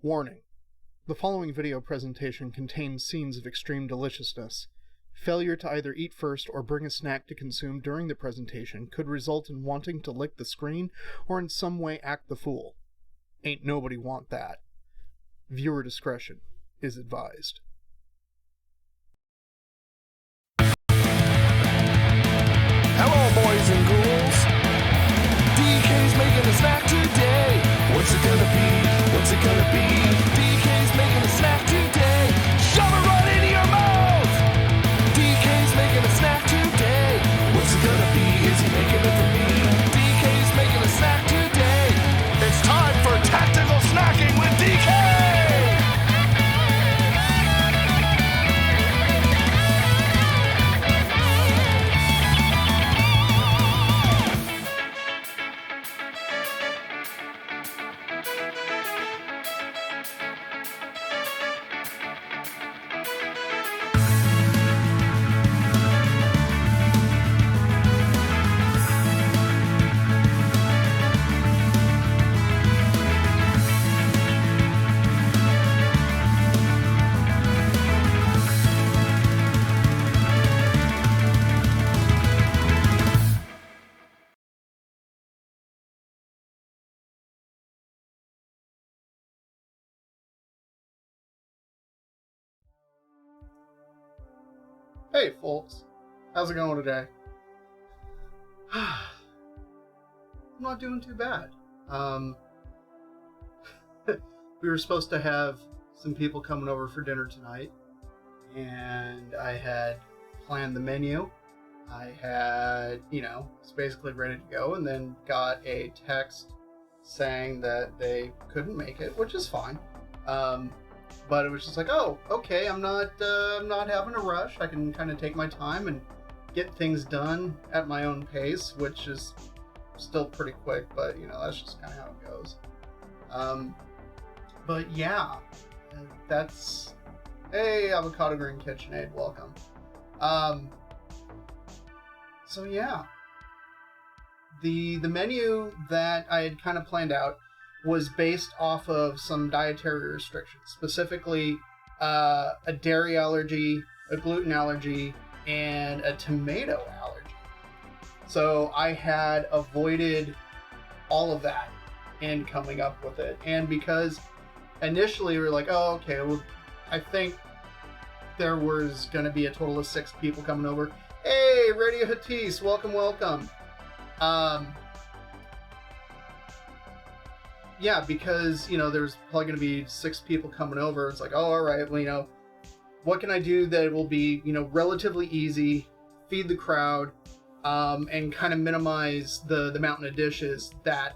Warning: the following video presentation contains scenes of extreme deliciousness. Failure to either eat first or bring a snack to consume during the presentation could result in wanting to lick the screen or in some way act the fool. Ain't nobody want that. Viewer discretion is advised. Hello, boys and ghouls. Decay's making a snack today. What's it gonna be? What's it gonna be? Decay's making a snack today. Shove it right into your mouth. Decay's making a snack today. What's it gonna be? Is he making it for me? Decay's making a snack today. It's time for tactical snacking with Decay. Hey folks, how's it going today? I'm not doing too bad. We were supposed to have some people coming over for dinner tonight, and I had planned the menu. I had, it's basically ready to go, and then got a text saying that they couldn't make it, which is fine. But it was just like, oh, okay, I'm not having a rush. I can kind of take my time and get things done at my own pace, which is still pretty quick, but, that's just kind of how it goes. But yeah, that's, hey, Avocado Green KitchenAid, welcome. So yeah, the menu that I had kind of planned out was based off of some dietary restrictions, specifically a dairy allergy, a gluten allergy, and a tomato allergy. So I had avoided all of that in coming up with it. And because initially we were like, oh, okay, well, I think there was going to be a total of 6 people coming over. Hey, Radio Hatis, welcome, welcome. Yeah, because, there's probably going to be 6 people coming over. It's like, oh, all right, well, what can I do that will be, relatively easy, feed the crowd, and kind of minimize the mountain of dishes that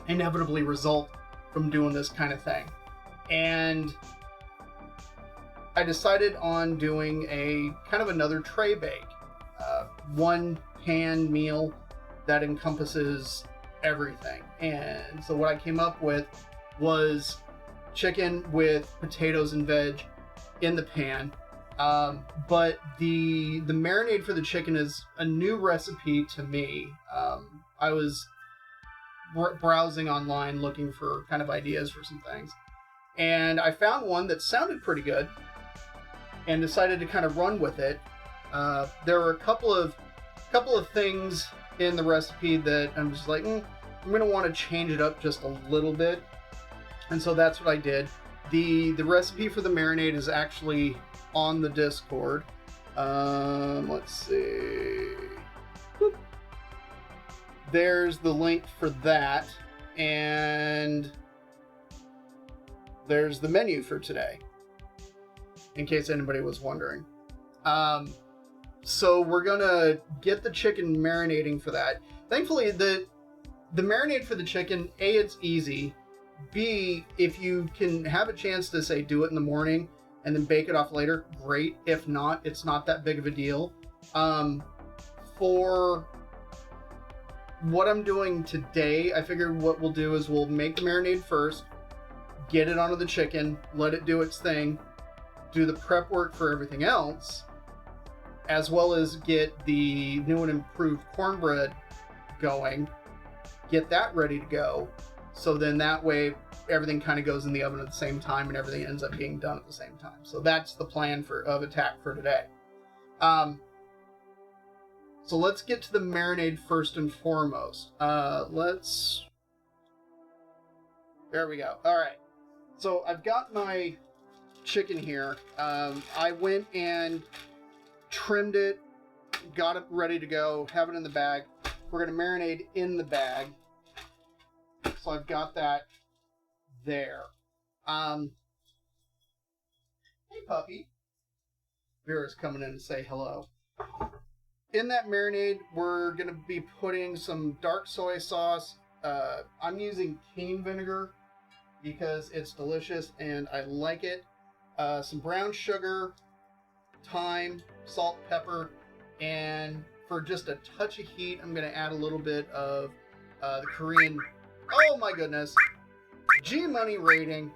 inevitably result from doing this kind of thing. And I decided on doing a kind of another tray bake. One pan meal that encompasses everything. And so what I came up with was chicken with potatoes and veg in the pan. But the marinade for the chicken is a new recipe to me. I was browsing online looking for kind of ideas for some things, and I found one that sounded pretty good and decided to kind of run with it. There were a couple of things in the recipe that I'm just like, I'm going to want to change it up just a little bit. And so that's what I did. The recipe for the marinade is actually on the Discord. Let's see. Boop. There's the link for that. And there's the menu for today, in case anybody was wondering. So we're gonna get the chicken marinating for that. Thankfully, the marinade for the chicken, A, it's easy. B, if you can have a chance to, say, do it in the morning and then bake it off later, great. If not, it's not that big of a deal. For what I'm doing today, I figured what we'll do is we'll make the marinade first, get it onto the chicken, let it do its thing, do the prep work for everything else, as well as get the new and improved cornbread going, get that ready to go. So then that way everything kind of goes in the oven at the same time and everything ends up being done at the same time. So that's the plan of attack for today. So let's get to the marinade first and foremost. There we go. All right. So I've got my chicken here. I went and trimmed it, got it ready to go, have it in the bag. We're going to marinate in the bag. So I've got that there. Hey, puppy. Vera's coming in to say hello. In that marinade, we're going to be putting some dark soy sauce. I'm using cane vinegar because it's delicious and I like it. Some brown sugar, thyme, salt, pepper, and for just a touch of heat, I'm going to add a little bit of the Korean... Oh my goodness. G-Money rating.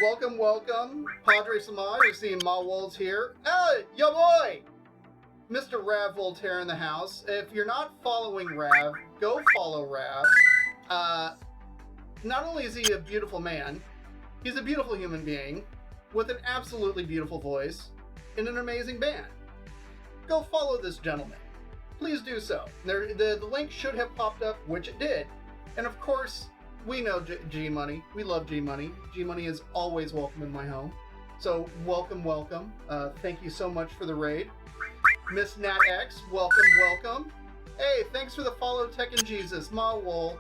Welcome, welcome. Padre Samaj, you're seeing Ma Wolves here. Hey, yo boy! Mr. Rav Voltaire in the house. If you're not following Rav, go follow Rav. Not only is he a beautiful man, he's a beautiful human being with an absolutely beautiful voice in an amazing band. Go follow this gentleman. Please do so. The link should have popped up, which it did. And of course, we know G-Money. We love G-Money. G-Money is always welcome in my home. So welcome, welcome. Thank you so much for the raid. Miss Nat X, welcome, welcome. Hey, thanks for the follow, Tekken Jesus. Ma Wool,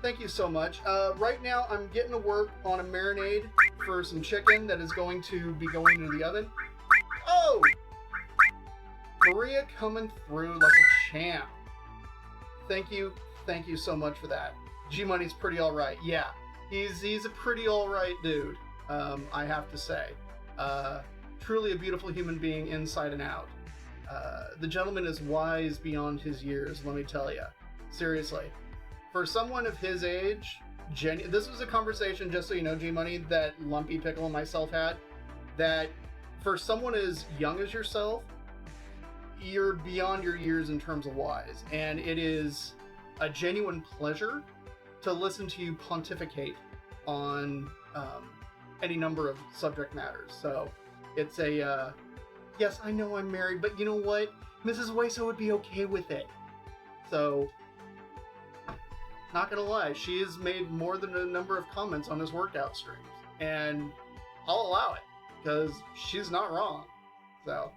thank you so much. Right now, I'm getting to work on a marinade for some chicken that is going to be going into the oven. Oh! Maria coming through like a champ. Thank you so much for that. G-Money's pretty alright. Yeah, he's a pretty alright dude, I have to say. Truly a beautiful human being inside and out. The gentleman is wise beyond his years, let me tell you. Seriously. For someone of his age, this was a conversation, just so you know, G-Money, that Lumpy Pickle and myself had, that for someone as young as yourself, you're beyond your years in terms of wise. And it is a genuine pleasure to listen to you pontificate on any number of subject matters. So it's a... yes, I know I'm married, but you know what? Mrs. Weso would be okay with it. So, not gonna lie, she has made more than a number of comments on his workout streams. And I'll allow it, because she's not wrong. So.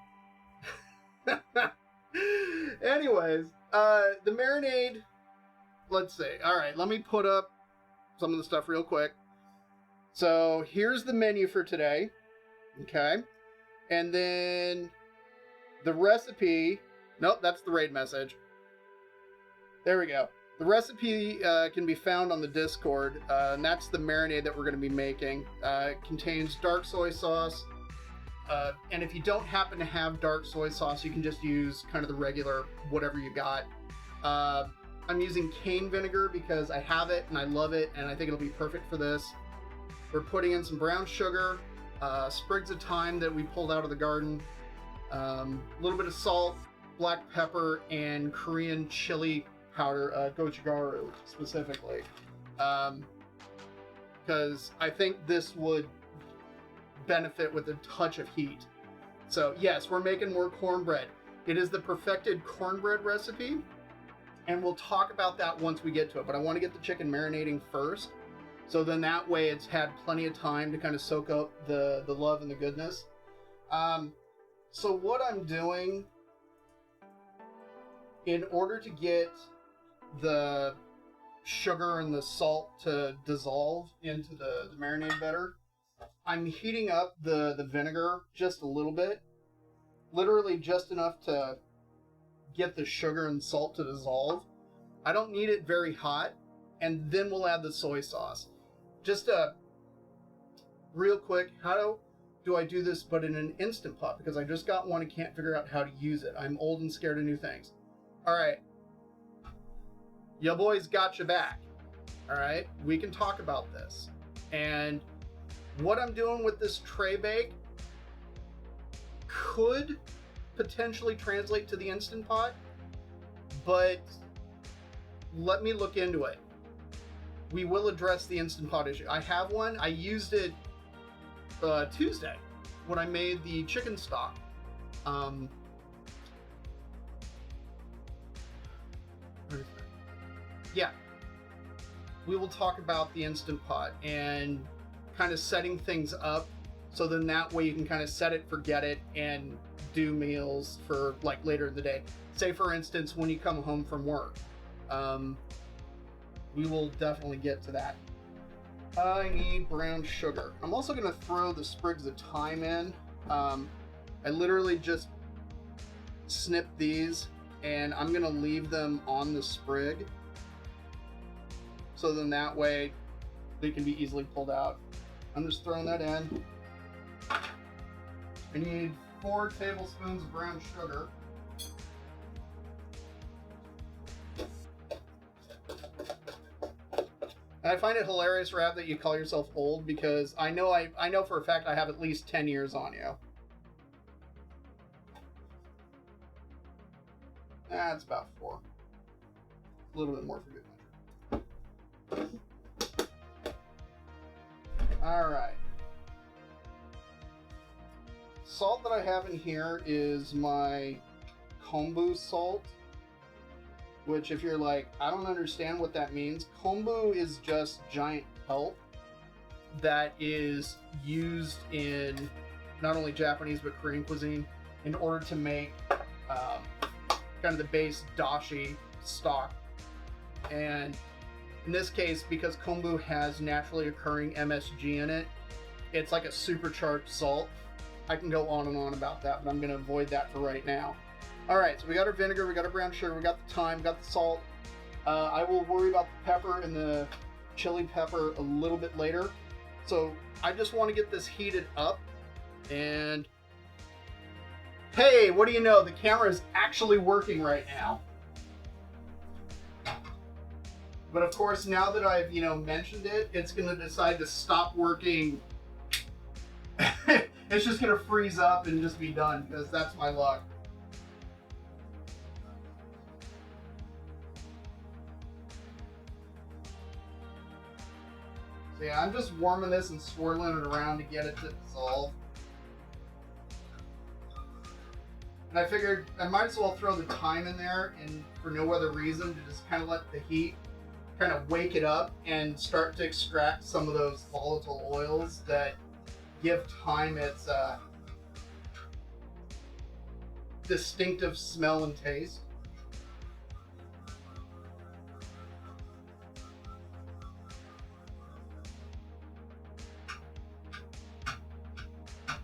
Anyways, the marinade, let's see. Alright, let me put up some of the stuff real quick. So, here's the menu for today. Okay. And then the recipe, nope, that's the raid message. There we go. The recipe can be found on the Discord, and that's the marinade that we're going to be making. It contains dark soy sauce, and if you don't happen to have dark soy sauce, you can just use kind of the regular whatever you got. I'm using cane vinegar because I have it and I love it, and I think it'll be perfect for this. We're putting in some brown sugar, sprigs of thyme that we pulled out of the garden, a little bit of salt, black pepper, and Korean chili powder, gochugaru specifically, because I think this would benefit with a touch of heat. So yes, we're making more cornbread. It is the perfected cornbread recipe, and we'll talk about that once we get to it, but I want to get the chicken marinating first. So then that way it's had plenty of time to kind of soak up the love and the goodness. So what I'm doing, in order to get the sugar and the salt to dissolve into the marinade better, I'm heating up the vinegar just a little bit. Literally just enough to get the sugar and salt to dissolve. I don't need it very hot. And then we'll add the soy sauce. Just real quick, how do I do this but in an Instant Pot? Because I just got one and can't figure out how to use it. I'm old and scared of new things. Alright. Ya boys got your back. Alright? We can talk about this. And what I'm doing with this tray bake could potentially translate to the Instant Pot, but let me look into it. we will address the Instant Pot issue. I have one. I used it Tuesday when I made the chicken stock. Yeah, we will talk about the Instant Pot and kind of setting things up, so then that way you can kind of set it, forget it, and do meals for like later in the day. Say for instance, when you come home from work. We will definitely get to that. I need brown sugar. I'm also going to throw the sprigs of thyme in. I literally just snip these, and I'm going to leave them on the sprig, so then that way they can be easily pulled out. I'm just throwing that in. I need 4 tablespoons of brown sugar. And I find it hilarious, Rab, that you call yourself old, because I know for a fact I have at least 10 years on you. That's about 4. A little bit more for good measure. Alright. Salt that I have in here is my kombu salt, which if you're like, I don't understand what that means, kombu is just giant kelp that is used in not only Japanese but Korean cuisine in order to make kind of the base dashi stock. And in this case, because kombu has naturally occurring MSG in it, it's like a supercharged salt. I can go on and on about that, but I'm going to avoid that for right now. Alright, so we got our vinegar, we got our brown sugar, we got the thyme, we got the salt. I will worry about the pepper and the chili pepper a little bit later. So I just want to get this heated up, and hey, what do you know? The camera is actually working right now. But of course, now that I've, mentioned it, it's going to decide to stop working. It's just going to freeze up and just be done, because that's my luck. So yeah, I'm just warming this and swirling it around to get it to dissolve. And I figured I might as well throw the thyme in there, and for no other reason, to just kind of let the heat kind of wake it up and start to extract some of those volatile oils that give thyme its distinctive smell and taste.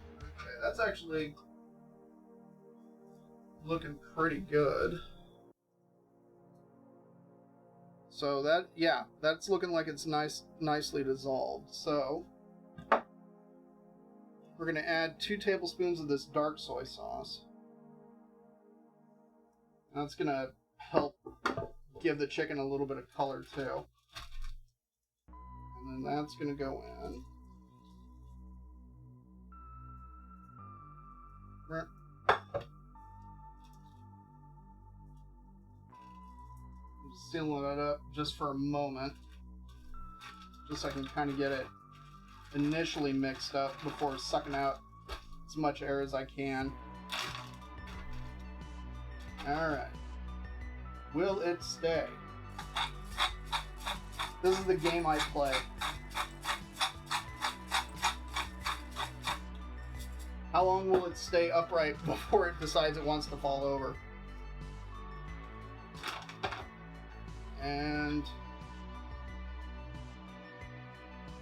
Okay, that's actually looking pretty good. So that, yeah, that's looking like it's nicely dissolved. So we're going to add 2 tablespoons of this dark soy sauce. That's going to help give the chicken a little bit of color too. And then that's going to go in. Sealing it up just for a moment, just so I can kind of get it initially mixed up before sucking out as much air as I can. Alright. Will it stay? This is the game I play. How long will it stay upright before it decides it wants to fall over? And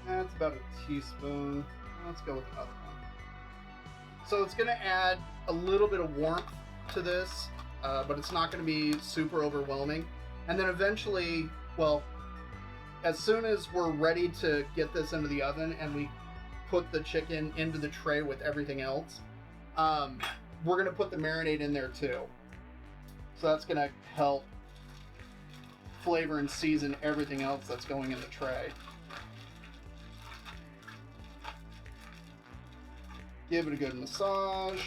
that's about a teaspoon. Let's go with another one. So it's going to add a little bit of warmth to this, but it's not going to be super overwhelming. And then eventually, well, as soon as we're ready to get this into the oven and we put the chicken into the tray with everything else, we're going to put the marinade in there too. So that's going to help flavor and season everything else that's going in the tray. Give it a good massage.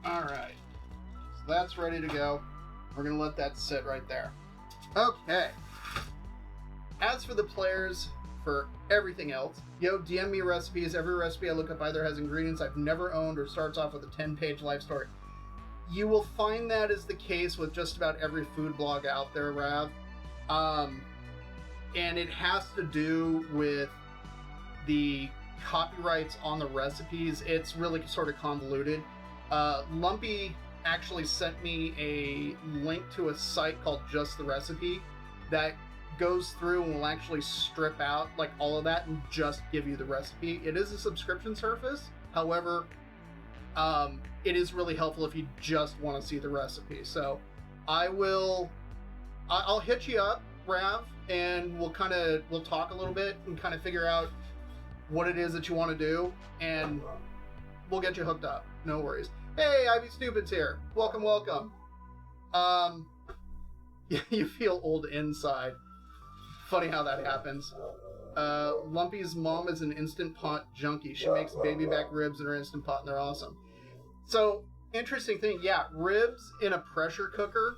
Alright. ready to go. We're going to let that sit right there. Okay. As for the players, for everything else, DM me recipes. Every recipe I look up either has ingredients I've never owned or starts off with a 10-page life story. You will find that is the case with just about every food blog out there, Rav. And it has to do with the copyrights on the recipes. It's really sort of convoluted. Lumpy actually sent me a link to a site called Just the Recipe that goes through and will actually strip out like all of that and just give you the recipe. It is a subscription service. However, it is really helpful if you just want to see the recipe. So I'll hit you up, Rav, and we'll talk a little bit and kind of figure out what it is that you want to do, and we'll get you hooked up. No worries. Hey, Ivy Stupid's here. Welcome. You feel old inside. Funny how that happens. Lumpy's mom is an Instant Pot junkie. She makes baby back ribs in her Instant Pot, and they're awesome. So, interesting thing. Yeah, ribs in a pressure cooker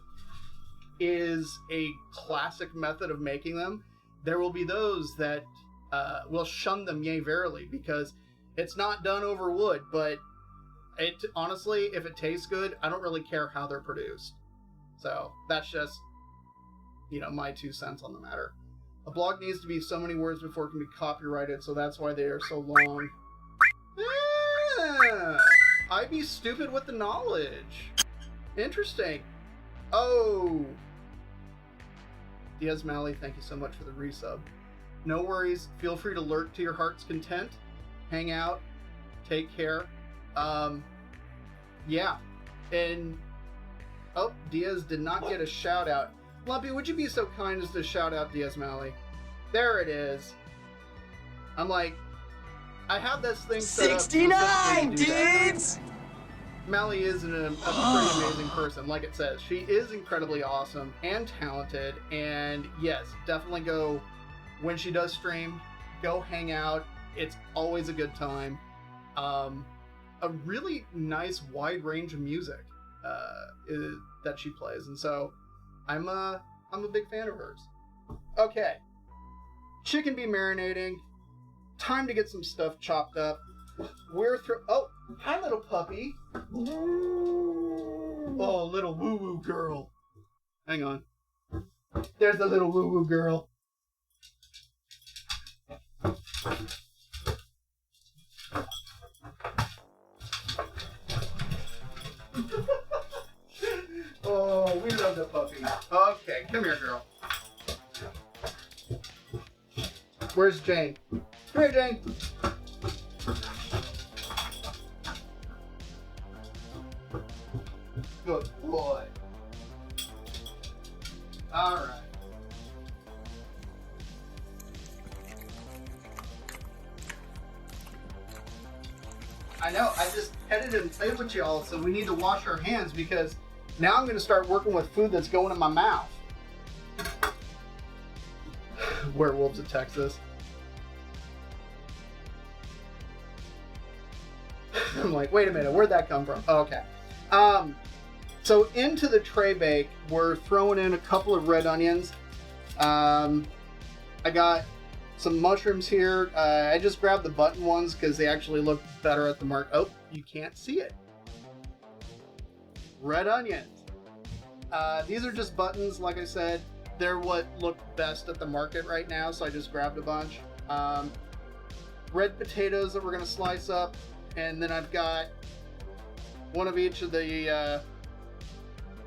is a classic method of making them. There will be those that will shun them, yea, verily, because it's not done over wood, but honestly, if it tastes good, I don't really care how they're produced. So, that's just, my 2 cents on the matter. A blog needs to be so many words before it can be copyrighted, so that's why they are so long. Yeah, I'd be stupid with the knowledge. Interesting. Oh. Diaz Malley, thank you so much for the resub. No worries. Feel free to lurk to your heart's content. Hang out. Take care. Yeah. And, Diaz did not get a shout out. Lumpy, would you be so kind as to shout out Diaz Malley? There it is. I'm like, I have this thing set 69 dudes! Mally is a pretty amazing person. Like it says, she is incredibly awesome and talented. And yes, definitely go, when she does stream, go hang out. It's always a good time. A really nice wide range of music that she plays. And so I'm a big fan of hers. Okay. Chicken be marinating. Time to get some stuff chopped up. Oh, hi, little puppy. Oh, little woo-woo girl. Hang on. There's the little woo-woo girl. Oh, we love the puppy. Okay, come here, girl. Where's Jane? Come here, Jane. Good boy. All right. I know, I just petted and played with y'all, so we need to wash our hands because now I'm going to start working with food that's going in my mouth. Werewolves of Texas. I'm like, wait a minute, where'd that come from? Oh, okay. So into the tray bake, we're throwing in a couple of red onions. I got some mushrooms here. I just grabbed the button ones because they actually look better at the mark. Oh, you can't see it. Red onions. These are just buttons, like I said. They're what look best at the market right now, so I just grabbed a bunch. Red potatoes that we're going to slice up. And then I've got one of each of the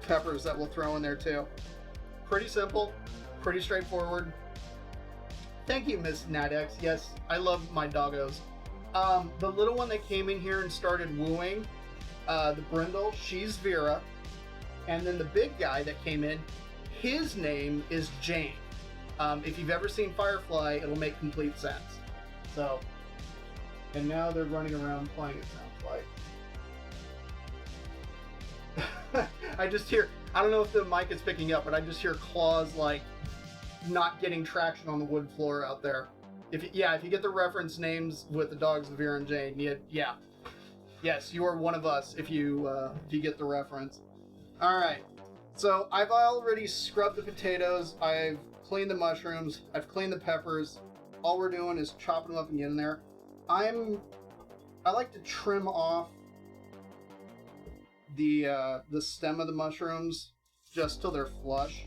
peppers that we'll throw in there too. Pretty simple, pretty straightforward. Thank you, Miss Nadex. Yes, I love my doggos. The little one that came in here and started wooing, the brindle, she's Vera. And then the big guy that came in, his name is Jane. If you've ever seen Firefly, it'll make complete sense. So, and now they're running around playing, it sounds like. I just hear, I don't know if the mic is picking up, but I just hear claws like not getting traction on the wood floor out there. If you get the reference names with the dogs, Vera and Jane, yeah. Yes, you are one of us if you get the reference. Alright, so I've already scrubbed the potatoes, I've cleaned the mushrooms, I've cleaned the peppers. All we're doing is chopping them up and getting there. I like to trim off the stem of the mushrooms just till they're flush,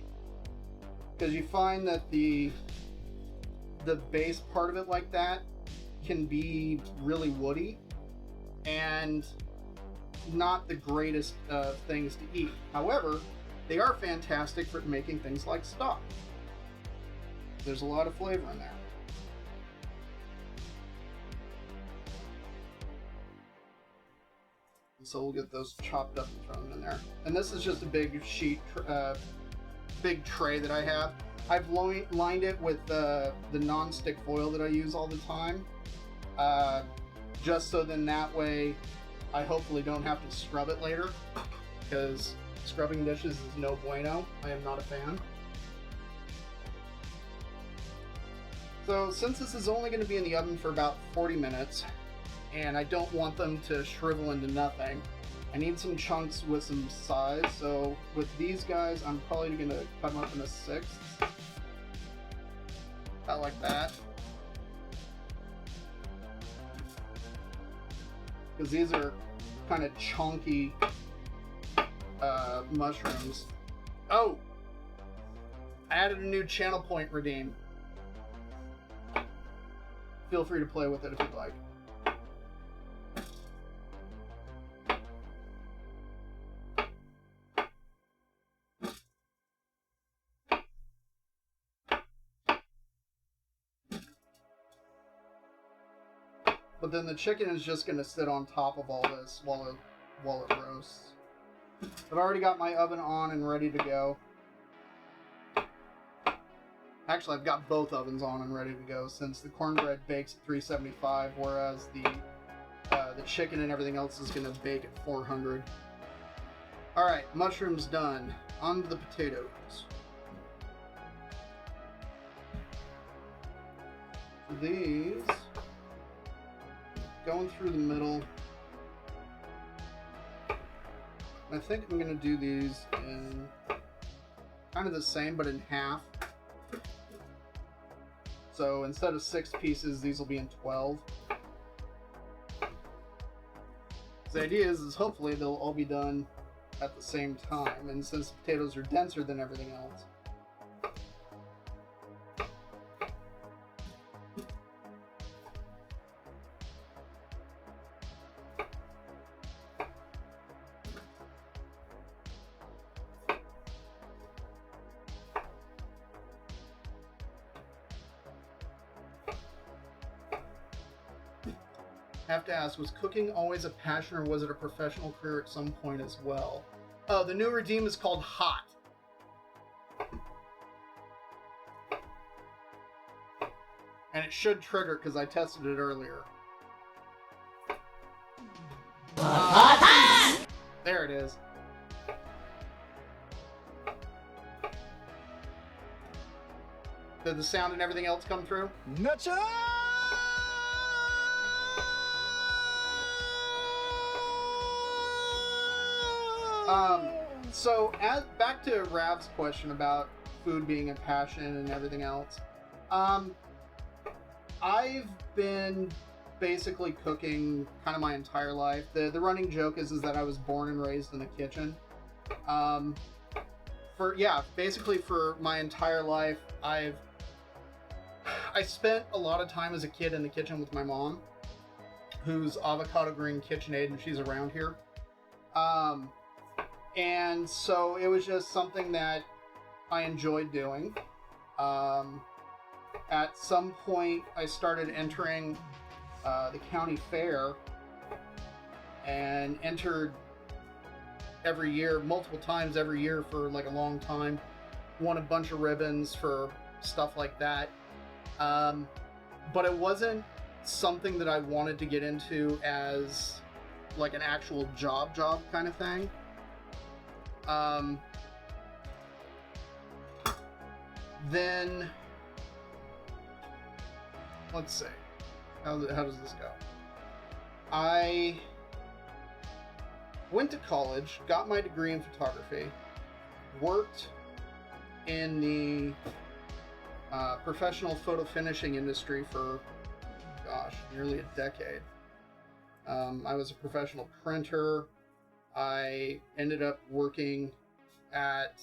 because you find that the base part of it like that can be really woody and not the greatest things to eat. However, they are fantastic for making things like stock. There's a lot of flavor in there. So we'll get those chopped up and thrown in there. And this is just a big sheet, big tray that I have. I've lined it with the non-stick foil that I use all the time. Just so then that way I hopefully don't have to scrub it later, because scrubbing dishes is no bueno. I am not a fan. So since this is only going to be in the oven for about 40 minutes, and I don't want them to shrivel into nothing, I need some chunks with some size. So with these guys, I'm probably going to cut them up in a sixth. About like that. Because these are kind of chunky mushrooms. Oh! I added a new channel point redeem. Feel free to play with it if you'd like. But then the chicken is just going to sit on top of all this while it roasts. I've already got my oven on and ready to go. Actually, I've got both ovens on and ready to go, since the cornbread bakes at 375, whereas the chicken and everything else is going to bake at 400. Alright, mushrooms done. On to the potatoes. These, going through the middle. I think I'm going to do these in kind of the same, but in half. So instead of 6 pieces, these will be in 12. The idea is hopefully they'll all be done at the same time, and since potatoes are denser than everything else. Have to ask, was cooking always a passion, or was it a professional career at some point as well? Oh, the new redeem is called Hot. And it should trigger because I tested it earlier. Hot. There it is. Did the sound and everything else come through? Nutcha! So back to Rav's question about food being a passion and everything else. I've been basically cooking kind of my entire life. The running joke is that I was born and raised in the kitchen. Basically for my entire life, I spent a lot of time as a kid in the kitchen with my mom, who's Avocado Green KitchenAid, and she's around here. And so it was just something that I enjoyed doing. At some point, I started entering the county fair, and entered every year, multiple times every year for like a long time. Won a bunch of ribbons for stuff like that. But it wasn't something that I wanted to get into as like an actual job kind of thing. Then let's see, how does this go? went to college, got my degree in photography, worked in the professional photo finishing industry for, gosh, nearly a decade. I was a professional printer. I ended up working at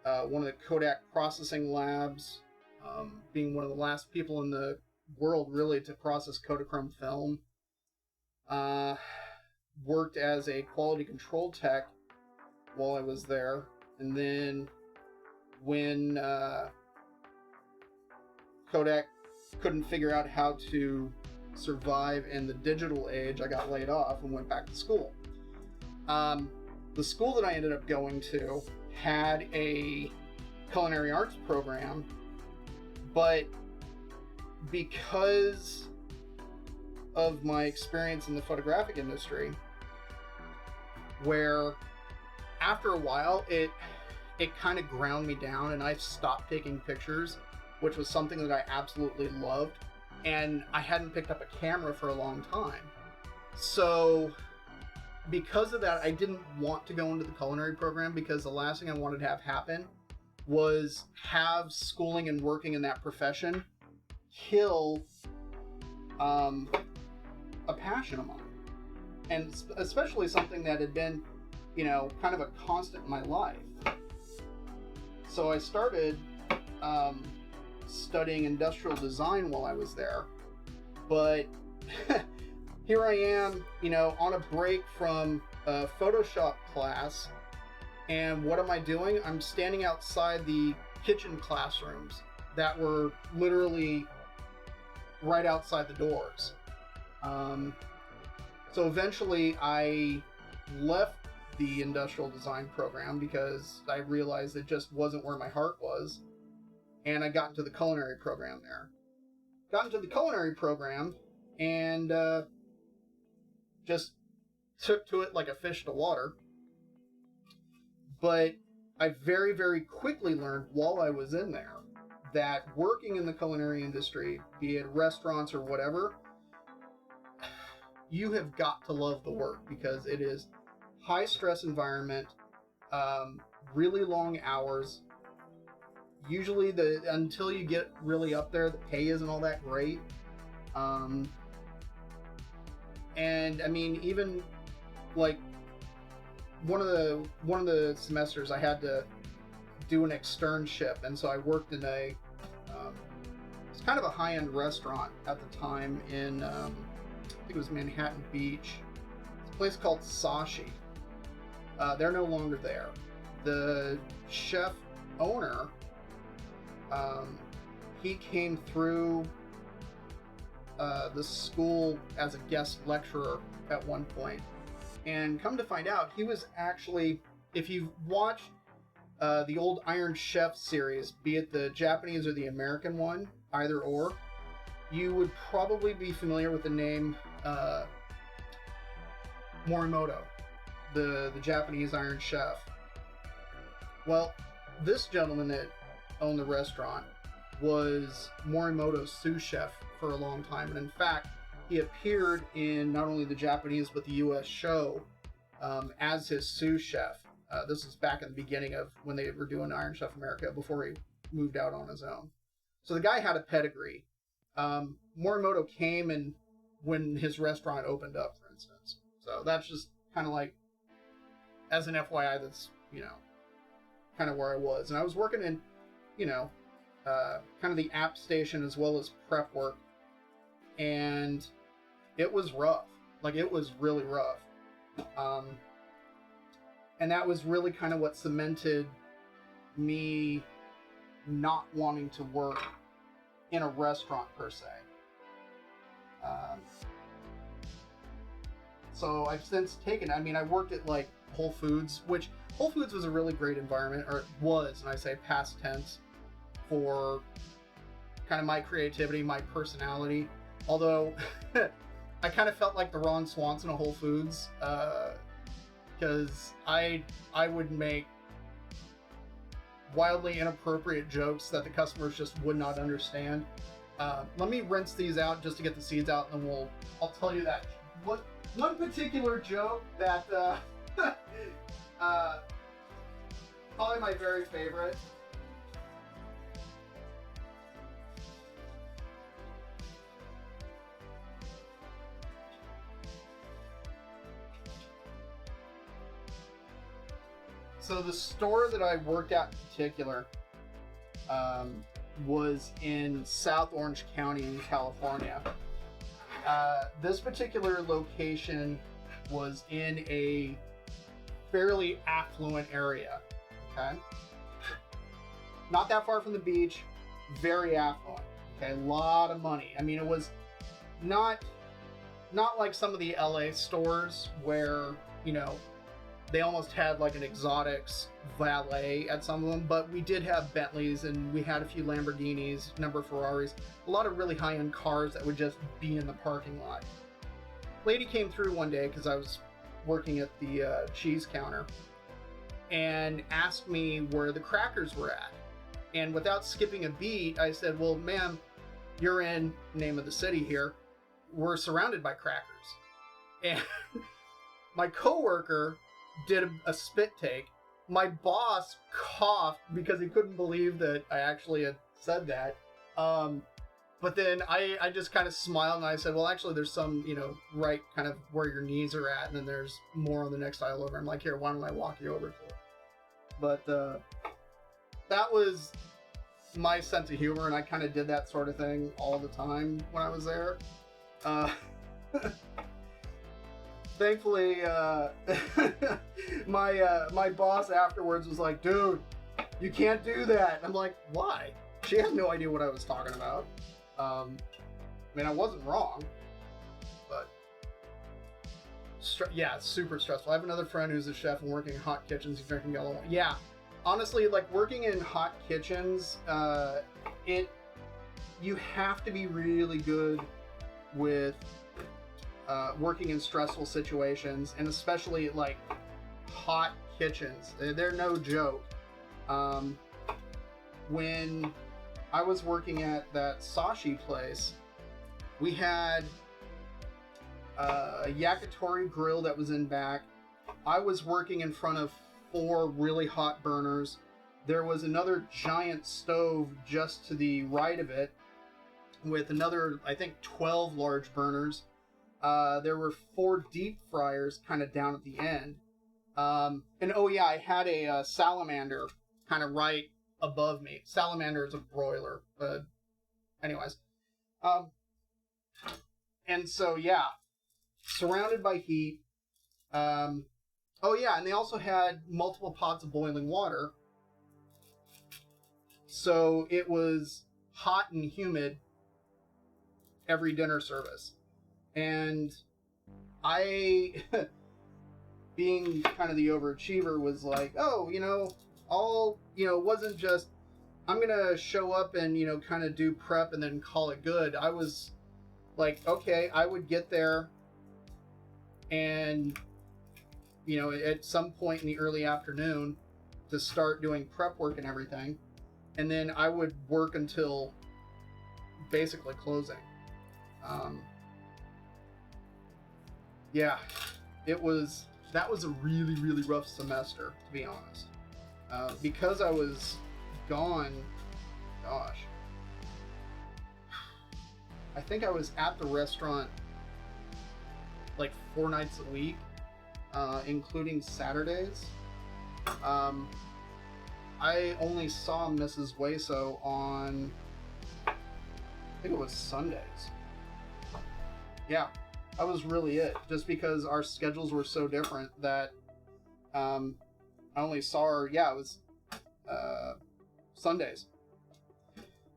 one of the Kodak processing labs, being one of the last people in the world really to process Kodachrome film. Worked as a quality control tech while I was there, and then when Kodak couldn't figure out how to survive in the digital age, I got laid off and went back to school. The school that I ended up going to had a culinary arts program, but because of my experience in the photographic industry, where after a while it kind of ground me down and I stopped taking pictures, which was something that I absolutely loved, and I hadn't picked up a camera for a long time. So because of that, I didn't want to go into the culinary program, because the last thing I wanted to have happen was have schooling and working in that profession kill a passion of mine, and especially something that had been, kind of a constant in my life. So I started studying industrial design while I was there, but here I am, on a break from a Photoshop class, and what am I doing? I'm standing outside the kitchen classrooms that were literally right outside the doors. So eventually I left the industrial design program because I realized it just wasn't where my heart was, and I got into the culinary program there. Got into the culinary program and just took to it like a fish to water. But I very, very quickly learned while I was in there that working in the culinary industry, be it restaurants or whatever, you have got to love the work, because it is high stress environment, really long hours. Usually until you get really up there, the pay isn't all that great. And I mean, even like one of the semesters I had to do an externship, and so I worked in it's kind of a high-end restaurant at the time in I think it was Manhattan Beach. It's a place called Sashi. They're no longer there. The chef owner, he came through the school as a guest lecturer at one point, and come to find out, he was actually, if you've watched the old Iron Chef series, be it the Japanese or the American one, either or, you would probably be familiar with the name Morimoto, the Japanese Iron Chef. Well, this gentleman that owned the restaurant was Morimoto's sous chef for a long time, and in fact, he appeared in not only the Japanese but the U.S. show as his sous chef. This is back in the beginning of when they were doing Iron Chef America, before he moved out on his own. So the guy had a pedigree. Morimoto came and when his restaurant opened up, for instance. So that's just kind of like, as an FYI, that's, kind of where I was. And I was working in, kind of the app station as well as prep work. And it was rough. Like, it was really rough. And that was really kind of what cemented me not wanting to work in a restaurant per se. So I've since taken, I worked at like Whole Foods, which Whole Foods was a really great environment, or it was, and I say past tense, for kind of my creativity, my personality. Although I kind of felt like the Ron Swanson of Whole Foods, because I would make wildly inappropriate jokes that the customers just would not understand. Let me rinse these out just to get the seeds out, and then I'll tell you that one particular joke that Probably my very favorite. So the store that I worked at in particular was in South Orange County in California. This particular location was in a fairly affluent area, okay? Not that far from the beach, very affluent, okay? A lot of money. I mean, it was not like some of the LA stores where, you know, they almost had like an exotics valet at some of them, but we did have Bentleys and we had a few Lamborghinis, number of Ferraris, a lot of really high-end cars that would just be in the parking lot. Lady came through one day because I was working at the cheese counter and asked me where the crackers were at. And without skipping a beat, I said, well, ma'am, you're in name of the city here. We're surrounded by crackers. And my coworker did a spit take. My boss coughed because he couldn't believe that I actually had said that. But then I just kind of smiled and I said, well, actually, there's some, you know, right kind of where your knees are at, and then there's more on the next aisle over. I'm like, here, why don't I walk you over to it? But that was my sense of humor, and I kind of did that sort of thing all the time when I was there. Thankfully, my boss afterwards was like, dude, you can't do that. And I'm like, why? She had no idea what I was talking about. I mean, I wasn't wrong, but yeah, it's super stressful. I have another friend who's a chef and working in hot kitchens. He's drinking yellow wine. Yeah, honestly, like working in hot kitchens, you have to be really good with working in stressful situations, and especially like hot kitchens. They're no joke. When I was working at that sashi place, we had a yakitori grill that was in back. I was working in front of 4 really hot burners. There was another giant stove just to the right of it with another, I think, 12 large burners. There were 4 deep fryers kind of down at the end. And oh yeah, I had a salamander kind of right above me. Salamander is a broiler, but anyways. And so yeah, surrounded by heat. Oh yeah, and they also had multiple pots of boiling water. So it was hot and humid every dinner service. And I, being kind of the overachiever, was like, oh, you know, it wasn't just, I'm going to show up and, you know, kind of do prep and then call it good. I was like, okay, I would get there and, you know, at some point in the early afternoon to start doing prep work and everything. And then I would work until basically closing. Yeah, that was a really, really rough semester, to be honest. Because I was gone, gosh, I think I was at the restaurant like 4 nights a week, including Saturdays. I only saw Mrs. Hueso on, I think it was Sundays. Yeah. That was really it, just because our schedules were so different that I only saw her, yeah, it was Sundays.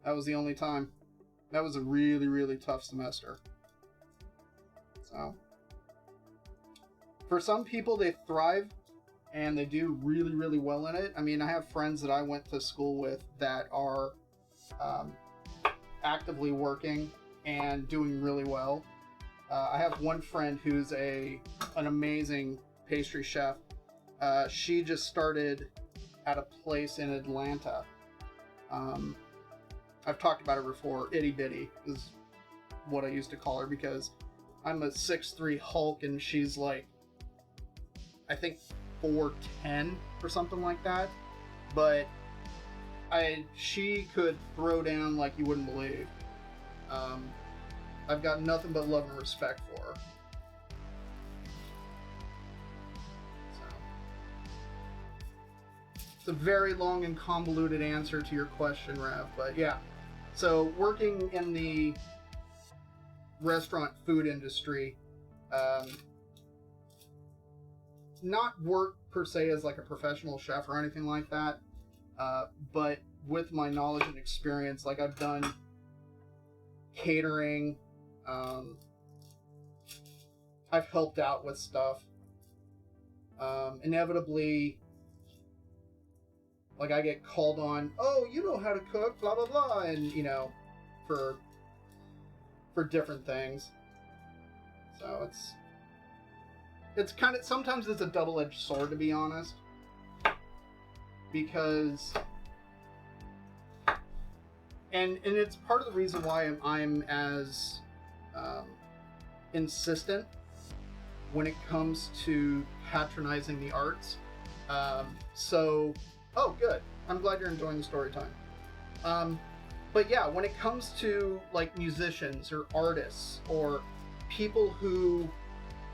That was the only time. That was a really, really tough semester. So, for some people, they thrive and they do really, really well in it. I mean, I have friends that I went to school with that are actively working and doing really well. I have one friend who's an amazing pastry chef. She just started at a place in Atlanta. I've talked about her before. Itty Bitty is what I used to call her because I'm a 6'3" Hulk and she's like, I think 410 or something like that. But she could throw down like you wouldn't believe. I've got nothing but love and respect for her. So, it's a very long and convoluted answer to your question, Rev, but yeah. So, working in the restaurant food industry, not work per se as like a professional chef or anything like that, but with my knowledge and experience, like I've done catering, I've helped out with stuff. Inevitably, like I get called on, oh, you know how to cook, blah blah blah, and for different things. So it's kind of, sometimes it's a double-edged sword, to be honest, because and it's part of the reason why I'm as insistent when it comes to patronizing the arts. Oh, good. I'm glad you're enjoying the story time. But yeah, when it comes to like musicians or artists or people who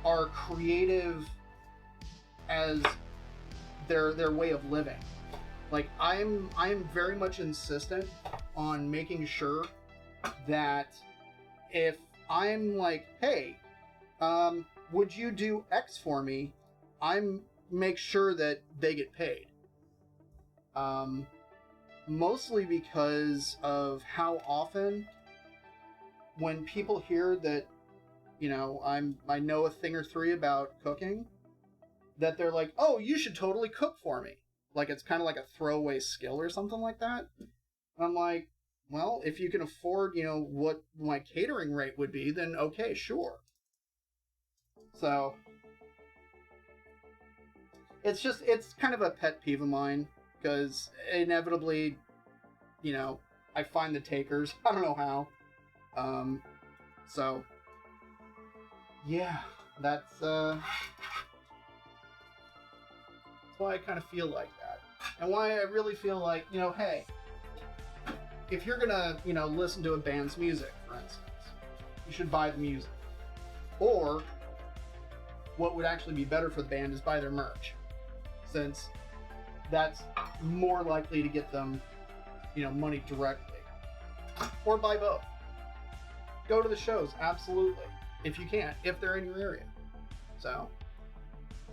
are creative as their way of living, like I'm very much insistent on making sure that if I'm like, hey, would you do X for me? Make sure that they get paid. Mostly because of how often when people hear that, I know a thing or three about cooking, that they're like, oh, you should totally cook for me. Like it's kind of like a throwaway skill or something like that. And I'm like, well, if you can afford, what my catering rate would be, then okay, sure. So it's kind of a pet peeve of mine, because inevitably, I find the takers. I don't know how. So yeah, that's why I kind of feel like that. And why I really feel like, hey, if you're gonna, listen to a band's music, for instance, you should buy the music. Or what would actually be better for the band is buy their merch, since that's more likely to get them, money directly. Or buy both. Go to the shows, absolutely, if you can, if they're in your area. So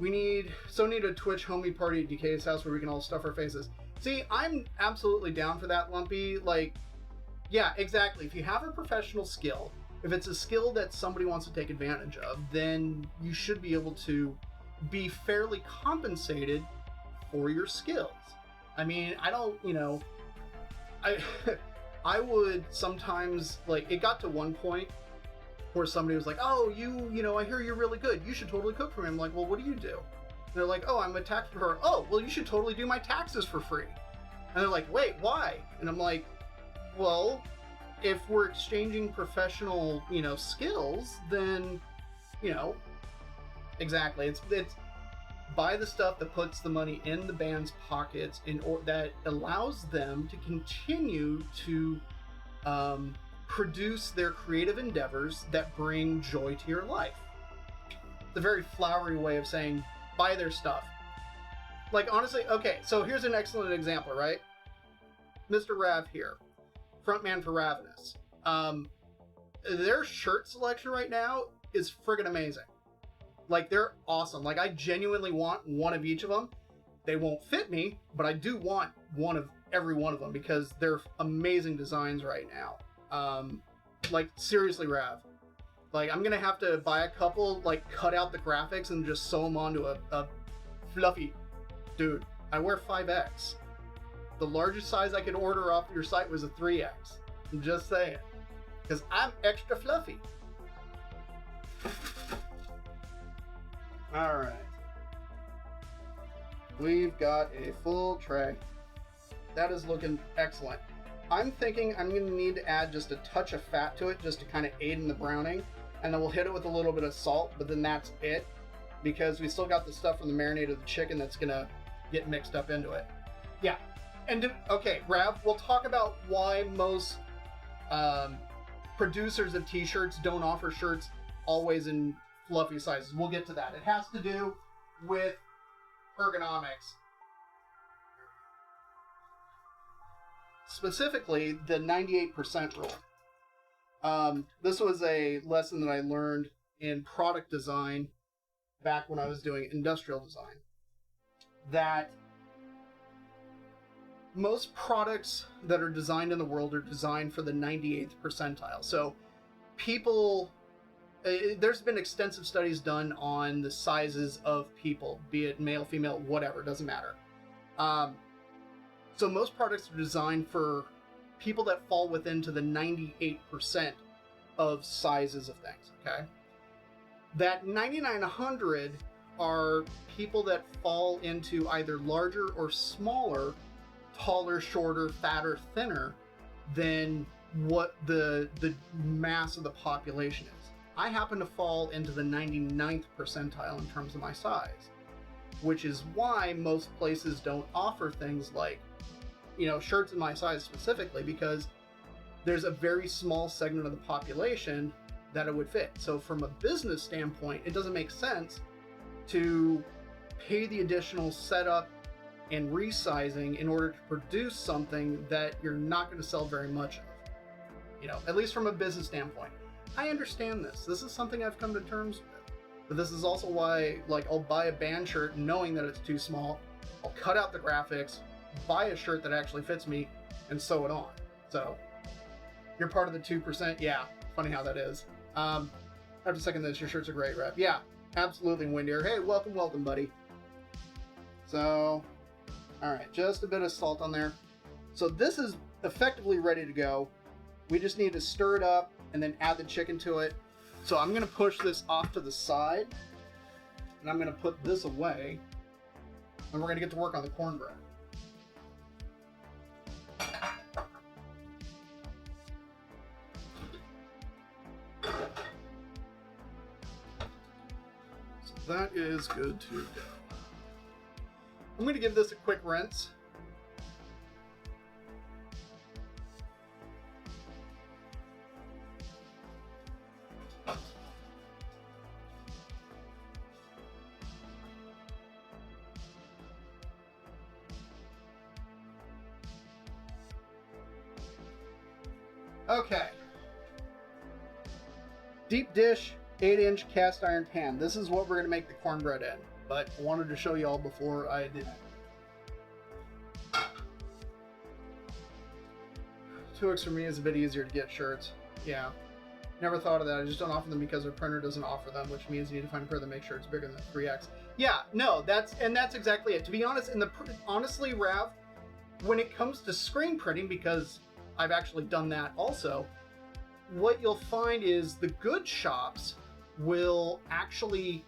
we need a Twitch homie party at Decay's house where we can all stuff our faces. See, I'm absolutely down for that, Lumpy. Like, yeah, exactly. If you have a professional skill, if it's a skill that somebody wants to take advantage of, then you should be able to be fairly compensated for your skills. I mean, I don't, I would sometimes, like, it got to one point where somebody was like, oh, I hear you're really good. You should totally cook for me. I'm like, well, what do you do? And they're like, oh, I'm a tax preparer. Oh, well, you should totally do my taxes for free. And they're like, wait, why? And I'm like, well, if we're exchanging professional, skills, then, exactly. It's buy the stuff that puts the money in the band's pockets that allows them to continue to produce their creative endeavors that bring joy to your life. It's a very flowery way of saying buy their stuff. Like, honestly, okay, so here's an excellent example, right? Mr. Rav here, frontman for Ravenous. Their shirt selection right now is friggin' amazing. Like, they're awesome. Like, I genuinely want one of each of them. They won't fit me, but I do want one of every one of them because they're amazing designs right now. Like, seriously, Rav. Like, I'm gonna have to buy a couple, like, cut out the graphics and just sew them onto a fluffy... Dude, I wear 5X. The largest size I could order off your site was a 3X. I'm just saying. Because I'm extra fluffy. Alright. We've got a full tray. That is looking excellent. I'm thinking I'm going to need to add just a touch of fat to it just to kind of aid in the browning. And then we'll hit it with a little bit of salt, but then that's it. because we still got the stuff from the marinade of the chicken that's gonna get mixed up into it. Yeah, and okay, Rav, we'll talk about why most producers of t-shirts don't offer shirts always in fluffy sizes. We'll get to that. It has to do with ergonomics. Specifically, the 98% rule. This was a lesson that I learned in product design back when I was doing industrial design. That most products that are designed in the world are designed for the 98th percentile. So people, there's been extensive studies done on the sizes of people, be it male, female, whatever, doesn't matter. So most products are designed for people that fall within to the 98% of sizes of things, okay? That 9900 are people that fall into either larger or smaller, taller, shorter, fatter, thinner than what the mass of the population is. I happen to fall into the 99th percentile in terms of my size, which is why most places don't offer things like, you know, shirts in my size specifically, because there's a very small segment of the population that it would fit. So from a business standpoint, it doesn't make sense to pay the additional setup and resizing in order to produce something that you're not going to sell very much of. You know, at least from a business standpoint. I understand this. This is something I've come to terms with. But this is also why, like, I'll buy a band shirt knowing that it's too small. I'll cut out the graphics, buy a shirt that actually fits me, and sew it on. So, you're part of the 2%? Yeah, funny how that is. After second this, your shirts are great, Rep. Yeah, absolutely, Windier. Hey, welcome, buddy. So, alright, just a bit of salt on there. So this is effectively ready to go. We just need to stir it up and then add the chicken to it. So I'm going to push this off to the side, and I'm going to put this away, and we're going to get to work on the cornbread. So that is good to go. I'm going to give this a quick rinse. Okay. Deep dish, 8-inch cast iron pan. This is what we're going to make the cornbread in, but I wanted to show you all before I did it. 2X for me is a bit easier to get shirts. Yeah. Never thought of that. I just don't offer them because our printer doesn't offer them, which means you need to find a printer that makes sure it's bigger than 3X. Yeah, no, that's exactly it. To be honest, honestly, Rav, when it comes to screen printing, because I've actually done that also, what you'll find is the good shops will actually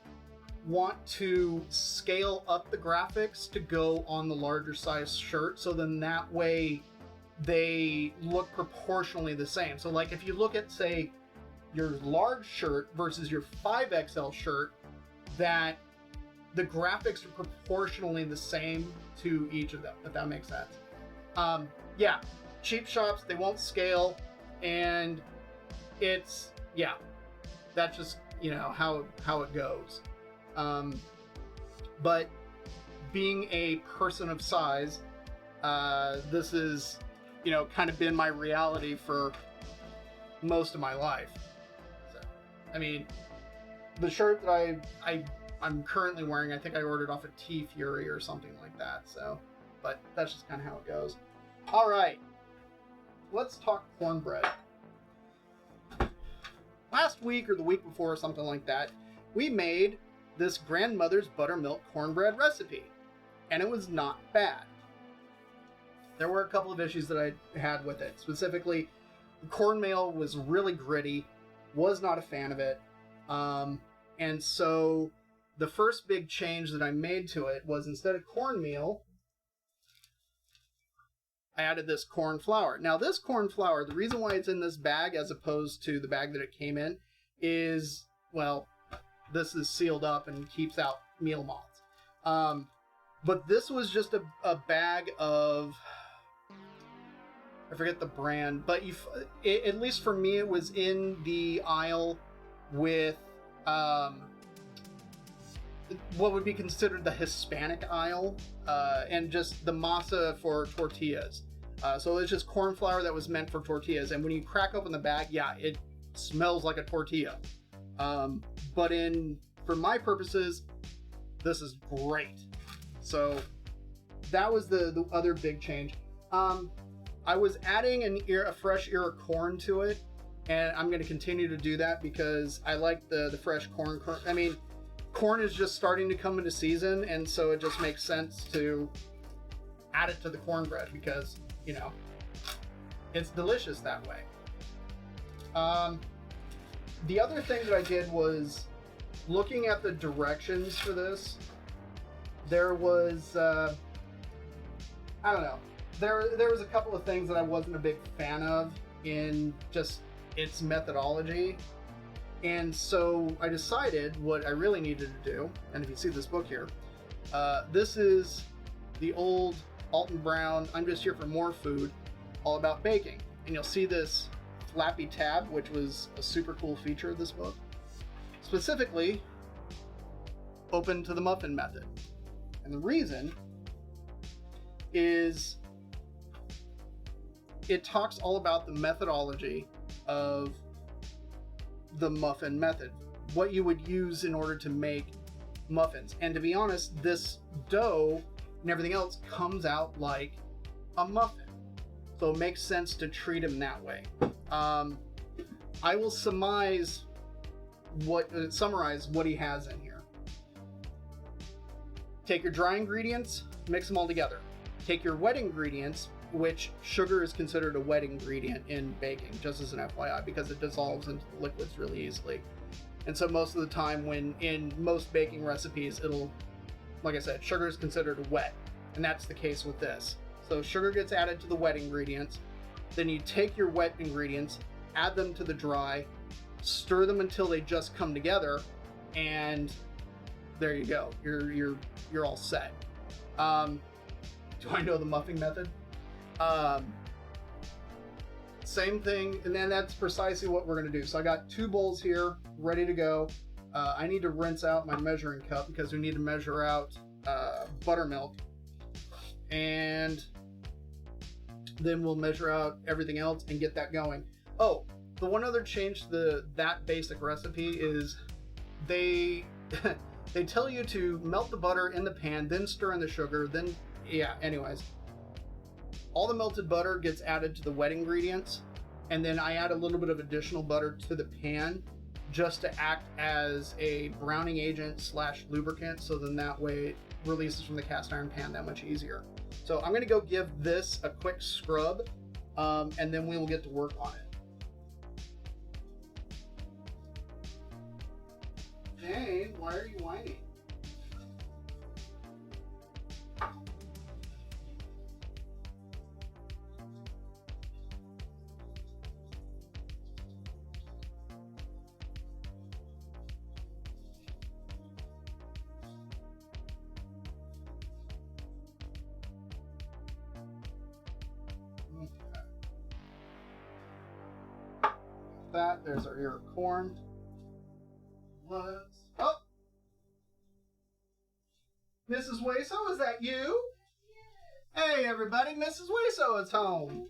want to scale up the graphics to go on the larger size shirt, so then that way they look proportionally the same. So like if you look at, say, your large shirt versus your 5XL shirt, that the graphics are proportionally the same to each of them, if that makes sense. Yeah, cheap shops, they won't scale, and it's, yeah, that's just, you know, how it goes. But being a person of size, this is, you know, kind of been my reality for most of my life. So, I mean, the shirt that I'm currently wearing, I think I ordered off of T-Fury or something like that. So, but that's just kind of how it goes. All right, let's talk cornbread. Last week or the week before or something like that, we made this grandmother's buttermilk cornbread recipe, and it was not bad. There were a couple of issues that I had with it. Specifically, the cornmeal was really gritty, was not a fan of it, and so the first big change that I made to it was, instead of cornmeal, I added this corn flour. Now this corn flour, the reason why it's in this bag as opposed to the bag that it came in is, well, this is sealed up and keeps out meal moths. But this was just a bag of, I forget the brand, but at least for me, it was in the aisle with what would be considered the Hispanic aisle, and just the masa for tortillas. So it's just corn flour that was meant for tortillas. And when you crack open the bag, yeah, it smells like a tortilla. But for my purposes, this is great. So that was the other big change. I was adding a fresh ear of corn to it, and I'm going to continue to do that because I like the fresh corn. I mean, corn is just starting to come into season, and so it just makes sense to add it to the cornbread because, you know, it's delicious that way. The other thing that I did was looking at the directions for this. There was, I don't know, there was a couple of things that I wasn't a big fan of in just its methodology. And so I decided what I really needed to do, and if you see this book here, this is the old Alton Brown, I'm Just Here for More Food, all about baking. And you'll see this flappy tab, which was a super cool feature of this book. Specifically, open to the muffin method. And the reason is it talks all about the methodology of the muffin method, what you would use in order to make muffins. And to be honest, this dough and everything else comes out like a muffin. So it makes sense to treat them that way. I will summarize what he has in here. Take your dry ingredients, mix them all together. Take your wet ingredients, which sugar is considered a wet ingredient in baking, just as an FYI, because it dissolves into the liquids really easily. And so most of the time when in most baking recipes, it'll, like I said, sugar is considered wet. And that's the case with this. So sugar gets added to the wet ingredients. Then you take your wet ingredients, add them to the dry, stir them until they just come together, and there you go. You're all set. Do I know the muffin method? Same thing, and then that's precisely what we're going to do. So I got 2 bowls here ready to go. I need to rinse out my measuring cup because we need to measure out buttermilk, and then we'll measure out everything else and get that going. Oh, the one other change to that basic recipe is they they tell you to melt the butter in the pan, then stir in the sugar, then anyways. All the melted butter gets added to the wet ingredients, and then I add a little bit of additional butter to the pan just to act as a browning agent / lubricant, so then that way it releases from the cast iron pan that much easier. So I'm gonna go give this a quick scrub, and then we will get to work on it. Jane, why are you whining? There's our ear of corn. Oh! Mrs. Weso, is that you? Hey everybody, Mrs. Weso is home.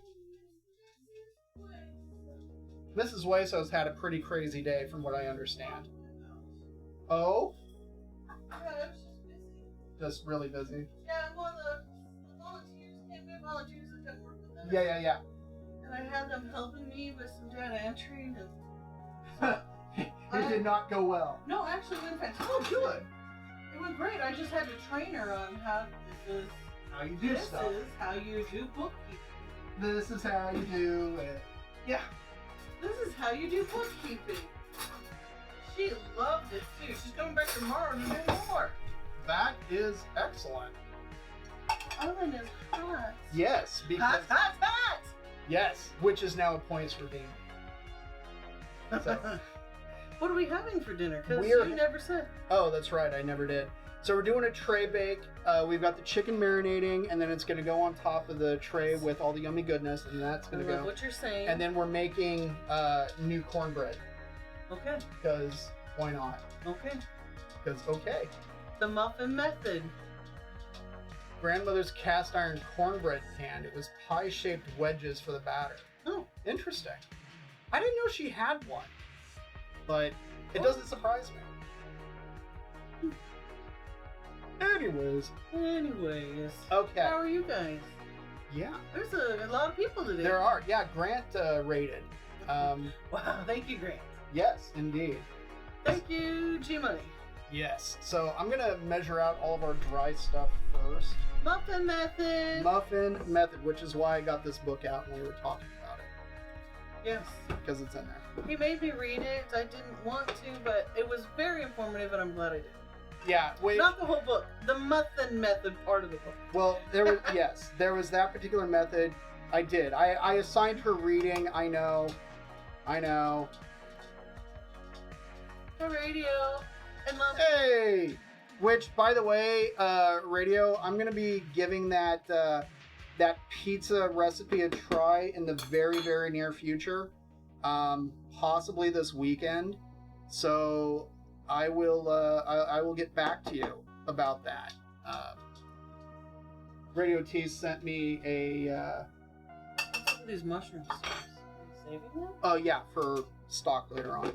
Mrs. Weso's had a pretty crazy day from what I understand. Oh? Yeah, she's busy. Just really busy. Yeah, well, the volunteers came in, volunteers that come work with us. Yeah. And I had them helping me with some data entry. It did not go well. No, actually, it went fantastic. Oh, good. It went great. I just had to train her on how you do stuff. This is how you do bookkeeping. This is how you do it. Yeah. This is how you do bookkeeping. She loved it too. She's coming back tomorrow to do more. That is excellent. Oven is hot. Yes, because Hot! yes, which is now a points redeemed. So, What are we having for dinner? Because We're- you never said. Oh, that's right. I never did. So we're doing a tray bake. We've got the chicken marinating, and then it's going to go on top of the tray with all the yummy goodness, and that's I going to love go. what you're saying. And then we're making new cornbread, Okay. because why not? Okay. Because okay. The muffin method. Grandmother's cast iron cornbread pan. It was pie-shaped wedges for the batter. Oh. Interesting. I didn't know she had one, but it doesn't surprise me. Anyways. Okay. How are you guys? Yeah. There's a lot of people today. There are. Yeah, Grant rated. Wow, thank you, Grant. Yes, indeed. Thank you, G-Money. Yes. So I'm going to measure out all of our dry stuff first. Muffin method. Muffin method, which is why I got this book out when we were talking about it. Yes. Because it's in there. He made me read it. I didn't want to, but it was very informative, and I'm glad I did. Yeah. Wait. Not the whole book. The muffin method part of the book. Well, there was yes, there was that particular method. I did. I assigned her reading. I know. The radio and love. Hey, which by the way, radio. I'm gonna be giving that that pizza recipe a try in the very very near future, possibly this weekend. So I will get back to you about that. Radio T sent me a. These mushrooms. Are you saving them? Oh yeah, for stock later on.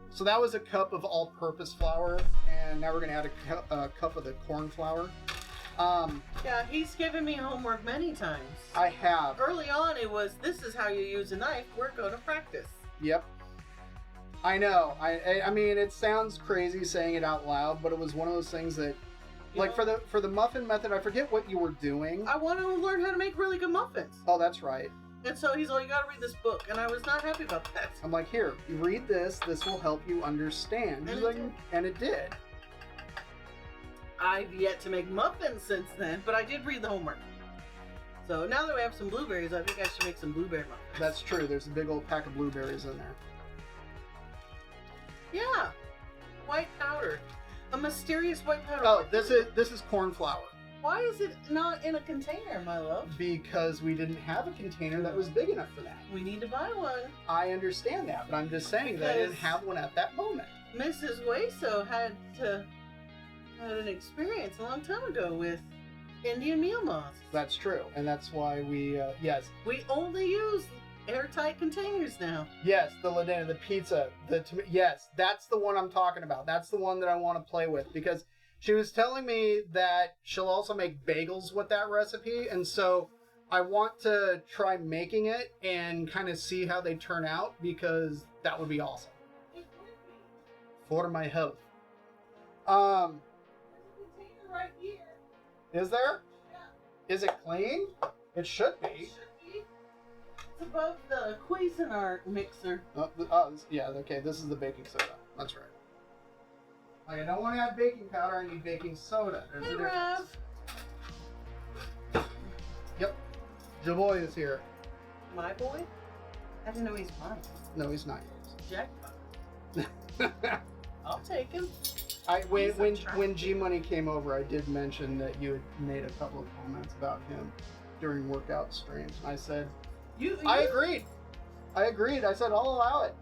So that was a cup of all-purpose flour, and now we're gonna add a cup of the corn flour. Yeah, he's given me homework many times. I have. Early on, it was, this is how you use a knife. We're going to practice. Yep. I know. I mean, it sounds crazy saying it out loud, but it was one of those things that, like for the muffin method, I forget what you were doing. I want to learn how to make really good muffins. Oh, that's right. And so he's like, you gotta read this book. And I was not happy about that. I'm like, here, you read this. This will help you understand. And it did. I've yet to make muffins since then, but I did read the homework. So now that we have some blueberries, I think I should make some blueberry muffins. That's true. There's a big old pack of blueberries in there. Yeah. White powder. A mysterious white powder. Oh, this is corn flour. Why is it not in a container, my love? Because we didn't have a container that was big enough for that. We need to buy one. I understand that, but I'm just saying that I didn't have one at that moment. Mrs. Hueso had an experience a long time ago with Indian meal moths. That's true, and that's why we We only use airtight containers now. yes, the Ladena, the pizza, yes, that's the one I'm talking about. That's the one that I want to play with, because she was telling me that she'll also make bagels with that recipe, and so I want to try making it and kind of see how they turn out, because that would be awesome. For my health. There's a container right here. Is there? Yeah. Is it clean? It should be. It should be. It's above the Cuisinart mixer. Yeah, okay, this is the baking soda. That's right. Like, I don't want to have baking powder, I need baking soda. There's Hey, a Rav. difference. Yep. Javoy is here. My boy? I didn't know he's mine. No, he's not Jackpot. yours. I'll take him. When G Money came over, I did mention that you had made a couple of comments about him during workout streams. I said, I agreed. I said, I'll allow it.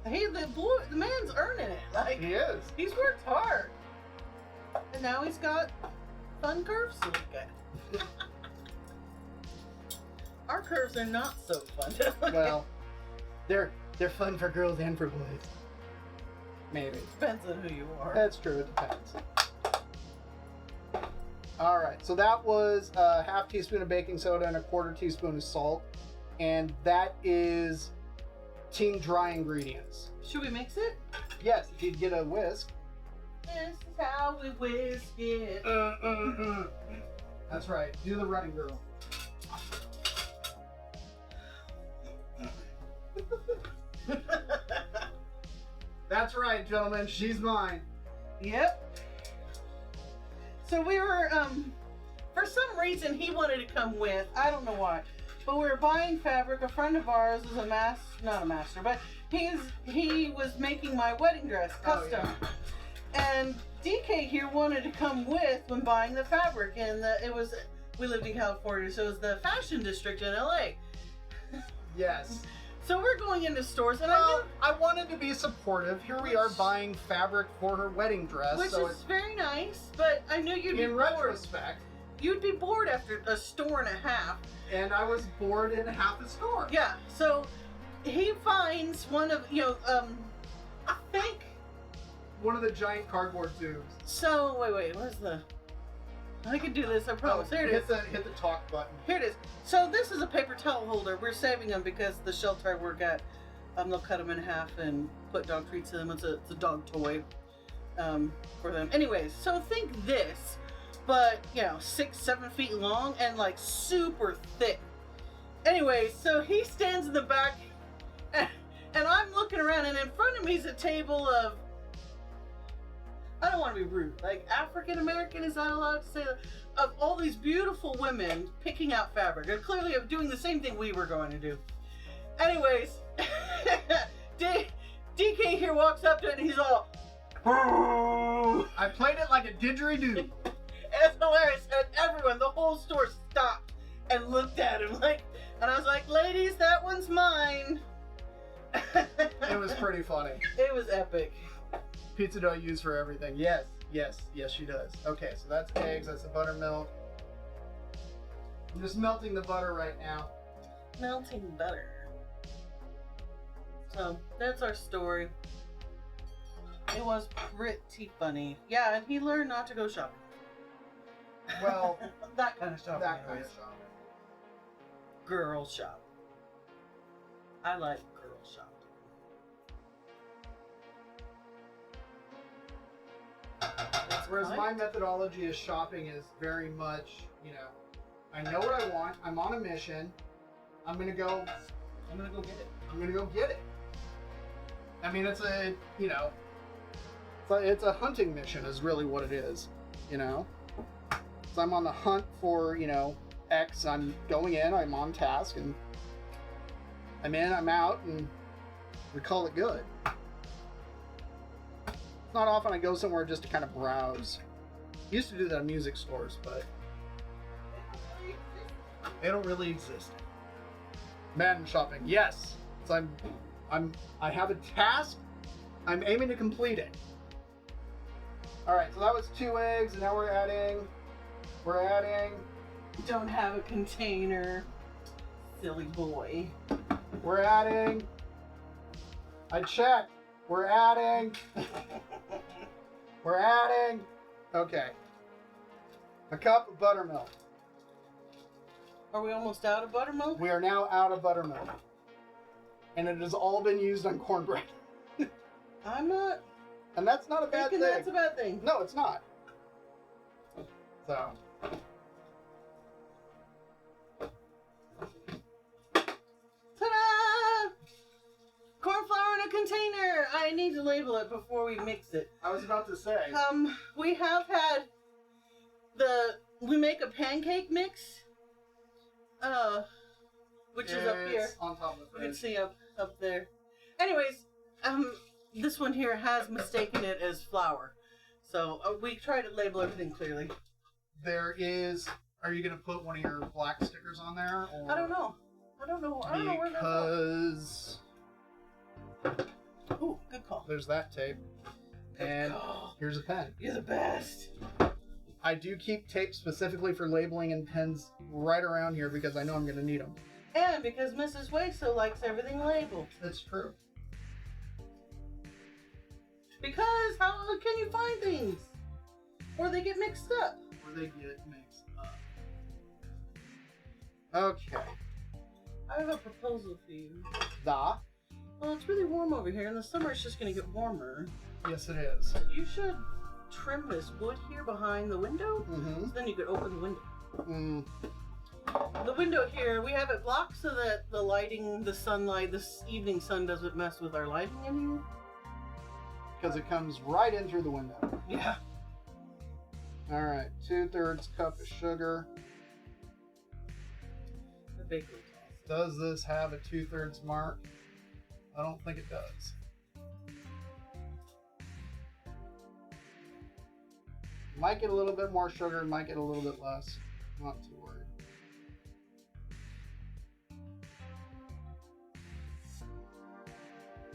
Hey, the man's earning it. Like, He is. he's worked hard. And now he's got fun curves to look at. Our curves are not so fun to look Well, they're fun for girls and for boys. Maybe. at. Depends on who you are. That's true, it depends. Alright, so that was a half teaspoon of baking soda and a quarter teaspoon of salt. And that is Team Dry Ingredients. Should we mix it? Yes, if you'd get a whisk. This is how we whisk it. That's right, do the running girl. That's right, gentlemen, she's mine. Yep. So we were, for some reason he wanted to come with, I don't know why, But we were buying fabric. A friend of ours is not a master, but he was making my wedding dress custom. Oh, yeah. And Decay here wanted to come with when buying the fabric, and we lived in California, so it was the fashion district in LA. Yes. So we're going into stores, and I wanted to be supportive. Here we are buying fabric for her wedding dress, which is very nice, but I knew you'd be in bored. retrospect. You'd be bored after a store and a half. And I was bored in half a store. Yeah, so he finds one of, I think... One of the giant cardboard tubes. So, wait, where's the... I can do this, I promise. Here it is. Hit the talk button. Here it is. So this is a paper towel holder. We're saving them because the shelter I work at, they'll cut them in half and put dog treats in them. It's a dog toy for them. Anyways, so think this, but 6-7 feet long and like super thick. Anyways, so he stands in the back and I'm looking around, and in front of me is a table of, I don't want to be rude, like African American, is that allowed to say that? Of all these beautiful women picking out fabric, and clearly of doing the same thing we were going to do. Anyways, DK here walks up to it and he's all, I played it like a didgeridoo. It's hilarious, and everyone, the whole store stopped and looked at him and I was like, ladies, that one's mine. It was pretty funny. It was epic. Pizza dough used for everything. Yes, she does. Okay, so that's eggs, that's the buttermilk. I'm just melting the butter right now. Melting butter. So, that's our story. It was pretty funny. Yeah, and he learned not to go shopping. Well, that kind of shopping. that kind anyways. of shopping. Girl shop. I like girl shopping. Whereas my methodology of shopping is very much, I know what I want. I'm on a mission. I'm gonna go get it. I mean, it's a, it's a hunting mission is really what it is, So I'm on the hunt for, X. I'm going in. I'm on task, and I'm in. I'm out, and we call it good. It's not often I go somewhere just to kind of browse. Used to do that in music stores, but they don't really exist. Madden shopping, yes. So I have a task. I'm aiming to complete it. All right, so that was 2 eggs, and now we're adding. Don't have a container. Silly boy. We're adding. I checked. We're adding. We're adding. Okay. A cup of buttermilk. Are we almost out of buttermilk? We are now out of buttermilk. And it has all been used on cornbread. I'm not And that's not a bad thinking thing. that's a bad thing. No, it's not. So. Ta-da! Corn flour in a container. I need to label it before we mix it. I was about to say. We have had we make a pancake mix. Which is up here. It's on top of the You can fridge. see up there. Anyways, this one here has mistaken it as flour. So we try to label everything clearly. There is. Are you gonna put one of your black stickers on there? Or I don't know. I don't know where they're from. Because Ooh, good call. there's that tape. And here's a pen. You're the best. I do keep tape specifically for labeling and pens right around here because I know I'm gonna need them. And because Mrs. Wayso likes everything labeled. That's true. Because how can you find things? Or they get mixed up. Or they get mixed up. Okay. I have a proposal for you. Da. Well, it's really warm over here. In the summer, it's just going to get warmer. Yes, it is. You should trim this wood here behind the window. Mm-hmm. So then you could open the window. Mm. The window here, we have it blocked so that the lighting, the sunlight, this evening sun doesn't mess with our lighting in here. Because it comes right in through the window. Yeah. Alright, 2/3 cup of sugar. The bakery Does this have a 2/3 mark? I don't think it does. Might get a little bit more sugar, might get a little bit less. Not too worried.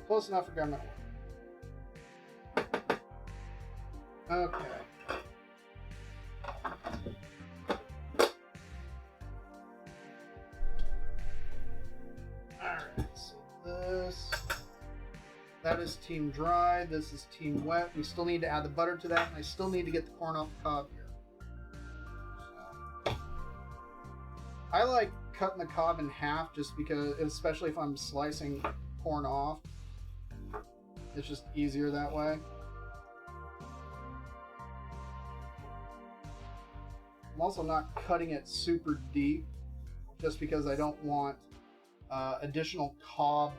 Close enough for government work. Okay. Alright, so that is team dry, this is team wet. We still need to add the butter to that, and I still need to get the corn off the cob here. So, I like cutting the cob in half just because, especially if I'm slicing corn off, it's just easier that way. I'm also not cutting it super deep just because I don't want additional cob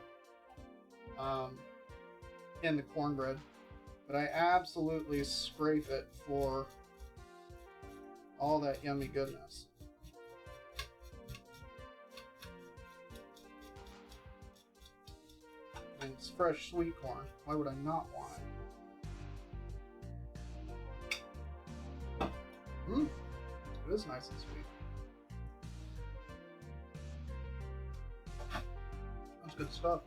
in the cornbread, but I absolutely scrape it for all that yummy goodness. And it's fresh sweet corn. Why would I not want it? It is nice and sweet. That's good stuff.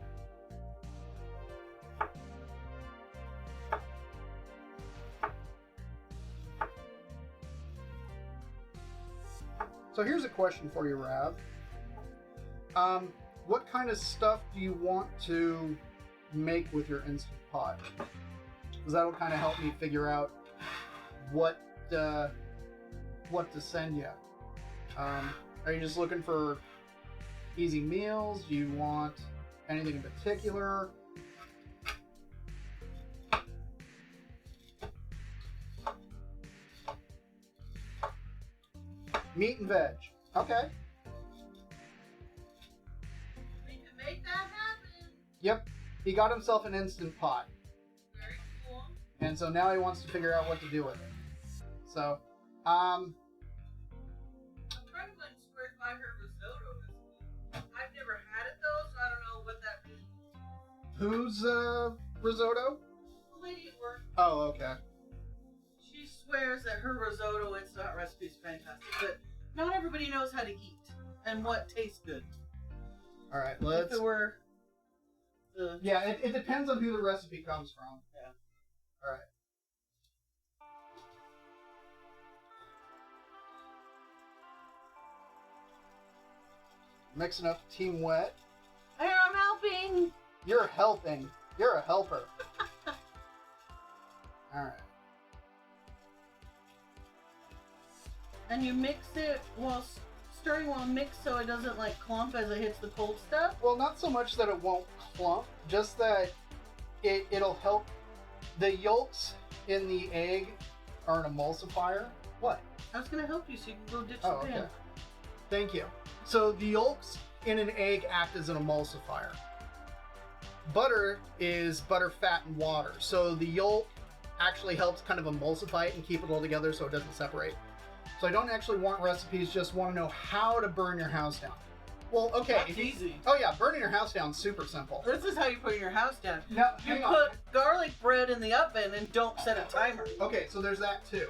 So here's a question for you, Rav. What kind of stuff do you want to make with your Instant Pot? Because that'll kind of help me figure out what to send you. Are you just looking for easy meals? Do you want anything in particular? Meat and veg. Okay. We can make that happen. Yep. He got himself an Instant Pot. Very cool. And so now he wants to figure out what to do with it. So, I'm trying to inspire her risotto recipe. I've never had it though, so I don't know what that means. whose risotto? The lady at work. Oh, okay. She swears that her risotto Instant Hot recipe is fantastic, but not everybody knows how to eat and what tastes good. All right, let's. If it were the... Yeah, it depends on who the recipe comes from. Yeah. All right. Mixing up Team Wet. Here, I'm helping. You're helping. You're a helper. All right. And you mix it while stirring while mixed so it doesn't like clump as it hits the cold stuff? Well, not so much that it won't clump, just that it'll help. The yolks in the egg are an emulsifier. What? I was going to help you so you can go ditch Oh, the pan. okay. Thank you. So the yolks in an egg act as an emulsifier. Butter is butter, fat, and water. So the yolk actually helps kind of emulsify it and keep it all together so it doesn't separate. So I don't actually want recipes, just want to know how to burn your house down. Well, okay. That's easy. Oh yeah, burning your house down is super simple. This is how you put your house down. No, You hang on. put garlic bread in the oven and don't set a timer. Okay, so there's that too.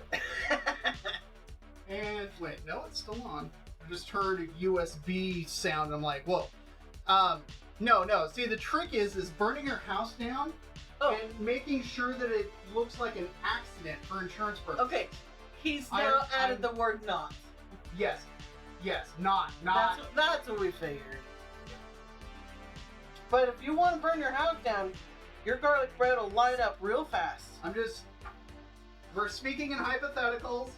And wait, no, it's still on. I just heard a USB sound. And I'm like, whoa. No. See, the trick is burning your house down and making sure that it looks like an accident for insurance purposes. Okay, he's now added the word not. Yes, not. That's what we figured. But if you want to burn your house down, your garlic bread will light up real fast. We're speaking in hypotheticals.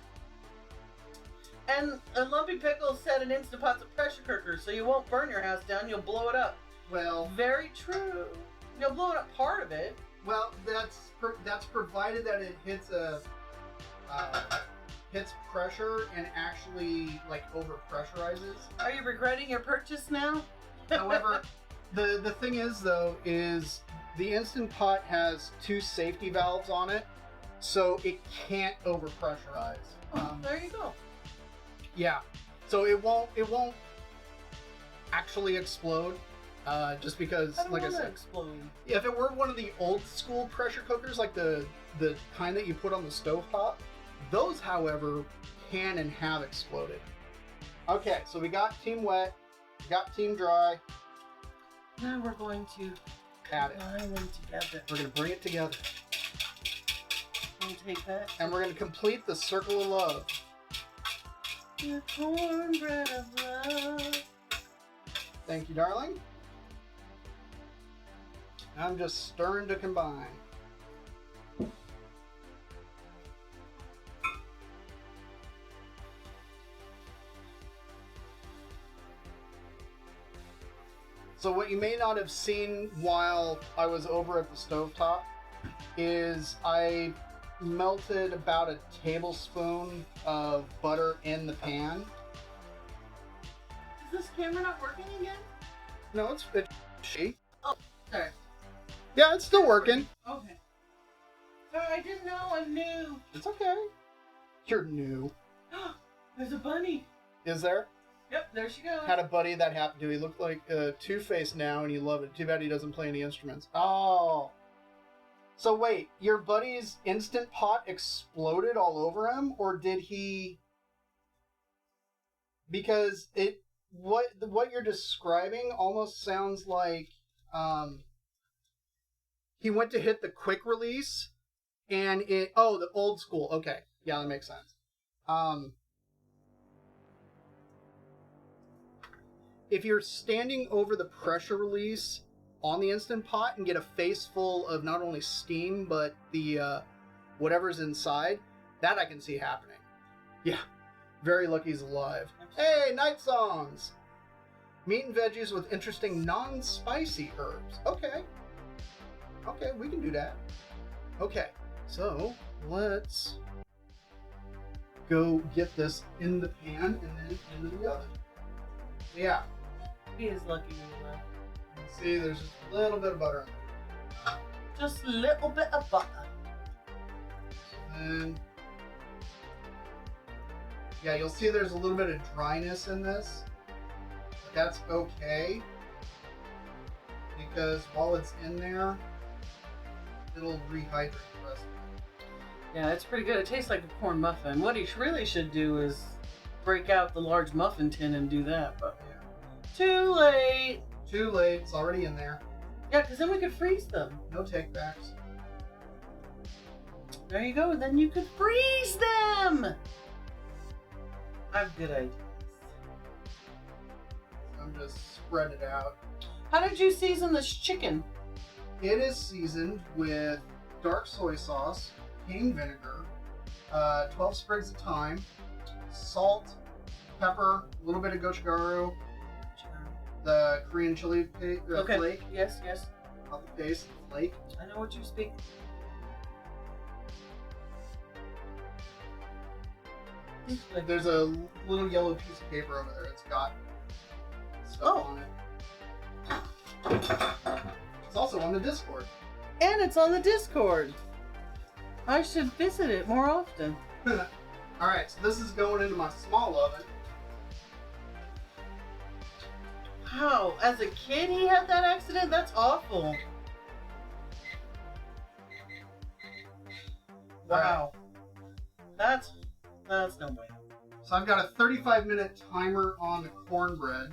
And a lumpy pickle said an Instant Pot's a pressure cooker, so you won't burn your house down, you'll blow it up. Well, Very true. You'll blow it up part of it. well, that's provided that it hits hits pressure and actually like over pressurizes. Are you regretting your purchase now? However, the thing is though is the Instant Pot has 2 safety valves on it, so it can't over pressurize. There you go. Yeah, so it won't actually explode. Just because, I don't like I want to said, explode. yeah, if it were one of the old school pressure cookers, like the kind that you put on the stovetop, those, however, can and have exploded. Okay, so we got Team Wet, we got Team Dry. Now we're going to Add it. combine them together. We're going to bring it together. We'll take that. And we're going to complete the circle of love. The cornbread of love. Thank you, darling. I'm just stirring to combine. So what you may not have seen while I was over at the stovetop is I melted about a tablespoon of butter in the pan. Is this camera not working again? No, it's she. Sorry. Yeah, it's still working. Okay. Sorry, I didn't know. I'm new. It's okay. You're new. There's a bunny. Is there? Yep, there she goes. Had a buddy that happened to. He looked like Two-Face now, and you love it. Too bad he doesn't play any instruments. Oh. So wait, your buddy's Instant Pot exploded all over him, or did he? Because what you're describing almost sounds like he went to hit the quick release, and the old school. Okay, yeah, that makes sense. If you're standing over the pressure release on the Instant Pot and get a face full of not only steam, but the whatever's inside, that I can see happening. Yeah, very lucky he's alive. Hey, night songs! Meat and veggies with interesting non-spicy herbs. Okay. Okay, we can do that. Okay, so let's go get this in the pan and then into the oven. Yeah. He is lucky you left. See, there's just a little bit of butter in there. Just a little bit of butter. And yeah, you'll see there's a little bit of dryness in this. But that's okay, because while it's in there, it'll rehydrate the rest of it. Yeah, it's pretty good. It tastes like a corn muffin. What he really should do is break out the large muffin tin and do that, but Yeah. too late. Too late, it's already in there. Yeah, because then we could freeze them. No takebacks. There you go. Then you could freeze them. I have good ideas. I'm just spread it out. How did you season this chicken? It is seasoned with dark soy sauce, cane vinegar, 12 sprigs of thyme, salt, pepper, a little bit of gochugaru, the Korean chili flake, Yes. not the paste, the flake. I know what you speak. There's a little yellow piece of paper over there. It's got stuff on it. It's also on the Discord. And it's on the Discord. I should visit it more often. Alright, so this is going into my small oven. How? As a kid he had that accident? That's awful. Wow. That's no way. So I've got a 35-minute timer on the cornbread.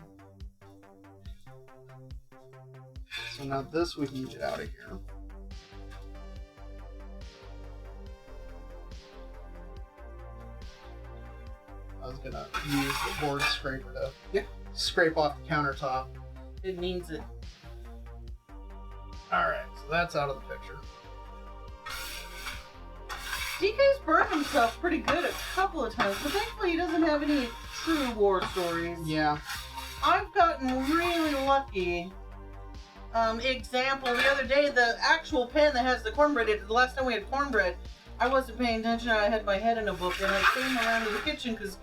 So now this we can get out of here. I was gonna use the board scraper to scrape off the countertop. It needs it. Alright, so that's out of the picture. DK's burned himself pretty good a couple of times, but thankfully he doesn't have any true war stories. Yeah. I've gotten really lucky. Example, the other day, the actual pan that has the cornbread, the last time we had cornbread, I wasn't paying attention. I had my head in a book, and I came around to the kitchen because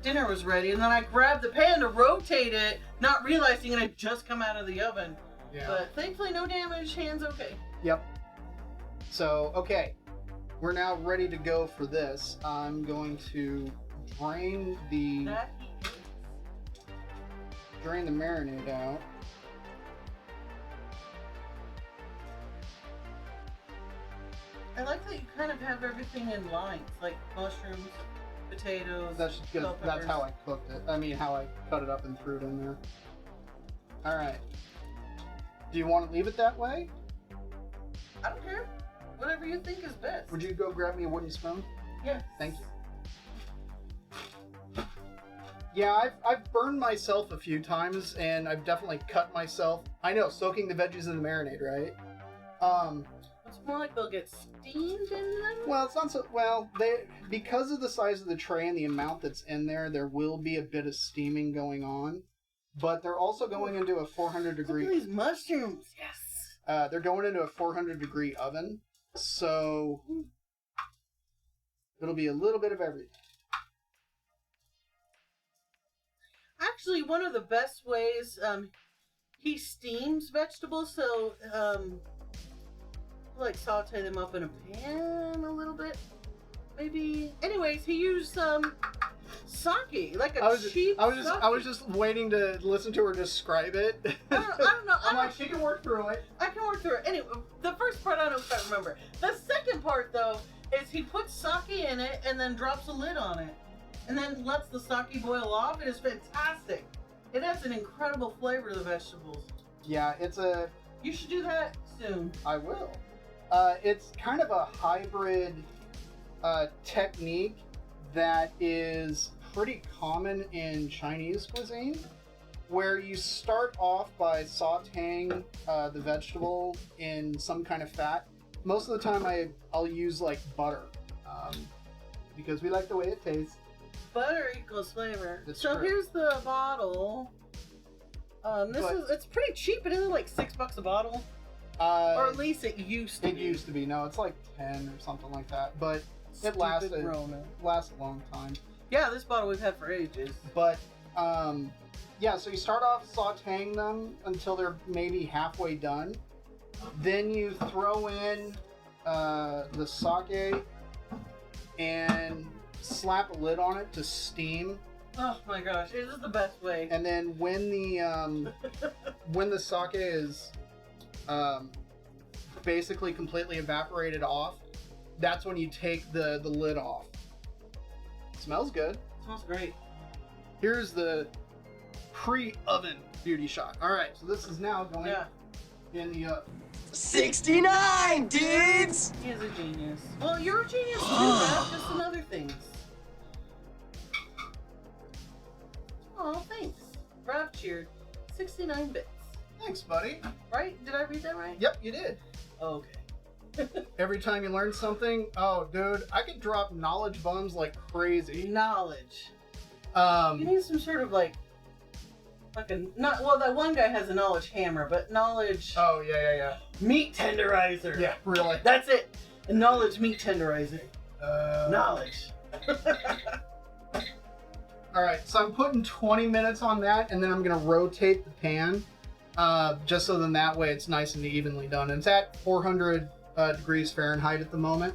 dinner was ready, and then I grabbed the pan to rotate it, not realizing it had just come out of the oven. Yeah. But thankfully, no damage. Hands okay. Yep. So, okay. We're now ready to go for this. I'm going to drain the... That he is. drain the marinade out. I like that you kind of have everything in lines, like mushrooms, potatoes. That's just good. bell That's peppers. how I cooked it. I mean, how I cut it up and threw it in there. All right. Do you want to leave it that way? I don't care. Whatever you think is best. Would you go grab me a wooden spoon? Yeah. Thank you. Yeah, I've burned myself a few times, and I've definitely cut myself. I know, soaking the veggies in the marinade, right? It's more like they'll get steamed in them. Well, it's not so. Well, because of the size of the tray and the amount that's in there, there will be a bit of steaming going on. But they're also going into a 400 degree. Look at these mushrooms. Yes. They're going into a 400 degree oven, so it'll be a little bit of everything. Actually, one of the best ways, he steams vegetables, so, like saute them up in a pan a little bit, maybe. Anyways, he used sake, like a cheap I sake. was just waiting to listen to her describe it. I don't know. I'm like, she can work through it. I can work through it. Anyway, the first part I don't quite remember. The second part, though, is he puts sake in it and then drops a lid on it. And then lets the sake boil off. It is fantastic. It adds an incredible flavor to the vegetables. Yeah, You should do that soon. I will. It's kind of a hybrid technique that is pretty common in Chinese cuisine, where you start off by sautéing the vegetable in some kind of fat. Most of the time I'll use like butter, because we like the way it tastes. Butter equals flavor. That's so true. here's the bottle. It's pretty cheap. It is like $6 a bottle. Or at least it used to It be. used to be. No, it's like 10 or something like that. But it Stupid lasts Rona. a long time. Yeah, this bottle we've had for ages. But yeah, so you start off sautéing them until they're maybe halfway done. Then you throw in the sake and slap a lid on it to steam. Oh my gosh, it is the best way. And then when the sake is basically completely evaporated off, that's when you take the lid off. Smells good. Smells great. Here's the pre-oven beauty shot. All right, so this is now going in the oven. 69, dudes! He is a genius. Well, you're a genius too, Raph. Just in other things. Oh, thanks. Raph cheered. 69 bits. Thanks, buddy. Right? Did I read that right? Yep, you did. Oh, okay. Every time you learn something, oh, dude, I could drop knowledge bombs like crazy. Knowledge. You Um, need some sort of like that one guy has a knowledge hammer, but knowledge oh yeah. meat tenderizer. Yeah, really. That's it. A knowledge meat tenderizer. Knowledge. All right, so I'm putting 20 minutes on that, and then I'm gonna rotate the pan, just so then that way it's nice and evenly done. And it's at 400 degrees Fahrenheit at the moment.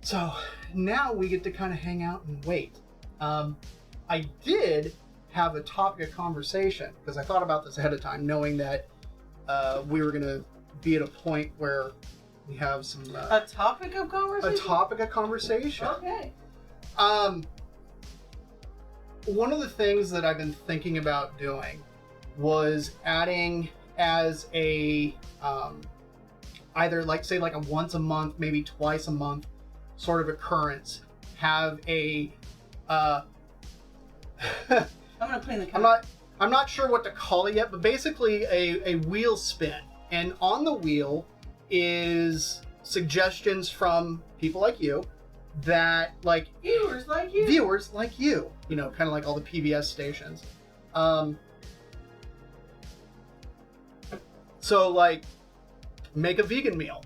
So now we get to kind of hang out and wait. I did have a topic of conversation because I thought about this ahead of time, knowing that we were gonna be at a point where we have some A topic of conversation. a topic of conversation. Okay. One of the things that I've been thinking about doing was adding as a either like say like a once a month, maybe twice a month sort of occurrence. Have a I'm gonna clean the cup. I'm not sure what to call it yet, but basically a wheel spin, and on the wheel is suggestions from people like you that like Viewers like you. you know, kind of like all the PBS stations. So like make a vegan meal,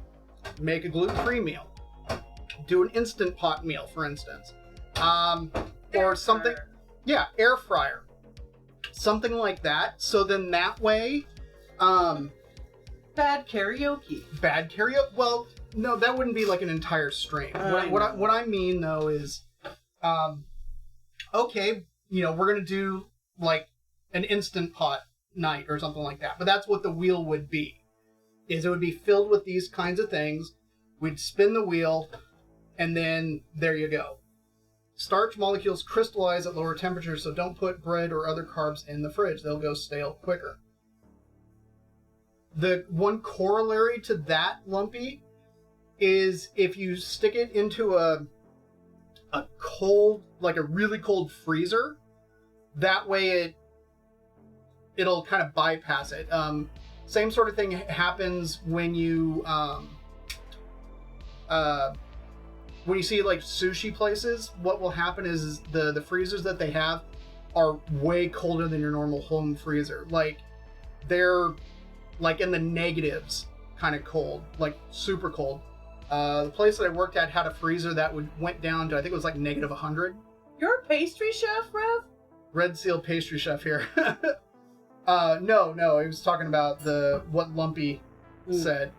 make a gluten-free meal, do an instant pot meal, for instance, or something. fryer. Yeah, air fryer, something like that. So then that way, Bad karaoke. bad karaoke. Well, no, that wouldn't be like an entire stream. What I mean though is, okay, you know, we're gonna do like an Instant Pot night or something like that. But that's what the wheel would be. Is it would be filled with these kinds of things. We'd spin the wheel, and then there you go. Starch molecules crystallize at lower temperatures, so don't put bread or other carbs in the fridge. They'll go stale quicker. The one corollary to that, Lumpy, is if you stick it into a cold, like a really cold freezer, that way it'll kind of bypass it. Same sort of thing happens when you see like sushi places. What will happen is the freezers that they have are way colder than your normal home freezer. Like they're like in the negatives kind of cold, like super cold. The place that I worked at had a freezer that went down to, I think it was like negative 100. You're a pastry chef, Rev? Red Seal pastry chef here. No, he was talking about what Lumpy said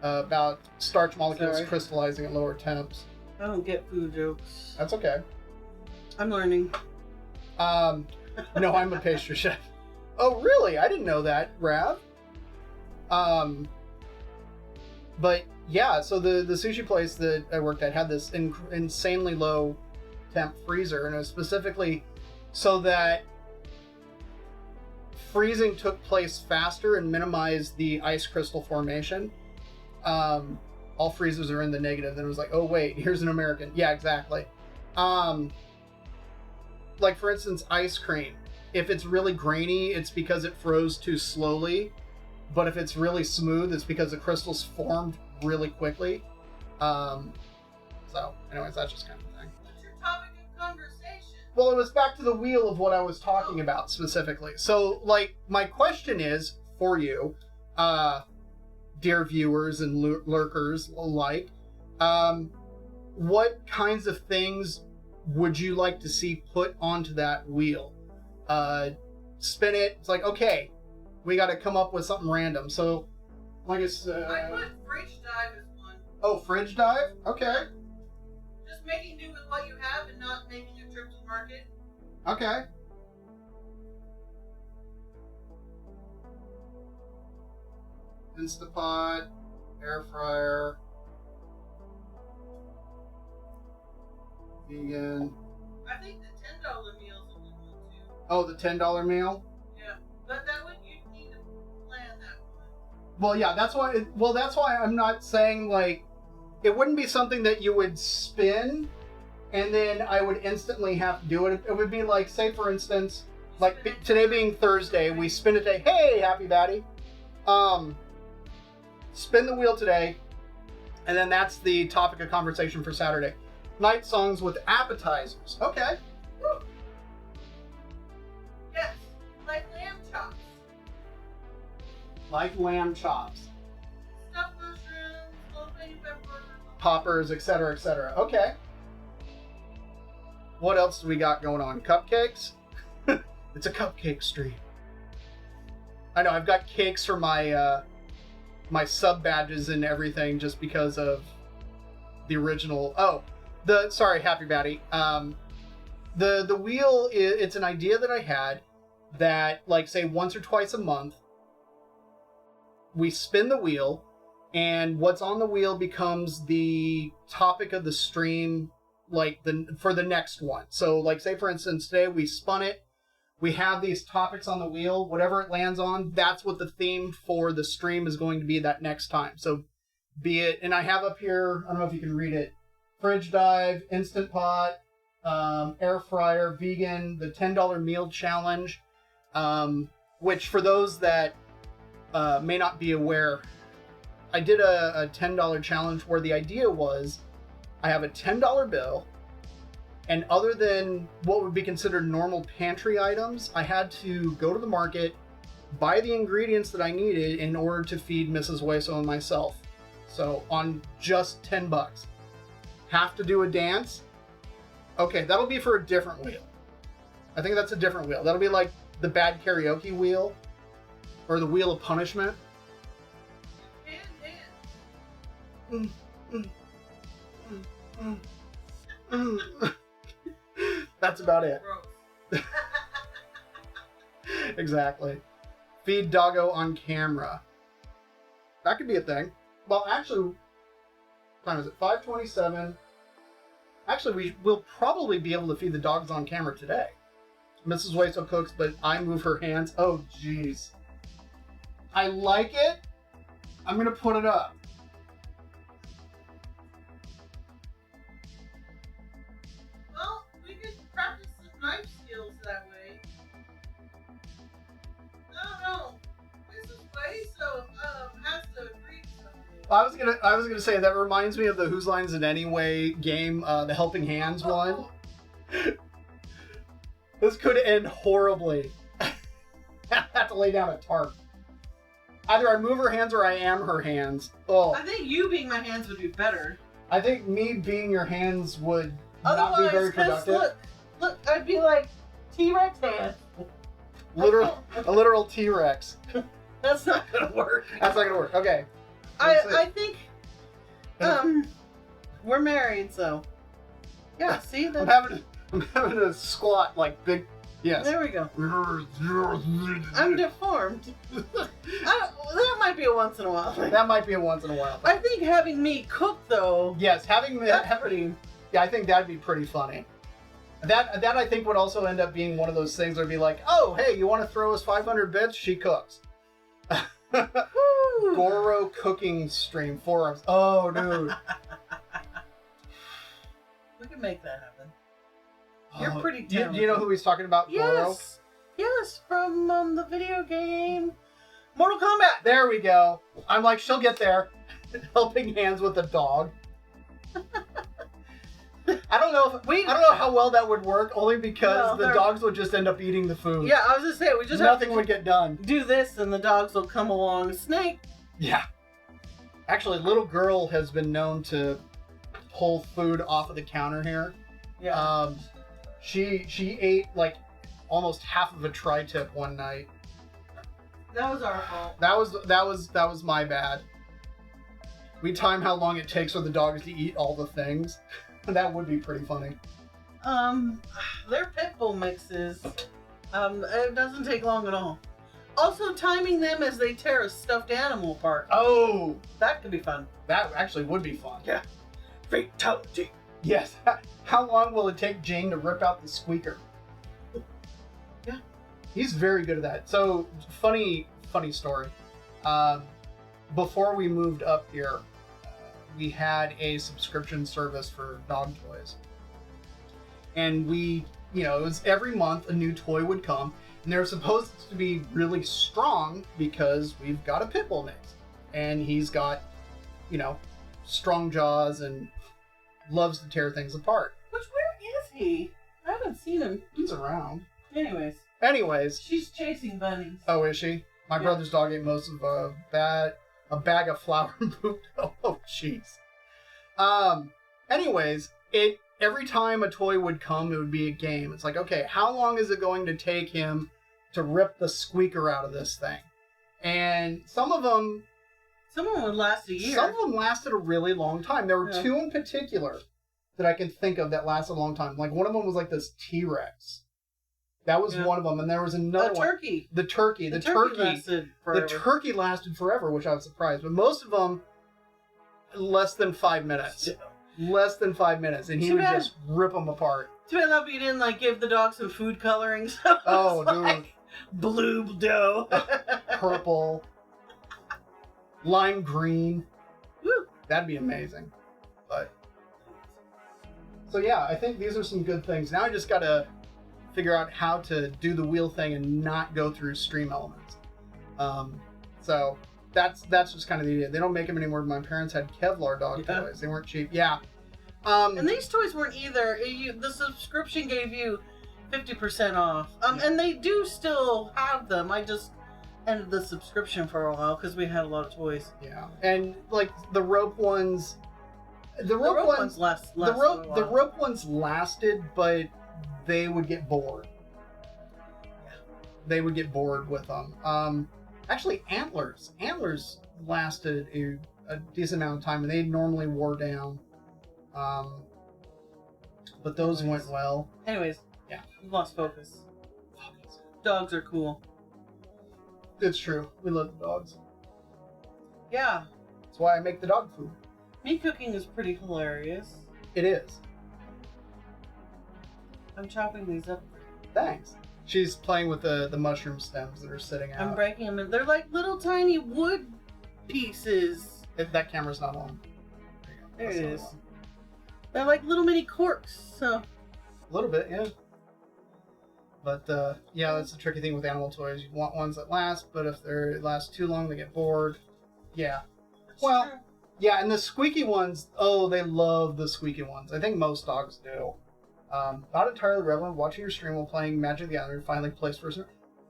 about starch molecules crystallizing at lower temps. I don't get food jokes. That's okay. I'm learning. No, I'm a pastry chef. Oh, really? I didn't know that, Rav. But yeah, so the sushi place that I worked at had this insanely low temp freezer, and it was specifically so that freezing took place faster and minimized the ice crystal formation. All freezers are in the negative. Then it was like, oh wait, here's an American. Yeah, exactly. Like for instance, ice cream. If it's really grainy, it's because it froze too slowly. But if it's really smooth, it's because the crystals formed really quickly. So, anyways, that's just kind of a thing. What's your topic of conversation? Well, it was back to the wheel of what I was talking about specifically. So, like, my question is for you, dear viewers and lurkers alike, what kinds of things would you like to see put onto that wheel? Spin it. It's like, okay, we got to come up with something random. So, like I said, I put fridge dive as one. Oh, fridge dive? Okay. Just making do with what you have and not making a trip to the market. Okay. Instapot, air fryer, vegan. I think the $10 meals are good one too. Oh, the $10 meal? Yeah, but that would you need to plan that one. Well, yeah, that's why. That's why I'm not saying like it wouldn't be something that you would spin, and then I would instantly have to do it. It would be like, say, for instance, like today being Thursday, we spin it today. Hey, happy Batty. Spin the wheel today, and then that's the topic of conversation for Saturday. Night songs with appetizers. Okay. Woo. Yes, like lamb chops. Like lamb chops. Stuffed mushrooms, jalapeno peppers. Poppers, etc., etc. Okay. What else do we got going on? Cupcakes? It's a cupcake stream. I know, I've got cakes for my my sub badges and everything just because of the original. Sorry, Happy Batty. The wheel, it's an idea that I had that, like, say, once or twice a month, we spin the wheel, and what's on the wheel becomes the topic of the stream, like, for the next one. So, like, say, for instance, today we spun it, we have these topics on the wheel, whatever it lands on, that's what the theme for the stream is going to be that next time. So, be it, and I have up here, I don't know if you can read it, fridge dive, Instant Pot, air fryer, vegan, the $10 meal challenge, which for those that may not be aware, I did a $10 challenge where the idea was I have a $10 bill, and other than what would be considered normal pantry items, I had to go to the market, buy the ingredients that I needed in order to feed Mrs. Hueso and myself. So on just $10. Have to do a dance? Okay, that'll be for a different wheel. I think that's a different wheel. That'll be like the bad karaoke wheel, or the wheel of punishment. That's about it. Exactly. Feed doggo on camera. That could be a thing. Well, actually, what time is it? 5:27. Actually, we'll probably be able to feed the dogs on camera today. Mrs. Waiso cooks, but I move her hands. Oh, jeez. I like it. I'm going to put it up. Well, we could practice some knife skills that way. No. Mrs. Waiso has to agree to something. I was gonna say that reminds me of the Whose Lines It Anyway game, the Helping Hands one. This could end horribly. I have to lay down a tarp. Either I move her hands or I am her hands. Oh, I think you being my hands would be better. I think me being your hands would not be very productive. Look, I'd be like T-Rex hands. A literal T-Rex. That's not gonna work. That's not gonna work. Okay. I think we're married, so yeah. See, I'm having to squat like big. Yes. There we go. I'm deformed. That might be a once in a while thing. That might be a once in a while thing. I think having me cook though. Yes, having yeah, I think that'd be pretty funny. That I think would also end up being one of those things where it'd be like, oh, hey, you want to throw us 500 bits? She cooks. Goro cooking stream, forearms. Oh, dude. We can make that happen. You're pretty talented. Do you know who he's talking about, Goro? Yes, from the video game Mortal Kombat. There we go. I'm like, she'll get there. Helping hands with a dog. I don't know how well that would work, only because the dogs would just end up eating the food. Yeah, I was just saying, we just nothing would get done. Do this, and the dogs will come along. Snake. Yeah. Actually, little girl has been known to pull food off of the counter here. Yeah. She ate like almost half of a tri-tip one night. That was our fault. That was my bad. We time how long it takes for the dogs to eat all the things. That would be pretty funny. Their pit bull mixes. It doesn't take long at all. Also, timing them as they tear a stuffed animal apart. Oh, that could be fun. That actually would be fun. Yeah. Fatality. Yes. How long will it take Jane to rip out the squeaker? Yeah. He's very good at that. So, funny story. Before we moved up here, we had a subscription service for dog toys. And it was every month a new toy would come. And they're supposed to be really strong because we've got a pit bull mix. And he's got, strong jaws and loves to tear things apart. Where is he? I haven't seen him. He's around. Anyways. She's chasing bunnies. Oh, is she? My brother's dog ate most of a bag of flour and poop. Oh, jeez. Anyways, every time a toy would come, it would be a game. It's like, okay, how long is it going to take him to rip the squeaker out of this thing? And some of them would last a year. Some of them lasted a really long time. There were two in particular that I can think of that lasted a long time. Like, one of them was like this T-Rex. That was one of them, and there was another one. Turkey. The turkey lasted forever. The turkey lasted forever, which I was surprised. But most of them, less than 5 minutes. Less than 5 minutes, and he would just rip them apart. Too bad that you didn't give the dog some food coloring. Oh, dude. Blue dough. Purple. Lime green. Woo. That'd be amazing. So yeah, I think these are some good things. Now I just gotta figure out how to do the wheel thing and not go through stream elements. So that's just kind of the idea. They don't make them anymore. My parents had Kevlar dog toys. They weren't cheap. Yeah. And these toys weren't either. The subscription gave you 50% off. And they do still have them. I just ended the subscription for a while because we had a lot of toys. Yeah. And the rope ones. The rope ones last the rope ones lasted, but they would get bored. Yeah. They would get bored with them. Actually, antlers lasted a decent amount of time, and they normally wore down. But those went well. Anyways, yeah, we've lost focus. Dogs are cool. It's true. We love the dogs. Yeah. That's why I make the dog food. Meat cooking is pretty hilarious. It is. I'm chopping these up. Thanks. She's playing with the mushroom stems that are sitting out. I'm breaking them, and they're like little tiny wood pieces. That camera's not on. There That's it the is. other one. They're like little mini corks. So. A little bit, yeah. But yeah, that's the tricky thing with animal toys. You want ones that last, but if they last too long, they get bored. Yeah. Well, Sure. yeah, and the squeaky ones, oh, they love the squeaky ones. I think most dogs do. Not entirely relevant. Watching your stream while playing Magic the Gathering, finally placed first.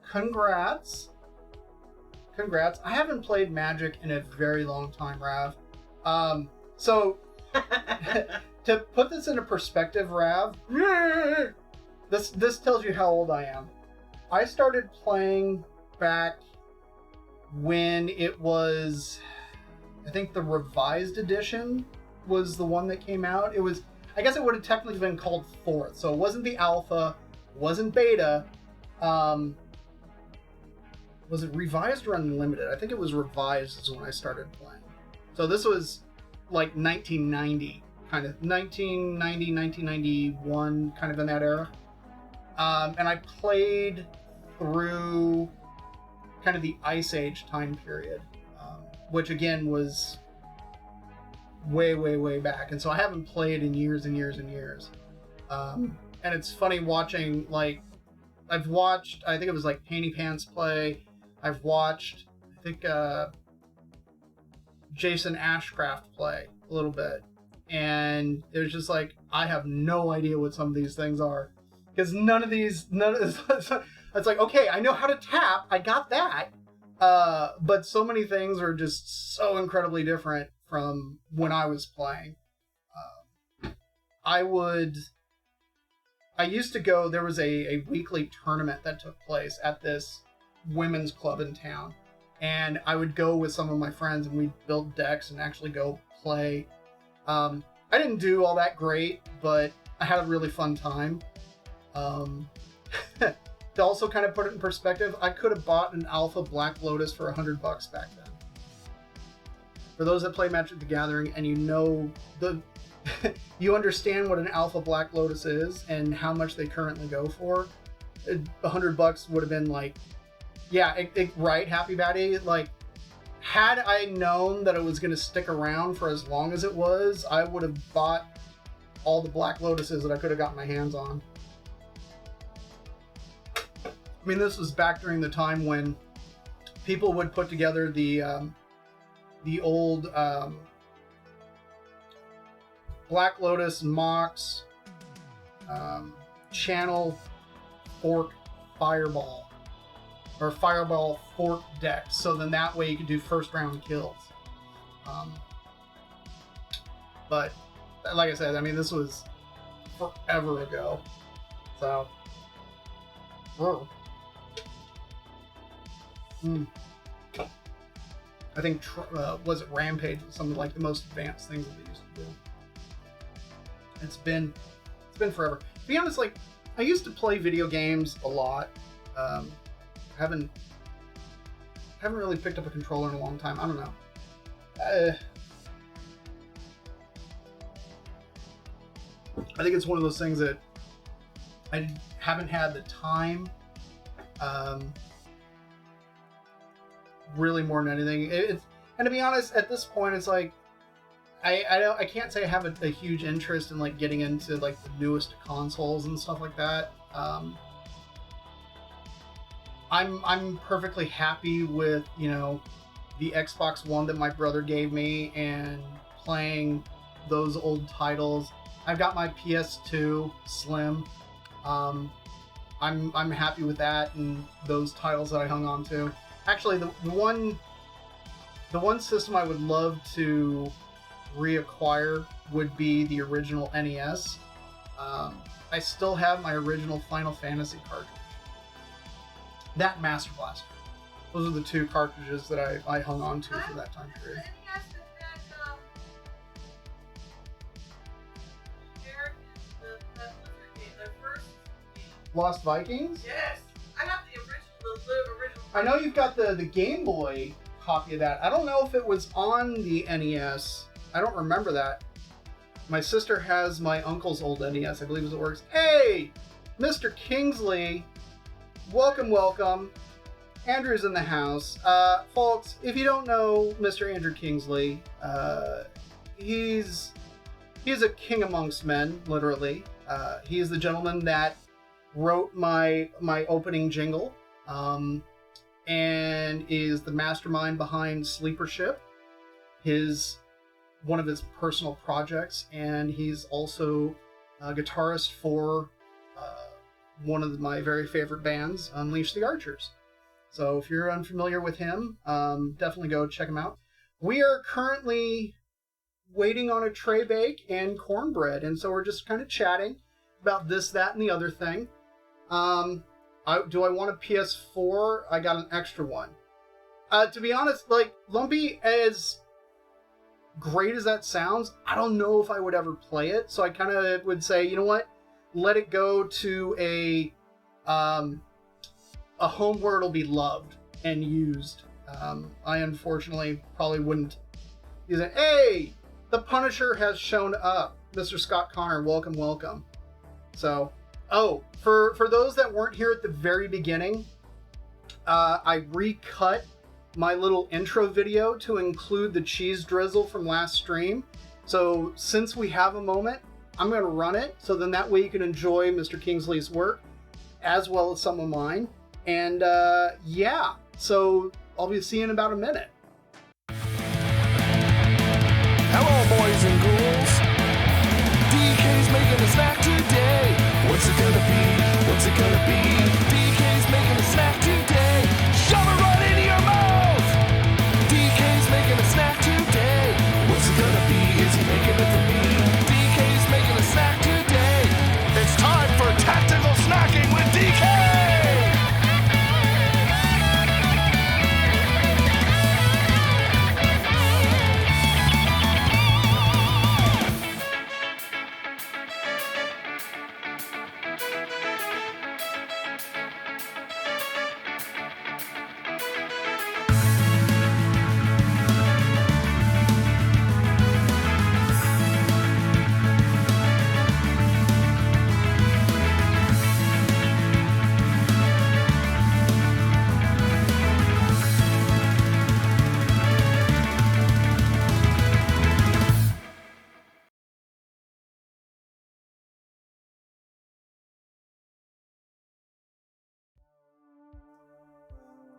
Congrats. Congrats. I haven't played Magic in a very long time, Rav. So, to put this into perspective, Rav, this tells you how old I am. I started playing back when it was, I think the revised edition was the one that came out. It was, I guess it would have technically been called 4th. So it wasn't the alpha, wasn't beta. Was it revised or unlimited? I think it was revised is when I started playing. So this was like 1990, kind of 1990, 1991, kind of in that era. And I played through kind of the Ice Age time period, which again was way, way, way back. And so I haven't played in years and years and years. And it's funny watching, like, I've watched, I think it was like Panty Pants play. I've watched, I think, Jason Ashcraft play a little bit. And it was just like, I have no idea what some of these things are. Because it's like, okay, I know how to tap. I got that. But so many things are just so incredibly different from when I was playing. I used to go, there was a weekly tournament that took place at this women's club in town. And I would go with some of my friends and we'd build decks and actually go play. I didn't do all that great, but I had a really fun time. To also kind of put it in perspective, I could have bought an Alpha Black Lotus for $100 back then. For those that play Magic the Gathering and you know you understand what an Alpha Black Lotus is and how much they currently go for, $100 would have been like, yeah, right, Happy Batty. Like, had I known that it was going to stick around for as long as it was, I would have bought all the Black Lotuses that I could have gotten my hands on. I mean, this was back during the time when people would put together the old Black Lotus Mox Channel Fork Fireball or Fireball Fork deck. So then that way you could do first round kills. But like I said, I mean, this was forever ago. So. Oh. I think was it Rampage was something like the most advanced things that they used to do. It's been forever. To be honest, like I used to play video games a lot. Haven't really picked up a controller in a long time. I don't know. I think it's one of those things that I haven't had the time. Really more than anything, and to be honest, at this point, it's like I can't say I have a huge interest in like getting into like the newest consoles and stuff like that. I'm perfectly happy with, you know, the Xbox One that my brother gave me and playing those old titles. I've got my PS2 Slim. I'm happy with that and those titles that I hung on to. Actually, the one system I would love to reacquire would be the original NES. I still have my original Final Fantasy cartridge. That Master Blaster. Those are the two cartridges that I hung on to for that time period. Lost Vikings? Yes, I have the original I know you've got the Game Boy copy of that. I don't know if it was on the NES. I don't remember that. My sister has my uncle's old NES, I believe, as it works. Hey, Mr. Kingsley, welcome, welcome. Andrew's in the house. Folks, if you don't know Mr. Andrew Kingsley, he's a king amongst men, literally. He is the gentleman that wrote my opening jingle, and is the mastermind behind Sleeper Ship, one of his personal projects, and he's also a guitarist for one of my very favorite bands, Unleash the Archers. So if you're unfamiliar with him, definitely go check him out. We are currently waiting on a tray bake and cornbread, and so we're just kind of chatting about this, that, and the other thing. Do I want a PS4? I got an extra one. To be honest, like, Lumpy, as great as that sounds, I don't know if I would ever play it, so I kind of would say, you know what? Let it go to a home where it'll be loved and used. I unfortunately probably wouldn't use it. Hey! The Punisher has shown up. Mr. Scott Connor, welcome, welcome. So, for those that weren't here at the very beginning, I recut my little intro video to include the cheese drizzle from last stream. So since we have a moment, I'm going to run it, so then that way you can enjoy Mr. Kingsley's work as well as some of mine. And yeah, so I'll be seeing in about a minute. Hello, boys and ghouls. DK's making a snack today. What's it gonna be? What's it gonna be? DK's making a snack today. Shove it right into your mouth. DK's making a snack today. What's it gonna be? Is he making it for me? DK's making a snack today. It's time for tactical snacking with DK.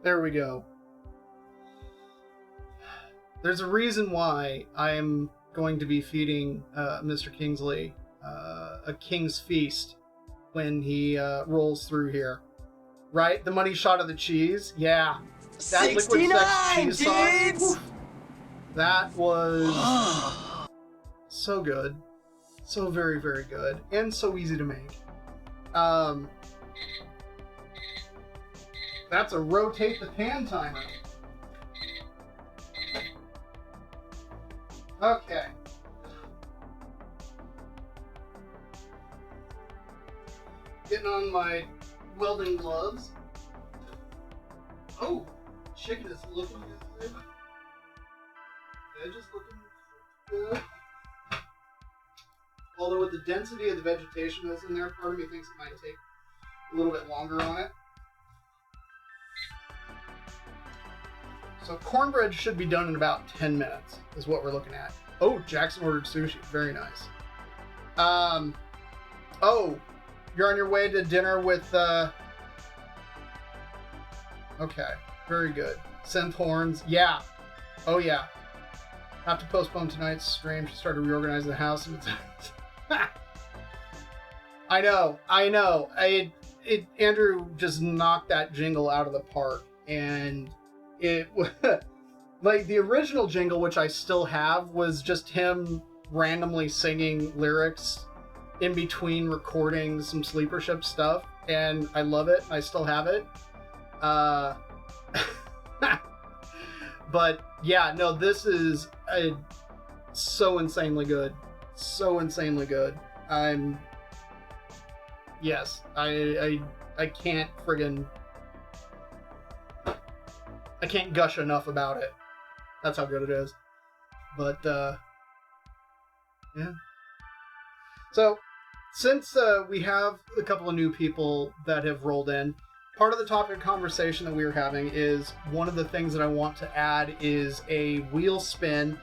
There we go. There's a reason why I'm going to be feeding Mr. Kingsley a king's feast when he rolls through here. Right? The money shot of the cheese? Yeah. That 69, cheese sauce, dudes! whew, that was so good. So very, very good. And so easy to make. That's a rotate the pan timer. Okay. Getting on my welding gloves. Oh, chicken is looking good. Veg is looking good. Although with the density of the vegetation that's in there, part of me thinks it might take a little bit longer on it. So cornbread should be done in about 10 minutes, is what we're looking at. Oh, Jackson ordered sushi. Very nice. Oh, you're on your way to dinner with, okay, very good. Synth horns, yeah. Oh, yeah. Have to postpone tonight's stream. She started reorganizing the house. I know. Andrew just knocked that jingle out of the park, and it like the original jingle, which I still have, was just him randomly singing lyrics in between recording some Sleeper Ship stuff, and I love it. I still have it. But yeah, no, this is so insanely good. So insanely good. Yes, I can't friggin'. I can't gush enough about it. That's how good it is. But, yeah. So, since we have a couple of new people that have rolled in, part of the topic of conversation that we were having is one of the things that I want to add is a wheel spin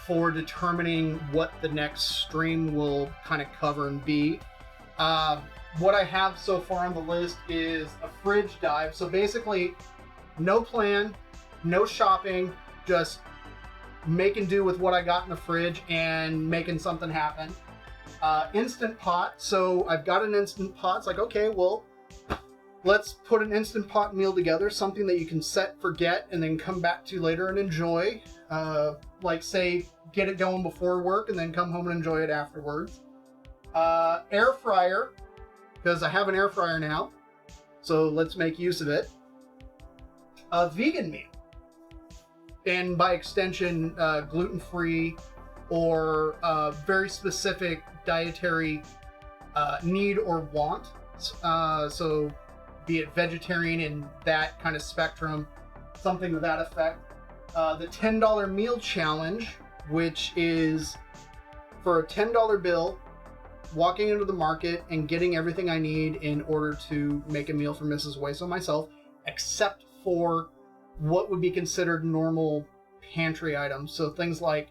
for determining what the next stream will kind of cover and be. What I have so far on the list is a fridge dive. So basically, no plan, no shopping, just making do with what I got in the fridge and making something happen. Instant pot. So I've got an instant pot. It's like, okay, well, let's put an instant pot meal together, something that you can set, forget, and then come back to later and enjoy. Like, say, get it going before work and then come home and enjoy it afterwards. Air fryer, because I have an air fryer now, so let's make use of it. A vegan meal, and by extension, gluten-free or very specific dietary need or want. So be it vegetarian in that kind of spectrum, something to that effect. The $10 meal challenge, which is for a $10 bill, walking into the market and getting everything I need in order to make a meal for Mrs. Weiss and myself, except for what would be considered normal pantry items. So things like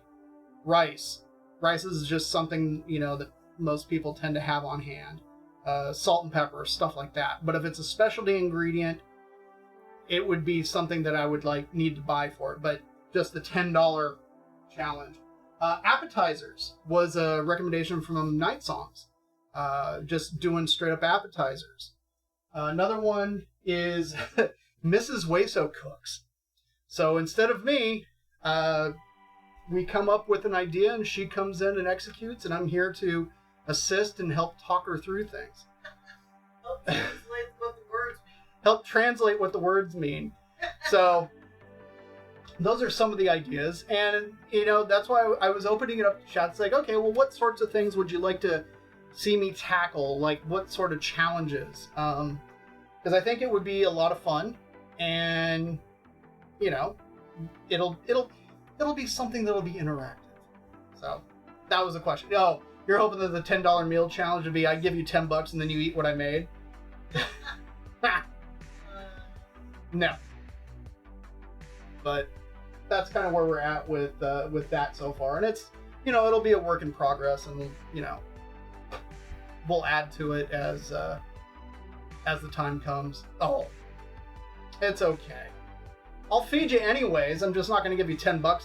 rice. Rice is just something, that most people tend to have on hand. Salt and pepper, stuff like that. But if it's a specialty ingredient, it would be something that I would need to buy for it. But just the $10 challenge. Appetizers was a recommendation from Night Songs. Just doing straight up appetizers. Another one is Mrs. Wayso cooks. So instead of me, we come up with an idea and she comes in and executes, and I'm here to assist and help talk her through things. Help translate what the words mean. So those are some of the ideas, and that's why I was opening it up to chat. It's like, okay, well, what sorts of things would you like to see me tackle? Like, what sort of challenges? Because I think it would be a lot of fun, and it'll be something that'll be interactive. So that was the question. Oh, you're hoping that the $10 meal challenge would be I give you $10 and then you eat what I made? No. But that's kind of where we're at with that so far, and it's it'll be a work in progress, and we'll add to it as the time comes. Oh, it's okay. I'll feed you anyways. I'm just not going to give you $10 to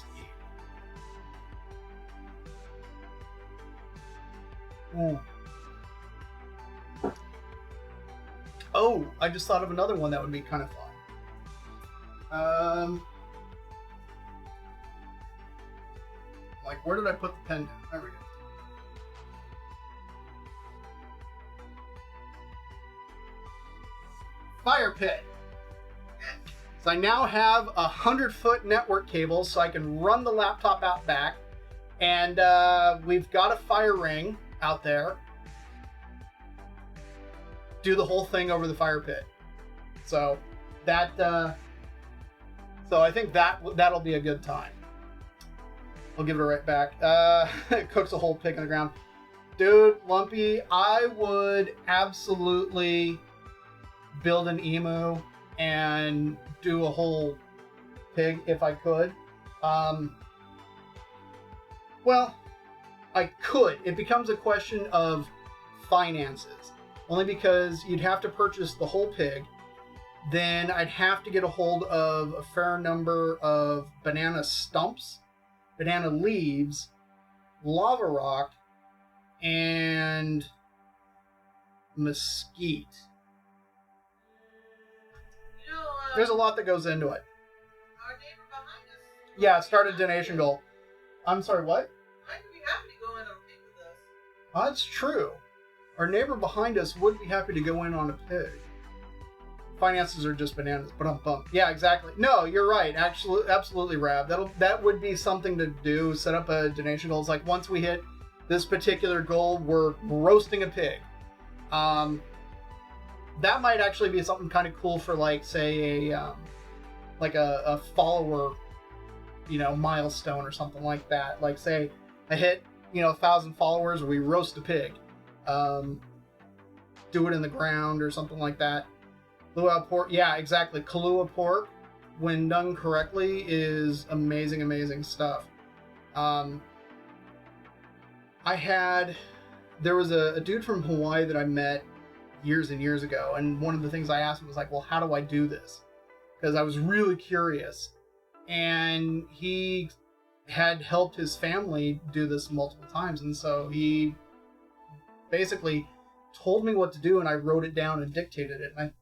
eat. Ooh. Oh, I just thought of another one that would be kind of fun. Where did I put the pen down? There we go. Fire pit. So I now have 100-foot network cable, so I can run the laptop out back, and we've got a fire ring out there. Do the whole thing over the fire pit. So that. So I think that'll be a good time. I'll give it right back. It cooks a whole pig in the ground. Dude, Lumpy, I would absolutely build an emu and do a whole pig if I could. Well, I could. It becomes a question of finances. Only because you'd have to purchase the whole pig. Then I'd have to get a hold of a fair number of banana stumps, banana leaves, lava rock, and mesquite. There's a lot that goes into it. Our neighbor behind us. Yeah, start a donation goal. I'm sorry, what? I could be happy to go in on a pig with us. That's true. Our neighbor behind us would be happy to go in on a pig. Finances are just bananas, but I'm bummed. Yeah, exactly. No, you're right. Actually, absolutely, Rab. That would be something to do. Set up a donation goal. It's like once we hit this particular goal, we're roasting a pig. That might actually be something kind of cool for, say like a follower, milestone or something like that. Like say I hit 1,000 followers, we roast a pig, do it in the ground or something like that. Luau pork, yeah, exactly. Kahlua pork, when done correctly, is amazing, amazing stuff. There was a dude from Hawaii that I met years and years ago, and one of the things I asked him was like, well, how do I do this? Because I was really curious. And he had helped his family do this multiple times, and so he basically told me what to do, and I wrote it down and dictated it. And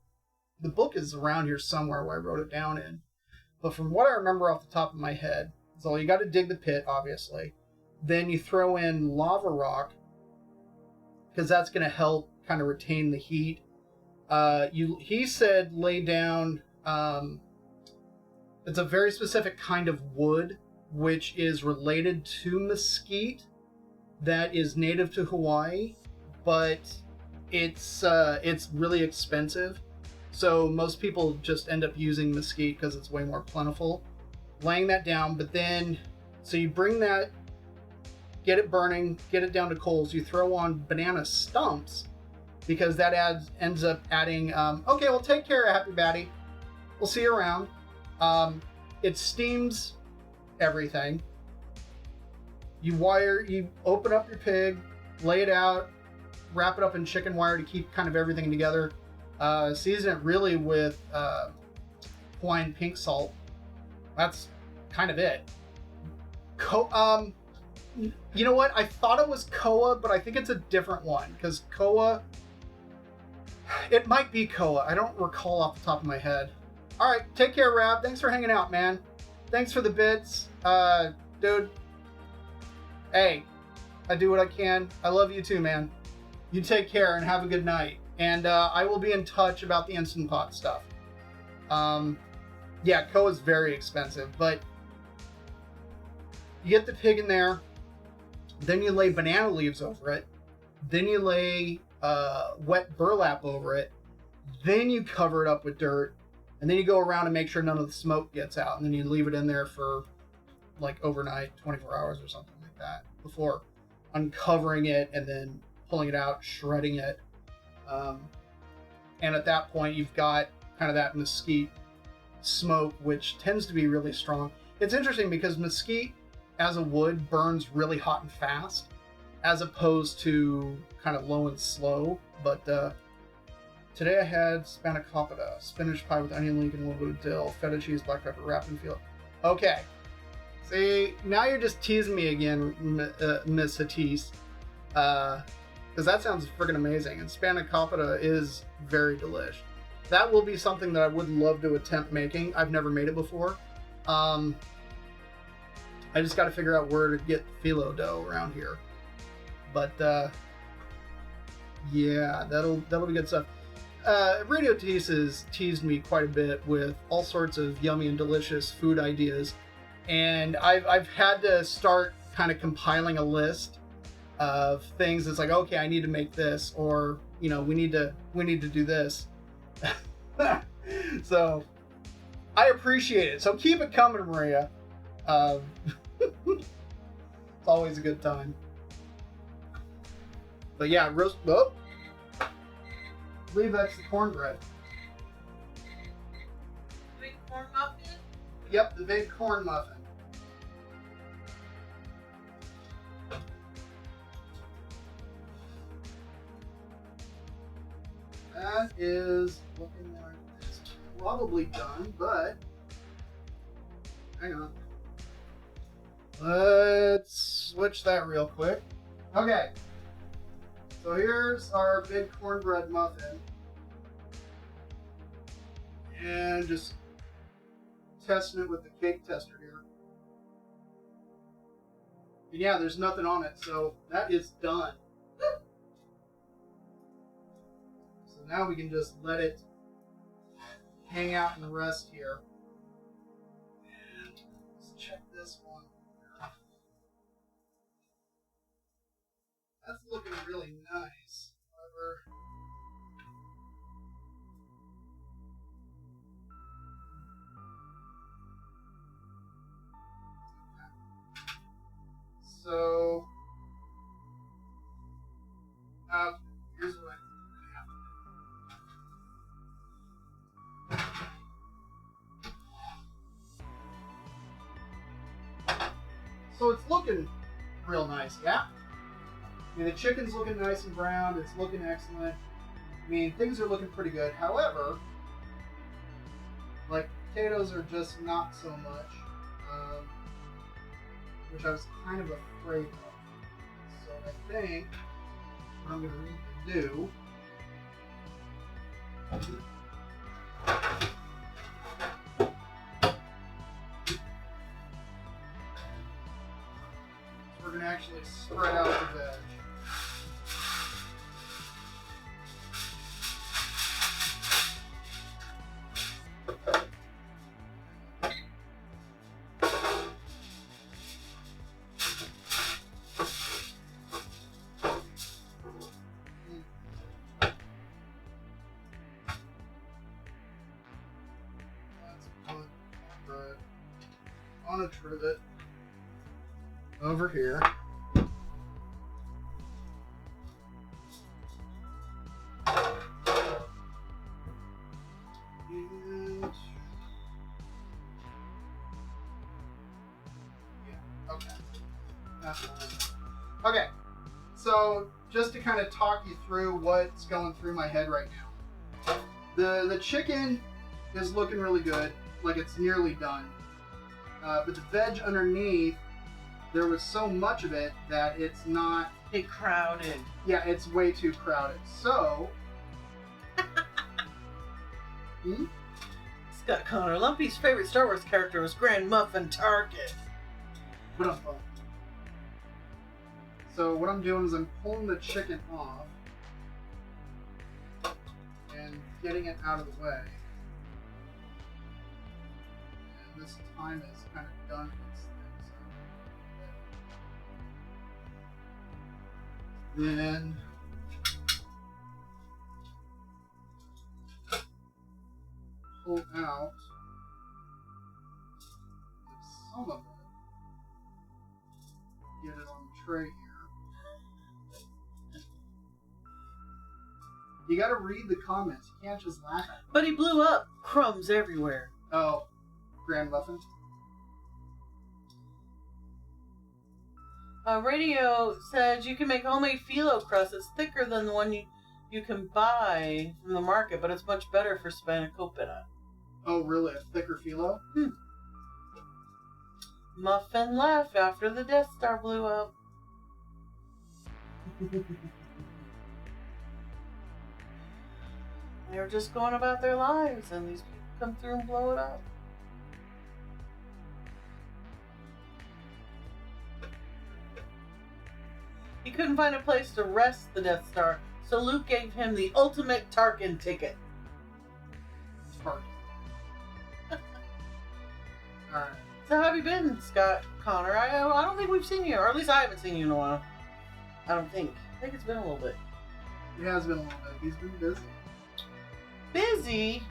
the book is around here somewhere where I wrote it down in. But from what I remember off the top of my head, so you got to dig the pit, obviously. Then you throw in lava rock, because that's going to help kind of retain the heat. He said lay down. It's a very specific kind of wood, which is related to mesquite, that is native to Hawaii, but it's really expensive. So most people just end up using mesquite because it's way more plentiful. Laying that down, but then, so you bring that, get it burning, get it down to coals. You throw on banana stumps because that ends up adding. Okay, well, take care, Happy Batty. We'll see you around. It steams everything. You open up your pig, lay it out, wrap it up in chicken wire to keep kind of everything together. Season it really with Hawaiian pink salt. That's kind of it. You know what? I thought it was koa, but I think it's a different one, because koa, it might be koa. I don't recall off the top of my head. All right, take care, Rab. Thanks for hanging out, man. Thanks for the bits, dude. Hey, I do what I can. I love you too, man. You take care and have a good night. And I will be in touch about the Instant Pot stuff. Yeah, koa is very expensive, but you get the pig in there. Then you lay banana leaves over it. Then you lay wet burlap over it. Then you cover it up with dirt. And then you go around and make sure none of the smoke gets out. And then you leave it in there for like overnight, 24 hours or something like that, before uncovering it and then pulling it out, shredding it. And at that point, you've got kind of that mesquite smoke, which tends to be really strong. It's interesting because mesquite as a wood burns really hot and fast, as opposed to kind of low and slow. But today I had spanakopita, spinach pie with onion leek and a little bit of dill, feta cheese, black pepper, wrapped in field. Okay. See, now you're just teasing me again, Miss Hatise. Because that sounds friggin' amazing, and spanakopita is very delish. That will be something that I would love to attempt making. I've never made it before. I just got to figure out where to get phyllo dough around here. But yeah, that'll be good stuff. Radio Tease has teased me quite a bit with all sorts of yummy and delicious food ideas, and I've had to start kind of compiling a list of things. It's like, okay, I need to make this, or we need to do this. So I appreciate it. So keep it coming, Maria. It's always a good time. But yeah, roast. Oh, I believe that's the cornbread. Big corn muffin? Yep, the big corn muffin. That is looking like it's probably done, but hang on. Let's switch that real quick. Okay. So here's our big cornbread muffin. And just testing it with the cake tester here. And yeah, there's nothing on it, so that is done. So now we can just let it hang out and rest here. And let's check this one. That's looking really nice. However, So it's looking real nice, yeah? I mean, the chicken's looking nice and brown. It's looking excellent. I mean, things are looking pretty good. However, like, potatoes are just not so much, which I was kind of afraid of. So I think what I'm going to need to do is we're going to actually spread out the veg. On a trivet over here. And yeah, okay. That's fine. Okay, so just to kind of talk you through what's going through my head right now. The chicken is looking really good, like it's nearly done. But the veg underneath, there was so much of it that it's not... It crowded. Yeah, it's way too crowded. So... Scott Connor, Lumpy's favorite Star Wars character was Grand Muffin Target. So what I'm doing is I'm pulling the chicken off and getting it out of the way. And this time is kind of done with this thing. Then pull out some of it. Get it on the tray here. You gotta read the comments. You can't just laugh at it. But he blew up. Crumbs everywhere. Oh, Grand Muffin? Radio says you can make homemade phyllo crust. It's thicker than the one you can buy from the market, but it's much better for spanakopita. Oh, really? A thicker phyllo? Muffin left after the Death Star blew up. They're just going about their lives, and these people come through and blow it up. He couldn't find a place to rest the Death Star, so Luke gave him the ultimate Tarkin ticket. Tarkin. Alright. So how have you been, Scott Connor? I don't think we've seen you, or at least I haven't seen you in a while. I don't think. I think it's been a little bit. It has been a little bit. He's been busy. Busy?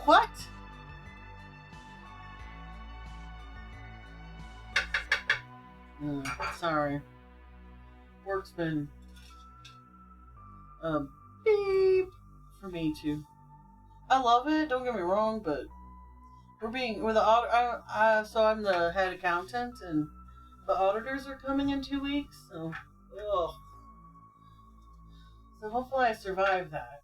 What? Sorry. Work's been beep for me too. I love it, don't get me wrong, but we're the audit. So I'm the head accountant, and the auditors are coming in 2 weeks. So, so hopefully I survive that.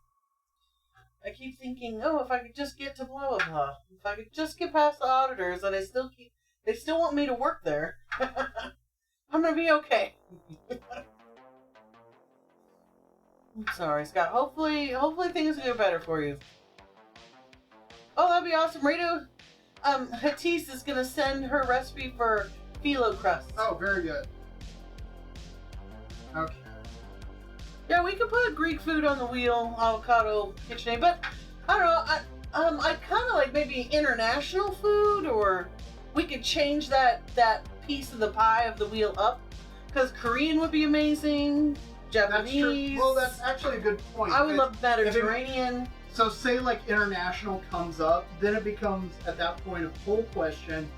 I keep thinking, if I could just get to blah blah blah. If I could just get past the auditors, and they still want me to work there. I'm gonna be okay. I'm sorry, Scott. Hopefully things will get better for you. Oh, that'd be awesome. Radio, Hatise is gonna send her recipe for phyllo crust. Oh, very good. Okay. Yeah, we could put Greek food on the wheel, avocado, KitchenAid, but I don't know. I kind of like maybe international food, or we could change that piece of the pie of the wheel up, because Korean would be amazing. Japanese. That's true. Well, that's actually a good point. I would love Mediterranean. So say like international comes up, then it becomes at that point a poll question.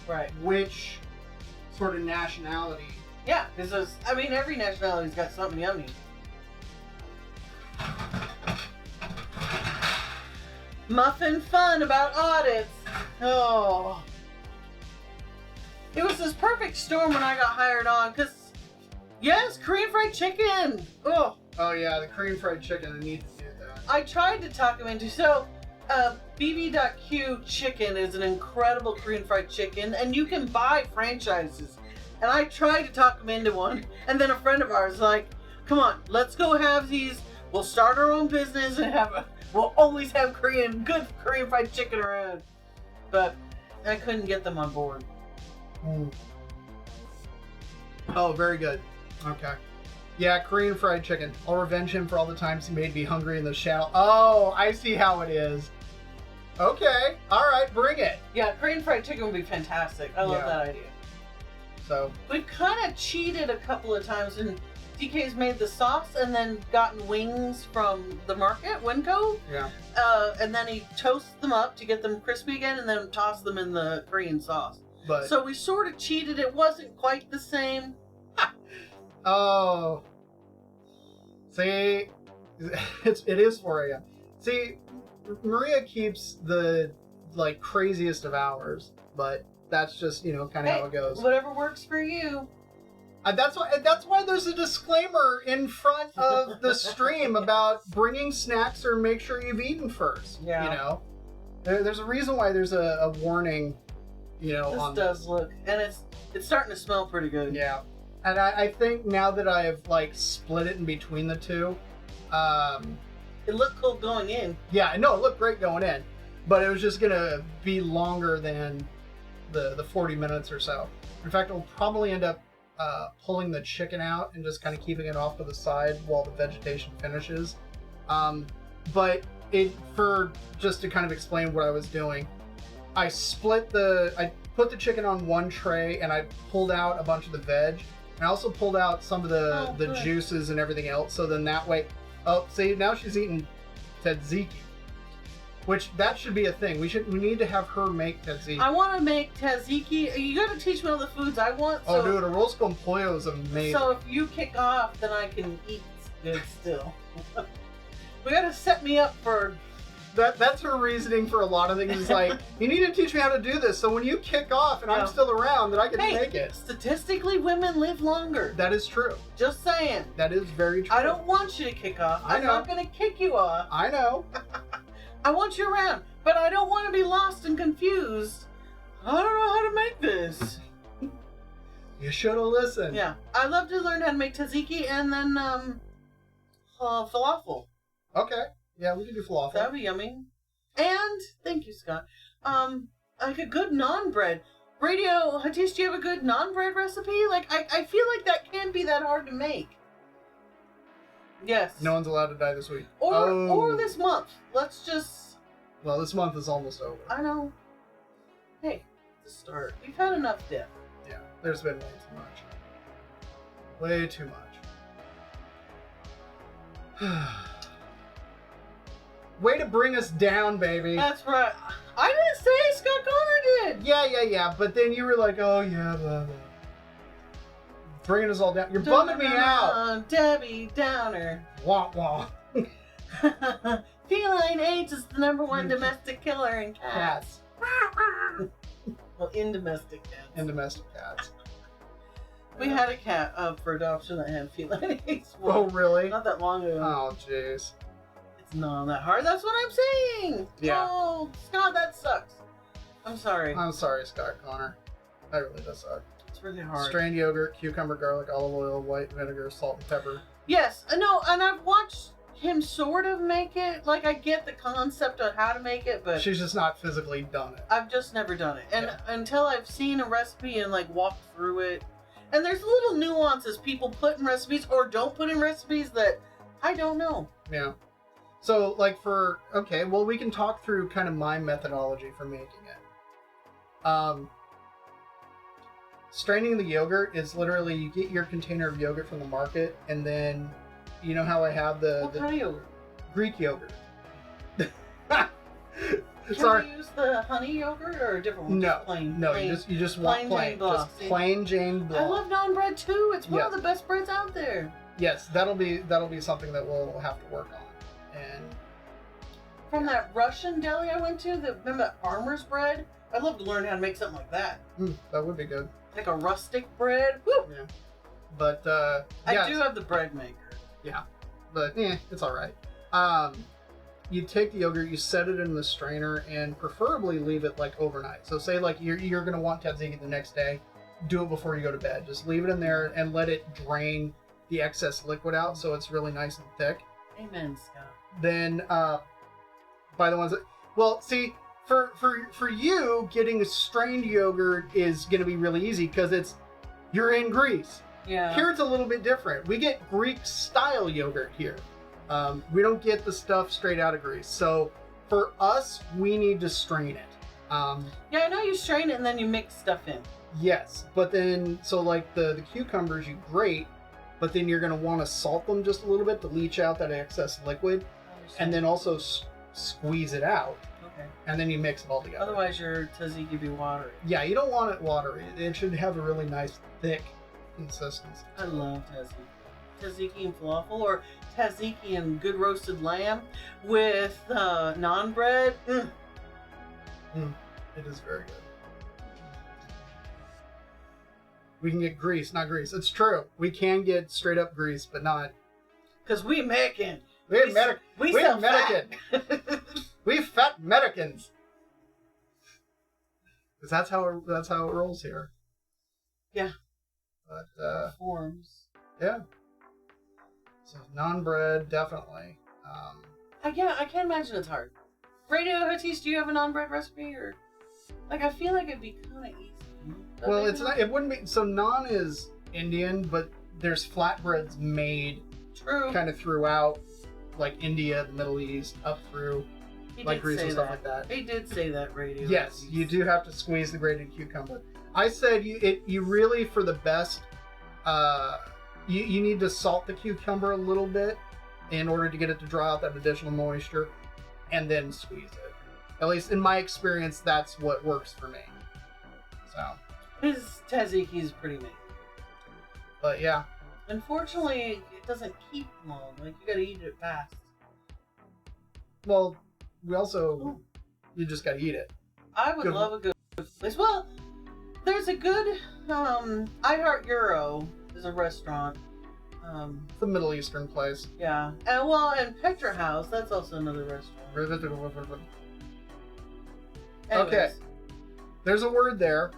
Right. Which sort of nationality? Yeah, because every nationality's got something yummy. Muffin fun about audits. Oh. It was this perfect storm when I got hired on, because, yes, Korean fried chicken. Oh. Oh yeah, the Korean fried chicken. I need to do that. I tried to talk him into, so BB.Q chicken is an incredible Korean fried chicken, and you can buy franchises. And I tried to talk him into one, and then a friend of ours was like, come on, let's go have these. We'll start our own business and we'll always have good Korean fried chicken around. But I couldn't get them on board. Oh, very good. Okay. Yeah, Korean fried chicken. I'll revenge him for all the times he made me hungry in the shower. Oh, I see how it is. Okay. All right, bring it. Yeah, Korean fried chicken would be fantastic. I love that idea. So we've kind of cheated a couple of times, and DK's made the sauce and then gotten wings from the market, Winco. Yeah. And then he toasts them up to get them crispy again, and then toss them in the Korean sauce. But so we sort of cheated. It wasn't quite the same. Oh. See, it is 4 a.m. See, Maria keeps the craziest of hours, but that's just kind of how it goes. Whatever works for you. That's why there's a disclaimer in front of the stream about bringing snacks or make sure you've eaten first. Yeah. There's a reason why there's a warning. This does look, and it's starting to smell pretty good. Yeah. And I think now that I have split it in between the two, it looked cool going in. Yeah, no, it looked great going in, but it was just gonna be longer than the 40 minutes or so. In fact, I'll probably end up pulling the chicken out and just kind of keeping it off to the side while the vegetation finishes. But just to kind of explain what I was doing, I put the chicken on one tray and I pulled out a bunch of the veg. I also pulled out some of the juices and everything else, so then that way... Oh, see, now she's eating tzatziki. Which, that should be a thing. We need to have her make tzatziki. I want to make tzatziki. You gotta teach me all the foods I want. Oh, dude, arroz con pollo is amazing. So if you kick off, then I can eat good still. We gotta set me up for... That's her reasoning for a lot of things. It's like, you need to teach me how to do this, so when you kick off and I'm still around, then I can make it. Statistically, women live longer. That is true. Just saying. That is very true. I don't want you to kick off. I'm not going to kick you off. I know. I want you around, but I don't want to be lost and confused. I don't know how to make this. You should have listened. Yeah. I love to learn how to make tzatziki and then falafel. Okay. Yeah, we can do falafel. That'd be yummy. And, thank you, Scott, like a good naan bread. Radio, Hatice, do you have a good naan bread recipe? I feel like that can't be that hard to make. Yes. No one's allowed to die this week. Or this month. Let's just... Well, this month is almost over. I know. Hey, it's a start. We've had enough death. Yeah, there's been way too much. Way too much. Way to bring us down, baby. That's right. I didn't say, Scott Connor did. Yeah. But then you were like, oh, yeah, blah, blah. Bringing us all down. You're bumming me out. Debbie Downer. Wah, wah. Feline AIDS is the #1 domestic killer in cats. Well, in domestic cats. In domestic cats. We had a cat up for adoption that had feline AIDS. Oh, really? Not that long ago. Oh, jeez. Not that hard. That's what I'm saying. Yeah. Oh, Scott, that sucks. I'm sorry. I'm sorry, Scott Connor. That really does suck. It's really hard. Strained yogurt, cucumber, garlic, olive oil, white vinegar, salt, and pepper. Yes, no, and I've watched him sort of make it. Like, I get the concept on how to make it, but... She's just not physically done it. I've just never done it. And until I've seen a recipe and, walked through it. And there's little nuances people put in recipes or don't put in recipes that I don't know. Yeah. So, okay, well, we can talk through kind of my methodology for making it. Straining the yogurt is literally, you get your container of yogurt from the market, and then, you know how I have what kind of yogurt? Greek yogurt. Can we use the honey yogurt or a different one? No, plain, you just want plain. Just plain Jane Blanc. I love naan bread too. It's one of the best breads out there. Yes, that'll be something that we'll have to work on. And from that Russian deli I went to, remember that farmer's bread? I'd love to learn how to make something like that. That would be good. Like a rustic bread. Woo! Yeah. But I do have the bread maker. Yeah. But it's all right. You take the yogurt, you set it in the strainer, and preferably leave it like overnight. So say like you're gonna want tzatziki the next day, do it before you go to bed. Just leave it in there and let it drain the excess liquid out, so it's really nice and thick. Amen, Scott. Then by the ones that, well, see, for you, getting a strained yogurt is gonna be really easy because you're in Greece. Yeah. Here it's a little bit different. We get Greek style yogurt here. We don't get the stuff straight out of Greece. So for us, we need to strain it. Yeah, I know you strain it and then you mix stuff in. Yes, but then, so like the cucumbers you grate, but then you're going to want to salt them just a little bit to leach out that excess liquid, and then also squeeze it out. Okay. And then you mix it all together. Otherwise your tzatziki be watery. Yeah, you don't want it watery. It should have a really nice, thick consistency. I love tzatziki. Tzatziki and falafel, or tzatziki and good roasted lamb with naan bread. It is very good. We can get Greece, not Greece. It's true. We can get straight up Greece, but not. Because we American. We American. We We sell American. We fat Americans. Because that's how it rolls here. Yeah. But Forms. yeah. So naan bread, definitely. I can't imagine it's hard. Radio Hatis, do you have a naan bread recipe, or like I feel like it'd be kind of easy. Well, it's not. It wouldn't be. So naan is Indian, but there's flatbreads made True. kind of throughout, like India, the Middle East, up through He like did Greece say and stuff that. like that. He did say that, Radio. Yes, Hatis. you do have to squeeze the grated cucumber. I said you really, for the best, you need to salt the cucumber a little bit in order to get it to draw out that additional moisture, and then squeeze it. At least in my experience, that's what works for me. So, His tzatziki is pretty amazing. but yeah, Unfortunately, it doesn't keep long. Like, you gotta eat it fast. well, we also you just gotta eat it. I would Good. love a good place. Well, there's a good I Heart Euro is a restaurant. It's a Middle Eastern place. Yeah. And Petra House, that's also another restaurant. Okay. Anyways, There's a word there.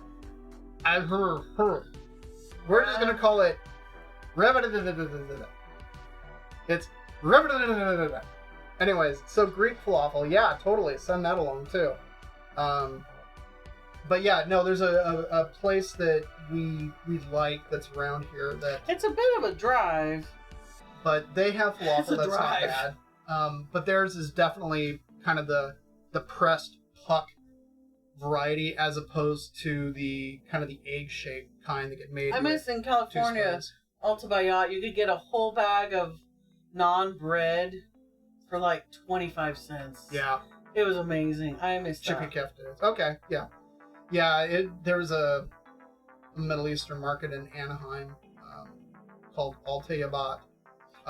We're just gonna call it. It's. Anyways, so Greek falafel, yeah, totally. Send that along too. But yeah, no, there's a place that we like that's around here that, it's a bit of a drive. but they have It's falafel a that's not drive. bad. But theirs is definitely kind of the pressed puck variety as opposed to the kind of the egg-shaped kind that get made. I miss in California, Alta Bayat, you could get a whole bag of naan bread for like 25 cents. Yeah, It was amazing. I missed chicken that. kefta. Okay, yeah, yeah. There was a Middle Eastern market in Anaheim called Alta Yabat.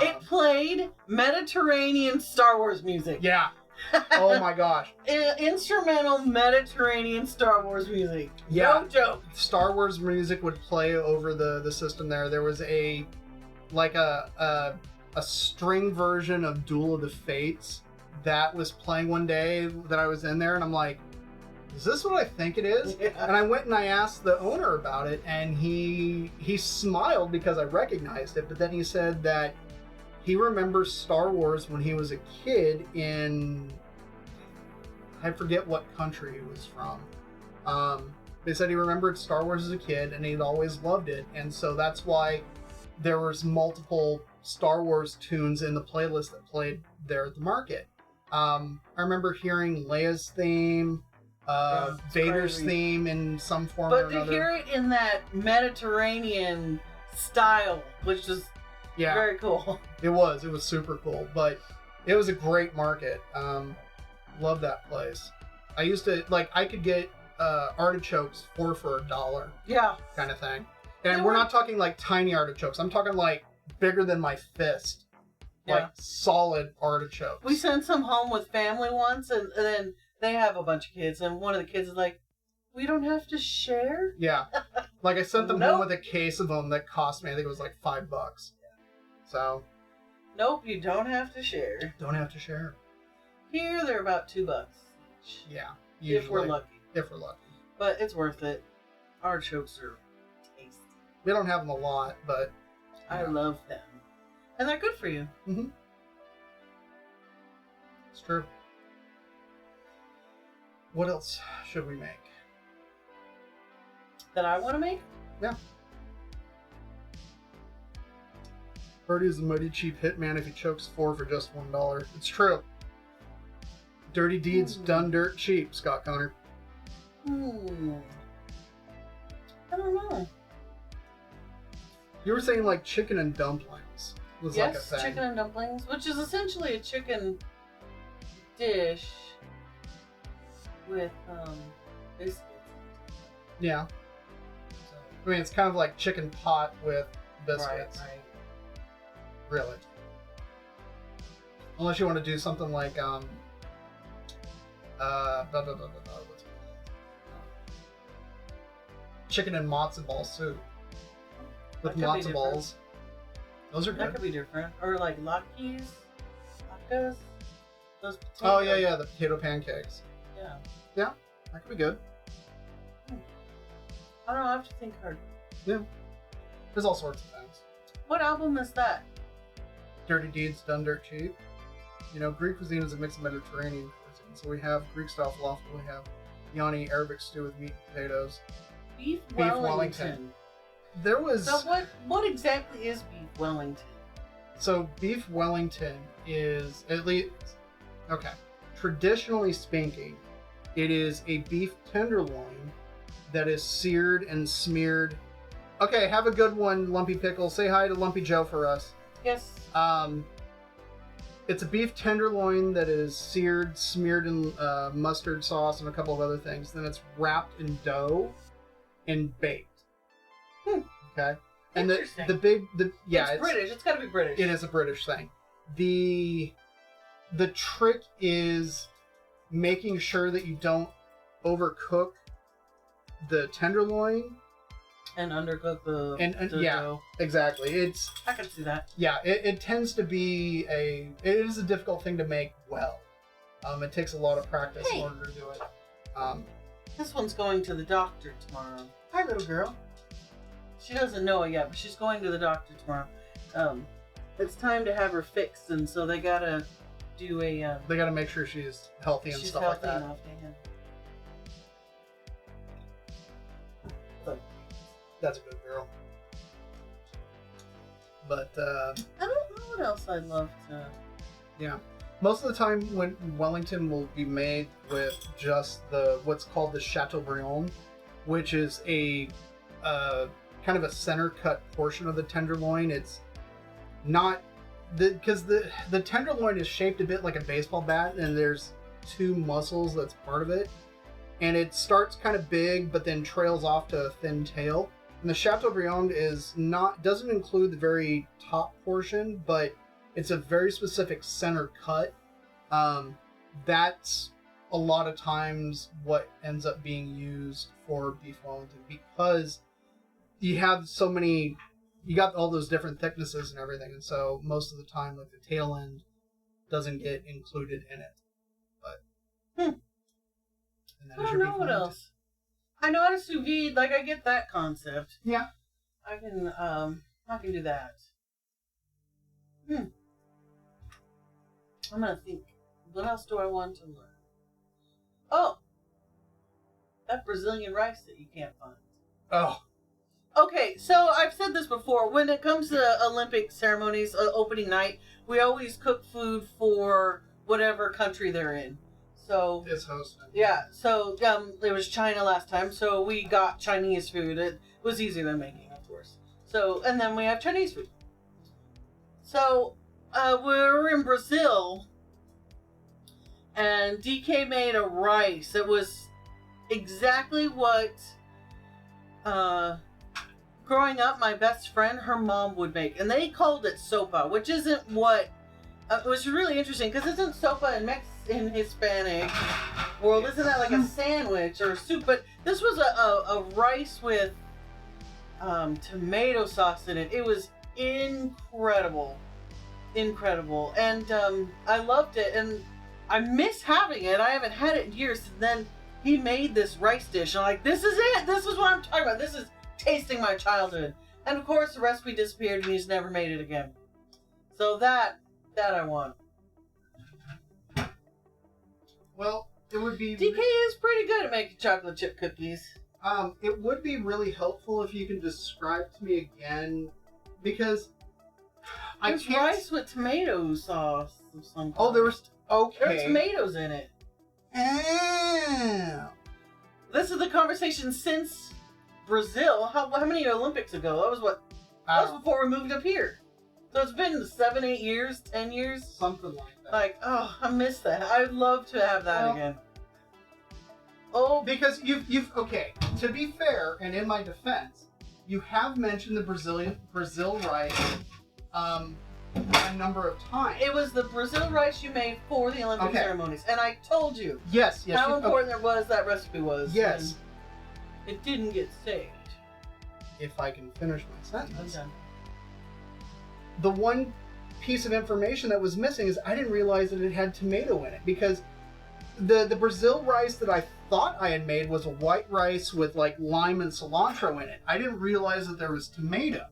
It played Mediterranean Star Wars music. Yeah. Oh my gosh. Instrumental Mediterranean Star Wars music. Yeah. No joke. Star Wars music would play over the system there. There was a string version of Duel of the Fates that was playing one day that I was in there, and I'm like, is this what I think it is? Yeah. And I went and I asked the owner about it, and he smiled because I recognized it, but then he said that he remembers Star Wars when he was a kid in, I forget what country he was from. They said he remembered Star Wars as a kid and he'd always loved it. And so that's why there was multiple Star Wars tunes in the playlist that played there at the market. I remember hearing Leia's theme, Vader's crazy. theme in some form or But to another. hear it in that Mediterranean style, which is Yeah. very cool. It was super cool, but it was a great market. Love that place. I used to, like, I could get artichokes for $1 Yeah. kind of thing. And They we're were- not talking like tiny artichokes. I'm talking like bigger than my fist. Yeah. Like solid artichokes. We sent some home with family once, and then they have a bunch of kids, and one of the kids is like, We don't have to share? Yeah. Like, I sent them Nope. home with a case of them that cost me, I think it was like $5. So. Nope, you don't have to share. Don't have to share. Here, they're about $2 each. Yeah. Usually. If we're lucky. If we're lucky. But it's worth it. Artichokes are tasty. We don't have them a lot, but. I love them. And they're good for you. Mm-hmm. It's true. What else should we make? That I want to make? Yeah. Birdie is a mighty cheap hitman if he chokes 4 for just $1. It's true. Dirty deeds done dirt cheap, Scott Connor. I don't know. You were saying like chicken and dumplings was like a Yes, thing. chicken and dumplings, which is essentially a chicken dish with biscuits. Yeah. I mean, it's kind of like chicken pot with biscuits. Right. Really. Unless you want to do something like, what's it called? Chicken and matzo ball soup. With That could be matzo different. balls. Those are That good. could be different. Or like latkes. Those potatoes. Oh, yeah, the potato pancakes. Yeah. Yeah, that could be good. I don't know, I have to think hard. Yeah. There's all sorts of things. What album is that? Dirty deeds done dirt cheap. You know, Greek cuisine is a mix of Mediterranean cuisine. So we have Greek style falafel, we have Yanni Arabic stew with meat and potatoes. Beef Wellington. Wellington. There was... So what exactly is beef Wellington? So beef Wellington is, at least... Okay. Traditionally speaking, it is a beef tenderloin that is seared and smeared. Okay, have a good one, Lumpy Pickle. Say hi to Lumpy Joe for us. Yes. It's a beef tenderloin that is seared, smeared in mustard sauce and a couple of other things. Then it's wrapped in dough and baked. Okay, and Interesting. it's British. It's got to be British. It is a British thing. The trick is making sure that you don't overcook the tenderloin And undercook the yeah, dough. exactly. I can see that. Yeah, it tends to be it is a difficult thing to make well. It takes a lot of practice in order to do it. This one's going to the doctor tomorrow. Hi, little girl. She doesn't know it yet, but she's going to the doctor tomorrow. It's time to have her fixed, and so they gotta do a. They got to make sure she's healthy and she's stuff healthy like that. enough. But that's a good girl. But I don't know what else I'd love to. yeah, most of the time when Wellington will be made with just what's called the Chateaubriand, which is a kind of a center cut portion of the tenderloin. It's not because the tenderloin is shaped a bit like a baseball bat, and there's 2 muscles that's part of it, and it starts kind of big but then trails off to a thin tail. And the Chateaubriand doesn't include the very top portion, but it's a very specific center cut. That's a lot of times what ends up being used for beef Wellington, because you have you got all those different thicknesses and everything, and so most of the time, like, the tail end doesn't get included in it. But and that I is don't your know beef what Wellington. else. I know how to sous vide. Like, I get that concept. Yeah. I can do that. I'm gonna think. What else do I want to learn? Oh, that Brazilian rice that you can't find. Oh, Okay, so I've said this before. When it comes to Olympic ceremonies, opening night, we always cook food for whatever country they're in. So it's hosting. yeah, so it was China last time, so we got Chinese food. It was easier than making, of course. So, and then we have Chinese food. So we're in Brazil, and DK made a rice. It was exactly what growing up, my best friend, her mom would make, and they called it sopa, which isn't what. It was really interesting because isn't sopa in in Hispanic world. Isn't that like a sandwich or a soup? But this was a rice with tomato sauce in it. It was incredible. Incredible. And I loved it. And I miss having it. I haven't had it in years. And then he made this rice dish. I'm like, this is it. This is what I'm talking about. This is tasting my childhood. And of course, the recipe disappeared and he's never made it again. So that I want. Well, it would be... DK is pretty good at making chocolate chip cookies. It would be really helpful if you can describe to me again, because I There's can't... rice with tomato sauce of some kind. Oh, there was... Okay. There are tomatoes in it. Oh. This is the conversation since Brazil. How many Olympics ago? That was what? That was before we moved up here. So it's been 7, 8 years, 10 years. Something like that. Like, oh, I miss that. I'd love to have that again. Oh, Because you've okay. To be fair, and in my defense, you have mentioned the Brazil rice a number of times. it was the Brazil rice you made for the Olympic Okay. ceremonies, and I told you Yes. how important that recipe was. Yes. and it didn't get saved. If I can finish my I'm sentence. done. The one piece of information that was missing is I didn't realize that it had tomato in it, because the Brazil rice that I thought I had made was a white rice with like lime and cilantro in it. I didn't realize that there was tomato.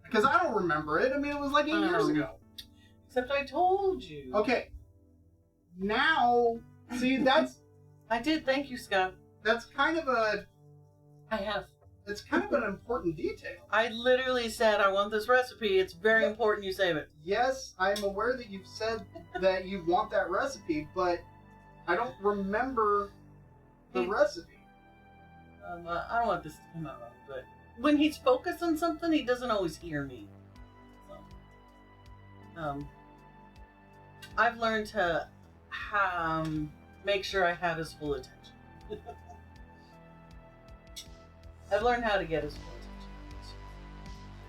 Because I don't remember it. I mean, it was like 8 years ago. Except I told you. Okay. Now, see, that's I did. Thank you, Scott. kind of I have. it's kind of an important detail. I literally said I want this recipe. It's very important you save it. Yes, I am aware that you've said that you want that recipe, but I don't remember the recipe. I don't want this to come out wrong, but when he's focused on something, he doesn't always hear me. So, I've learned to make sure I have his full attention. I've learned how to get his full attention.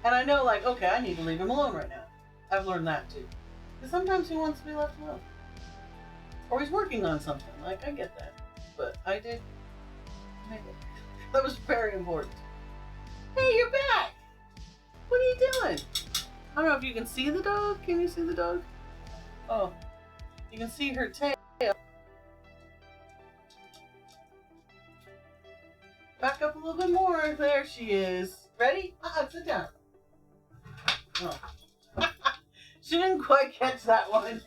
And I know, like, okay, I need to leave him alone right now. I've learned that too. Because sometimes he wants to be left alone. Or he's working on something. Like, I get that. But I did make it. That was very important. Hey, you're back! What are you doing? I don't know if you can see the dog. Can you see the dog? Oh. You can see her tail. Back up a little bit more. There she is. Ready? Sit down. Oh. She didn't quite catch that one.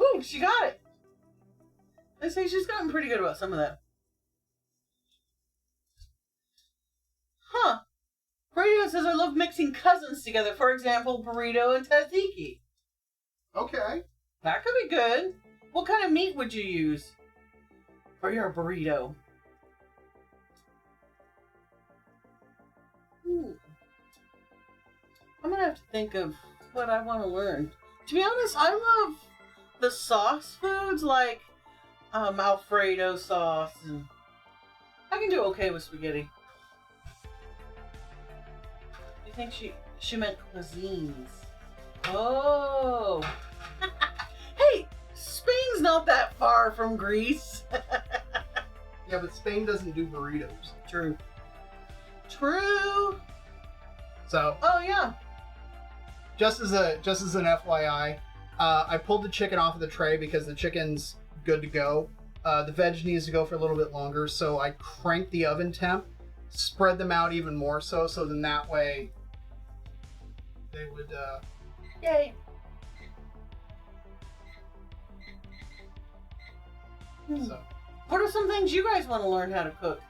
Ooh, she got it. I say she's gotten pretty good about some of that. Huh. Burrito says I love mixing cousins together. For example, burrito and tzatziki. Okay. That could be good. What kind of meat would you use for your burrito? I'm gonna have to think of what I want to learn. To be honest, I love the sauce foods like Alfredo sauce, and I can do okay with spaghetti. I think she meant cuisines. Oh. Hey, Spain's not that far from Greece. Yeah, but Spain doesn't do burritos. True. True. So, Oh yeah. just as an FYI, I pulled the chicken off of the tray because the chicken's good to go. The veg needs to go for a little bit longer, so I cranked the oven temp, spread them out even more so then that way they would Yay. so. What are some things you guys want to learn how to cook?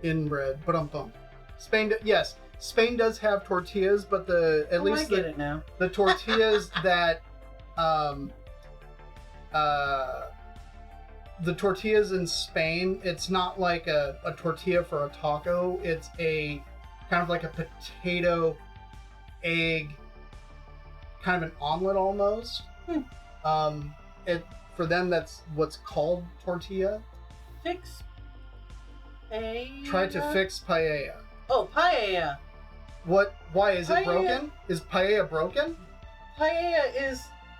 Inbred, but Spain, yes, Spain does have tortillas, but at least I get it now. the tortillas that the tortillas in Spain, it's not like a tortilla for a taco. It's a kind of like a potato egg, kind of an omelet almost. It for them that's what's called tortilla. fix paella? Tried to fix paella. Oh, paella. What? Why is it Paella. broken? Is paella broken?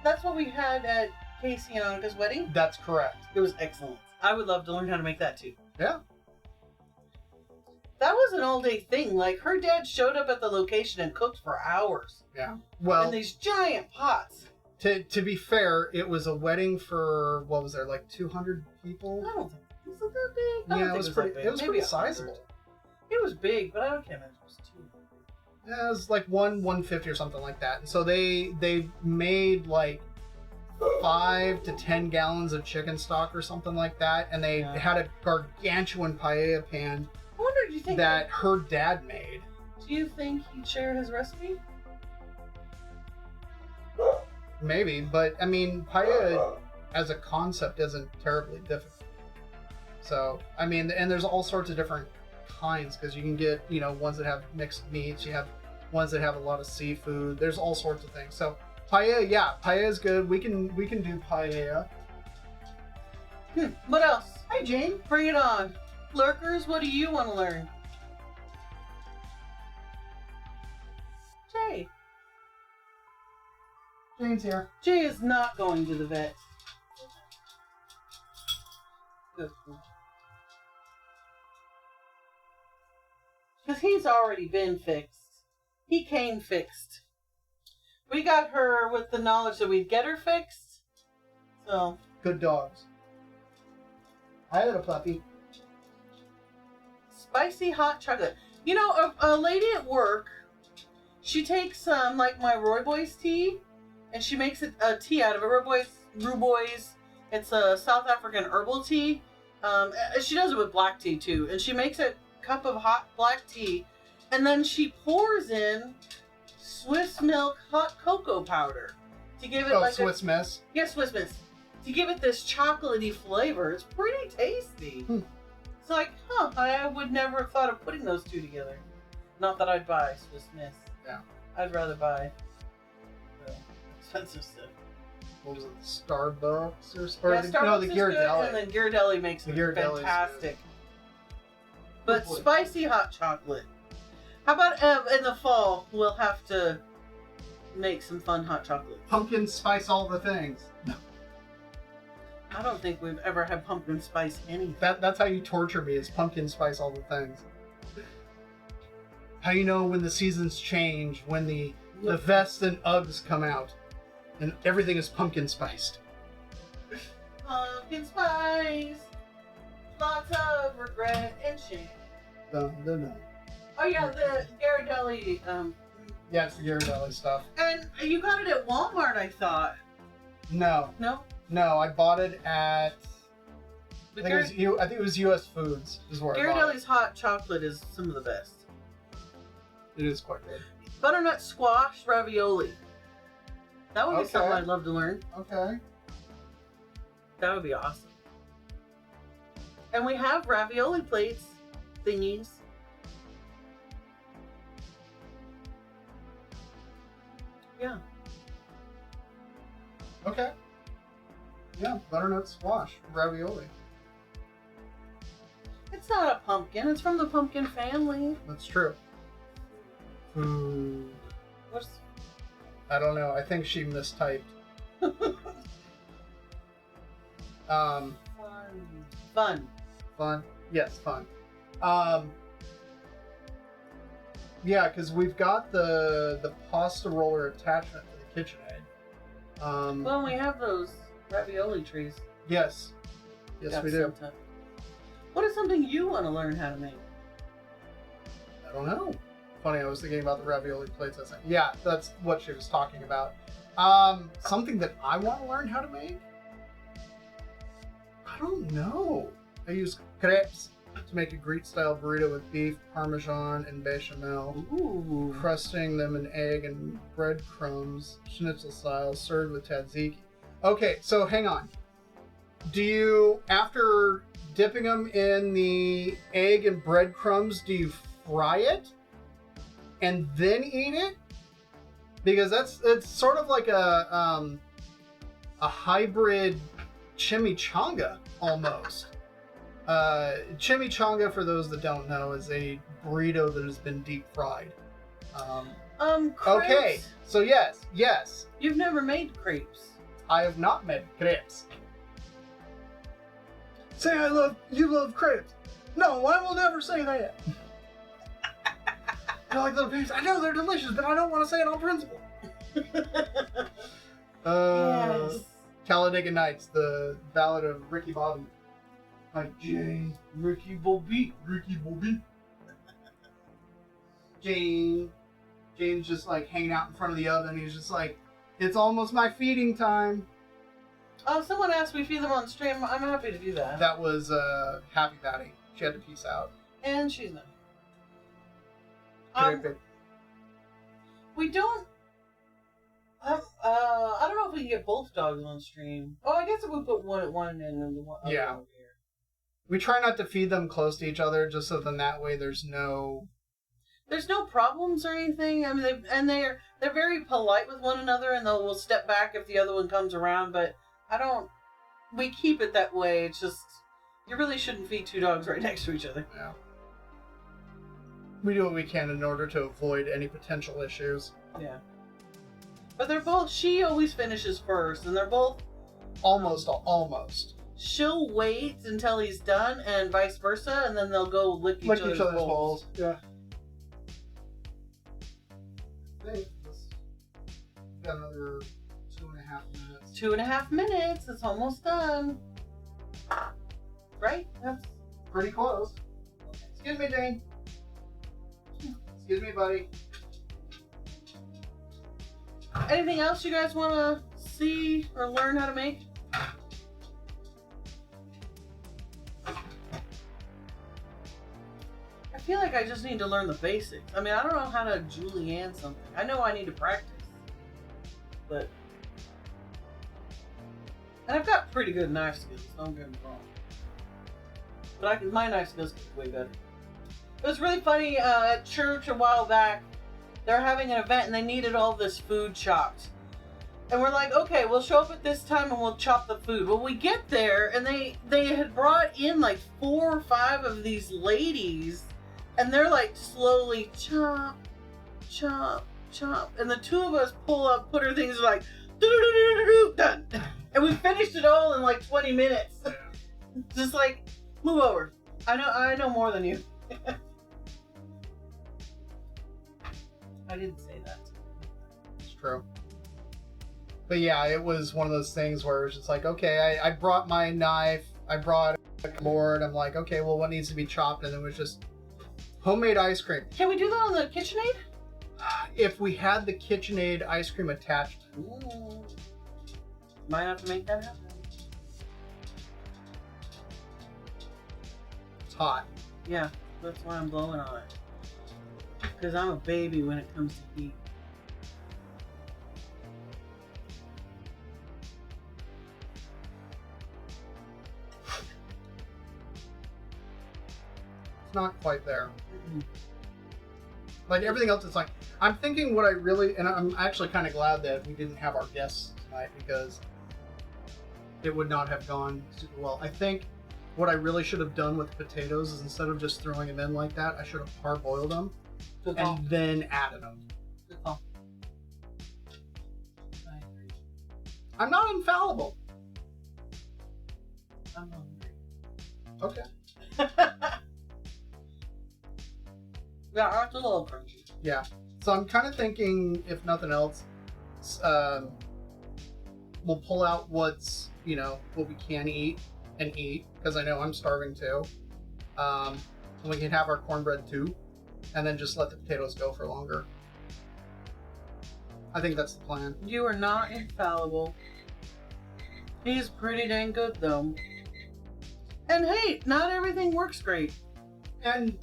That's what we had at Casey and Annika's wedding. That's correct. It was excellent. I would love to learn how to make that too. Yeah. That was an all-day thing. Like, her dad showed up at the location and cooked for hours. Yeah. In Well, these giant pots. to be fair, it was a wedding for, what was there, like 200 people? I don't think was it that big. I don't Yeah, think it was that pretty. big. It was Maybe pretty 100. sizable. It was big, but I can't imagine it was too. Yeah, it was like 150 or something like that. And so they made like 5 to 10 gallons of chicken stock or something like that, and they Yeah. had a gargantuan paella pan I wonder, do you think that her dad made. Do you think he'd share his recipe? Maybe, but I mean, paella as a concept isn't terribly difficult. So, I mean, and there's all sorts of different kinds because you can get, ones that have mixed meats, you have ones that have a lot of seafood. There's all sorts of things. So, paella is good. We can do paella. What else? Hi, Jane. Bring it on. Lurkers, what do you want to learn? Jay. Jane's here. Jay is not going to the vet. Good. Because he's already been fixed. He came fixed. We got her with the knowledge that we'd get her fixed. So, Good dogs. Hi, little puppy. spicy hot chocolate. You know, a lady at work, she takes some, like my Roy Boys tea, and she makes a tea out of it. Roy Boys, it's a South African herbal tea. She does it with black tea too, and she makes a cup of hot black tea, and then she pours in Swiss milk hot cocoa powder to give it like Swiss Miss. Swiss Miss, to give it this chocolatey flavor. It's pretty tasty. It's like, I would never have thought of putting those two together. Not that I'd buy Swiss Miss. Yeah. I'd rather buy expensive stuff. What was it? Starbucks or Starbucks the is Ghirardelli. good, and then Ghirardelli makes The it Ghirardelli's fantastic. good. But Good boy. spicy hot chocolate. How about in the fall, we'll have to make some fun hot chocolate. Pumpkin spice all the things. I don't think we've ever had pumpkin spice anything. That's how you torture me, is pumpkin spice all the things. How you know when the seasons change, when the vests and Uggs come out, and everything is pumpkin spiced. Pumpkin spice. Lots of regret and shame. Dun, dun, dun. Oh yeah, the Ghirardelli. Yeah, it's the Ghirardelli stuff. And you got it at Walmart, I thought. No, No? I bought it at. The I think it was U.S. Foods is where I bought Ghirardelli's hot chocolate is some of the best. it. It is quite good. Butternut squash ravioli. That would be Okay. something I'd love to learn. Okay. That would be awesome. And we have ravioli plates thingies. Yeah. Okay. Yeah, butternut squash ravioli. It's not a pumpkin. It's from the pumpkin family. That's true. Food. What's I don't know. I think she mistyped. fun? Fun. Yes, fun. Yeah, because we've got the pasta roller attachment to the KitchenAid. Well, we have those ravioli trees. Yes. Yes, Got we do. sometime. What is something you want to learn how to make? I don't know. Funny, I was thinking about the ravioli plates. I was like, yeah, that's what she was talking about. Something that I want to learn how to make? I don't know. I use crepes to make a Greek-style burrito with beef, parmesan, and bechamel. Ooh. Crusting them in egg and breadcrumbs, schnitzel style, served with tzatziki. Okay, so hang on. Do you, after dipping them in the egg and breadcrumbs, do you fry it and then eat it? Because it's sort of like a hybrid chimichanga almost. Chimichanga, for those that don't know, is a burrito that has been deep fried. Crepes? Okay, so yes. You've never made crepes. I have not made crepes. Say you love crepes. No, I will never say that. They're like little babies. I know they're delicious, but I don't want to say it on principle. Yes. Talladega Nights, the Ballad of Ricky Bobby. Like Jane, Ricky Bobby. Jane's just like hanging out in front of the oven. He's just like, it's almost my feeding time. Oh, someone asked me to feed them on stream. I'm happy to do that. That was Happy Patty. She had to peace out. And she's not. Terrific. We don't. I don't know if we can get both dogs on stream. Oh, I guess if we put one at one end and the one other Yeah. over here. We try not to feed them close to each other, just so then that way there's no problems or anything. I mean, they're very polite with one another, and they'll step back if the other one comes around. But we keep it that way. It's just you really shouldn't feed two dogs right next to each other. Yeah. We do what we can in order to avoid any potential issues. Yeah. But they're both. She always finishes first, and they're both Almost. She'll wait until he's done, and vice versa, and then they'll go lick each other's bowls. Yeah. I think got another 2.5 minutes. 2.5 minutes. It's almost done. Right? That's Pretty close. Excuse me, Jane. Excuse me, buddy. Anything else you guys want to see or learn how to make? I feel like I just need to learn the basics. I mean, I don't know how to julienne something. I know I need to practice. But... And I've got pretty good knife skills, don't get me wrong. But my knife skills get way better. It was really funny, at church a while back, they were having an event and they needed all this food chopped. And we're like, okay, we'll show up at this time and we'll chop the food. Well, we get there and they had brought in like 4 or 5 of these ladies and they're like slowly chop, chop, chop. And the 2 of us pull up, put our things like, doo-doo-doo-doo-doo, done. And we finished it all in like 20 minutes. Just like, move over. I know more than you. I didn't say that. It's true. But yeah, it was one of those things where it was just like, okay, I brought my knife, I brought a board, I'm like, okay, well, what needs to be chopped? And it was just homemade ice cream. Can we do that on the KitchenAid? If we had the KitchenAid ice cream attached. Ooh. Might have to make that happen. It's hot. Yeah, that's why I'm blowing on it. Because I'm a baby when it comes to heat. It's not quite there. Mm-mm. Like everything else, it's like, I'm thinking what I really, and I'm actually kind of glad that we didn't have our guests tonight because it would not have gone super well. I think what I really should have done with potatoes is instead of just throwing them in like that, I should have parboiled them Good call. and then added them. Good call. I agree. I'm not infallible. I'm hungry. Okay. Yeah, it's a little crunchy. Yeah. So I'm kind of thinking, if nothing else, we'll pull out what's, what we can eat and eat, because I know I'm starving too. And we can have our cornbread too, and then just let the potatoes go for longer. I think that's the plan. You are not infallible. He's pretty dang good though. And hey, not everything works great. And,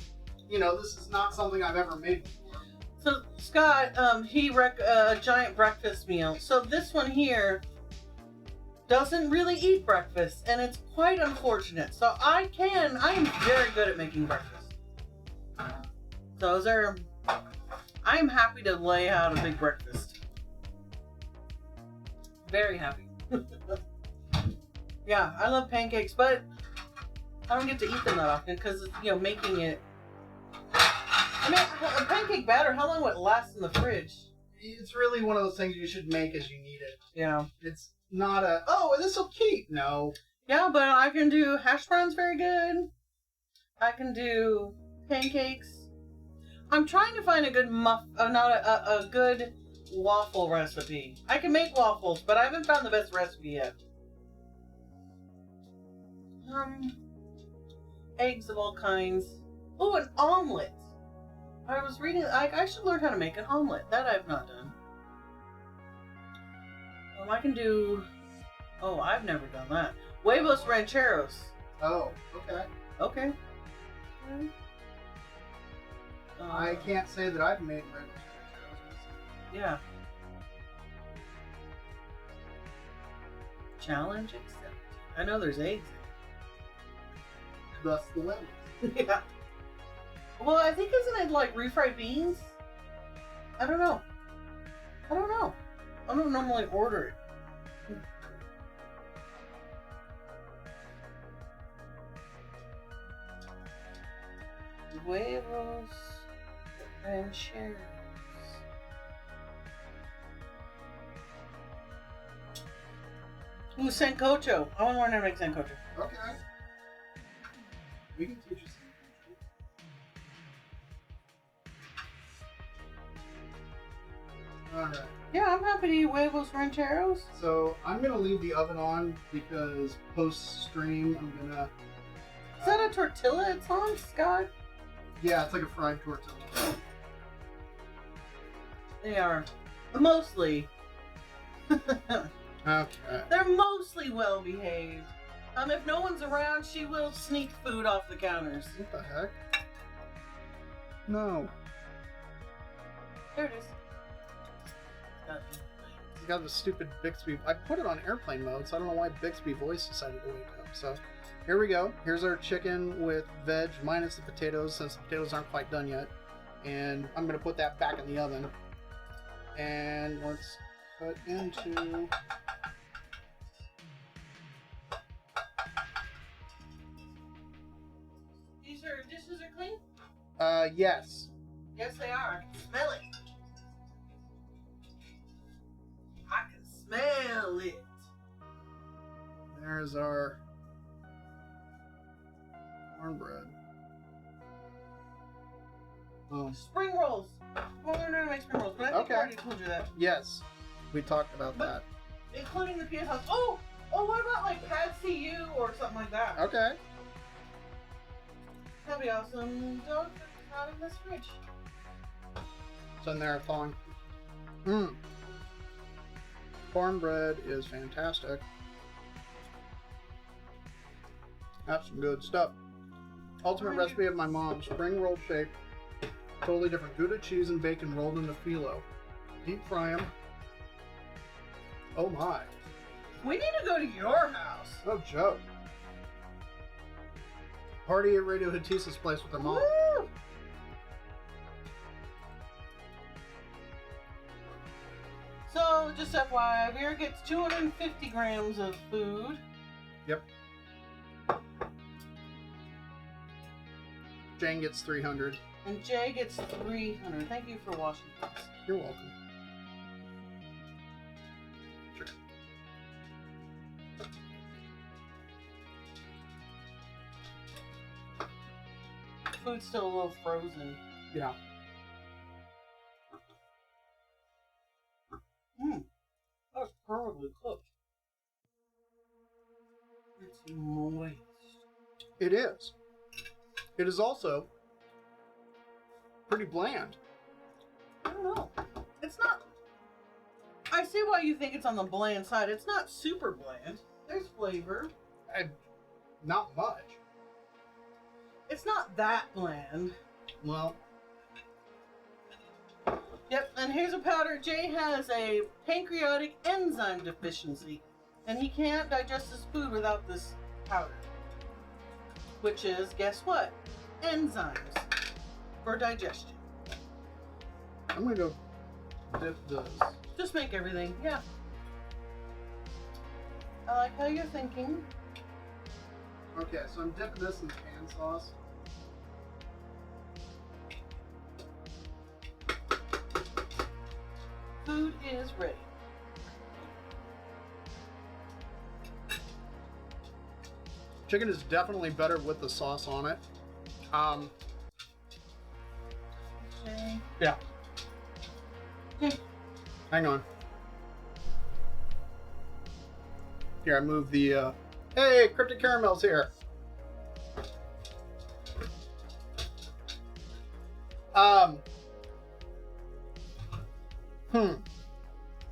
this is not something I've ever made before. So Scott, he a giant breakfast meal. So this one here doesn't really eat breakfast, and it's quite unfortunate. So I am very good at making breakfast. So I'm happy to lay out a big breakfast. Very happy. Yeah, I love pancakes, but I don't get to eat them that often because, you know, making it. I mean, a pancake batter, how long would it last in the fridge? It's really one of those things you should make as you need it. Yeah. It's not a, oh, this will keep. No. Yeah, but I can do hash browns very good. I can do pancakes. I'm trying to find a good a good waffle recipe. I can make waffles, but I haven't found the best recipe yet. Eggs of all kinds. Oh, an omelet. I was reading, I should learn how to make an omelet. That I've not done. I can do, oh, I've never done that. Huevos rancheros. Oh, okay. Okay. I can't say that I've made rancheros. Yeah. Challenge accepted. I know there's eggs Thus the lemon. in it. Yeah. Well, I think isn't it like refried beans? I don't know. I don't normally order it. Huevos rancheros. Ooh, sancocho. I want to learn how to make sancocho. Okay. We can teach you some. Alright. Yeah, I'm happy to eat huevos rancheros. So I'm gonna leave the oven on because post stream I'm gonna. Is that a tortilla it's on, Scott? Yeah, it's like a fried tortilla. They are mostly. Okay. They're mostly well behaved. If no one's around, she will sneak food off the counters. What the heck? No. There it is. You got the stupid Bixby. I put it on airplane mode, so I don't know why Bixby voice decided to wake up. So here we go. Here's our chicken with veg minus the potatoes, since the potatoes aren't quite done yet. And I'm gonna put that back in the oven. And let's cut into. Dishes are clean? Yes. Yes, they are. I can smell it. I can smell it. There's our cornbread. Oh. Spring rolls. I want to learn how to make spring rolls, but I think Okay. I already told you that. Yes, we talked about that. Including the P.S. House. Oh, what about like Pad CU or something like that? Okay. That'd be awesome. Dog out in this fridge. It's in there thawing. Mmm. Cornbread is fantastic. That's some good stuff. Ultimate recipe of my mom. Spring roll shape. Totally different. Gouda cheese and bacon rolled into phyllo. Deep fry them. Oh my. We need to go to your house. No joke. Party at Radio Hatisa's place with her mom. Woo! So, just FYI, Vera gets 250 grams of food. Yep. Jane gets 300. And Jay gets 300. Thank you for washing this. You're welcome. Sure. Food's still a little frozen. Yeah. That was perfectly cooked. It's moist. It is. It is also pretty bland. I don't know. It's not. I see why you think it's on the bland side. It's not super bland. There's flavor. Not much. It's not that bland. Well, Yep, and here's a powder. Jay has a pancreatic enzyme deficiency, and he can't digest his food without this powder. Which is, guess what? Enzymes for digestion. I'm gonna go dip this. Just make everything, yeah. I like how you're thinking. Okay, so I'm dipping this in pan sauce. Food is ready. Chicken is definitely better with the sauce on it. Okay. Yeah. Okay. Hang on. Here, I moved the, hey, Cryptic Caramel's here.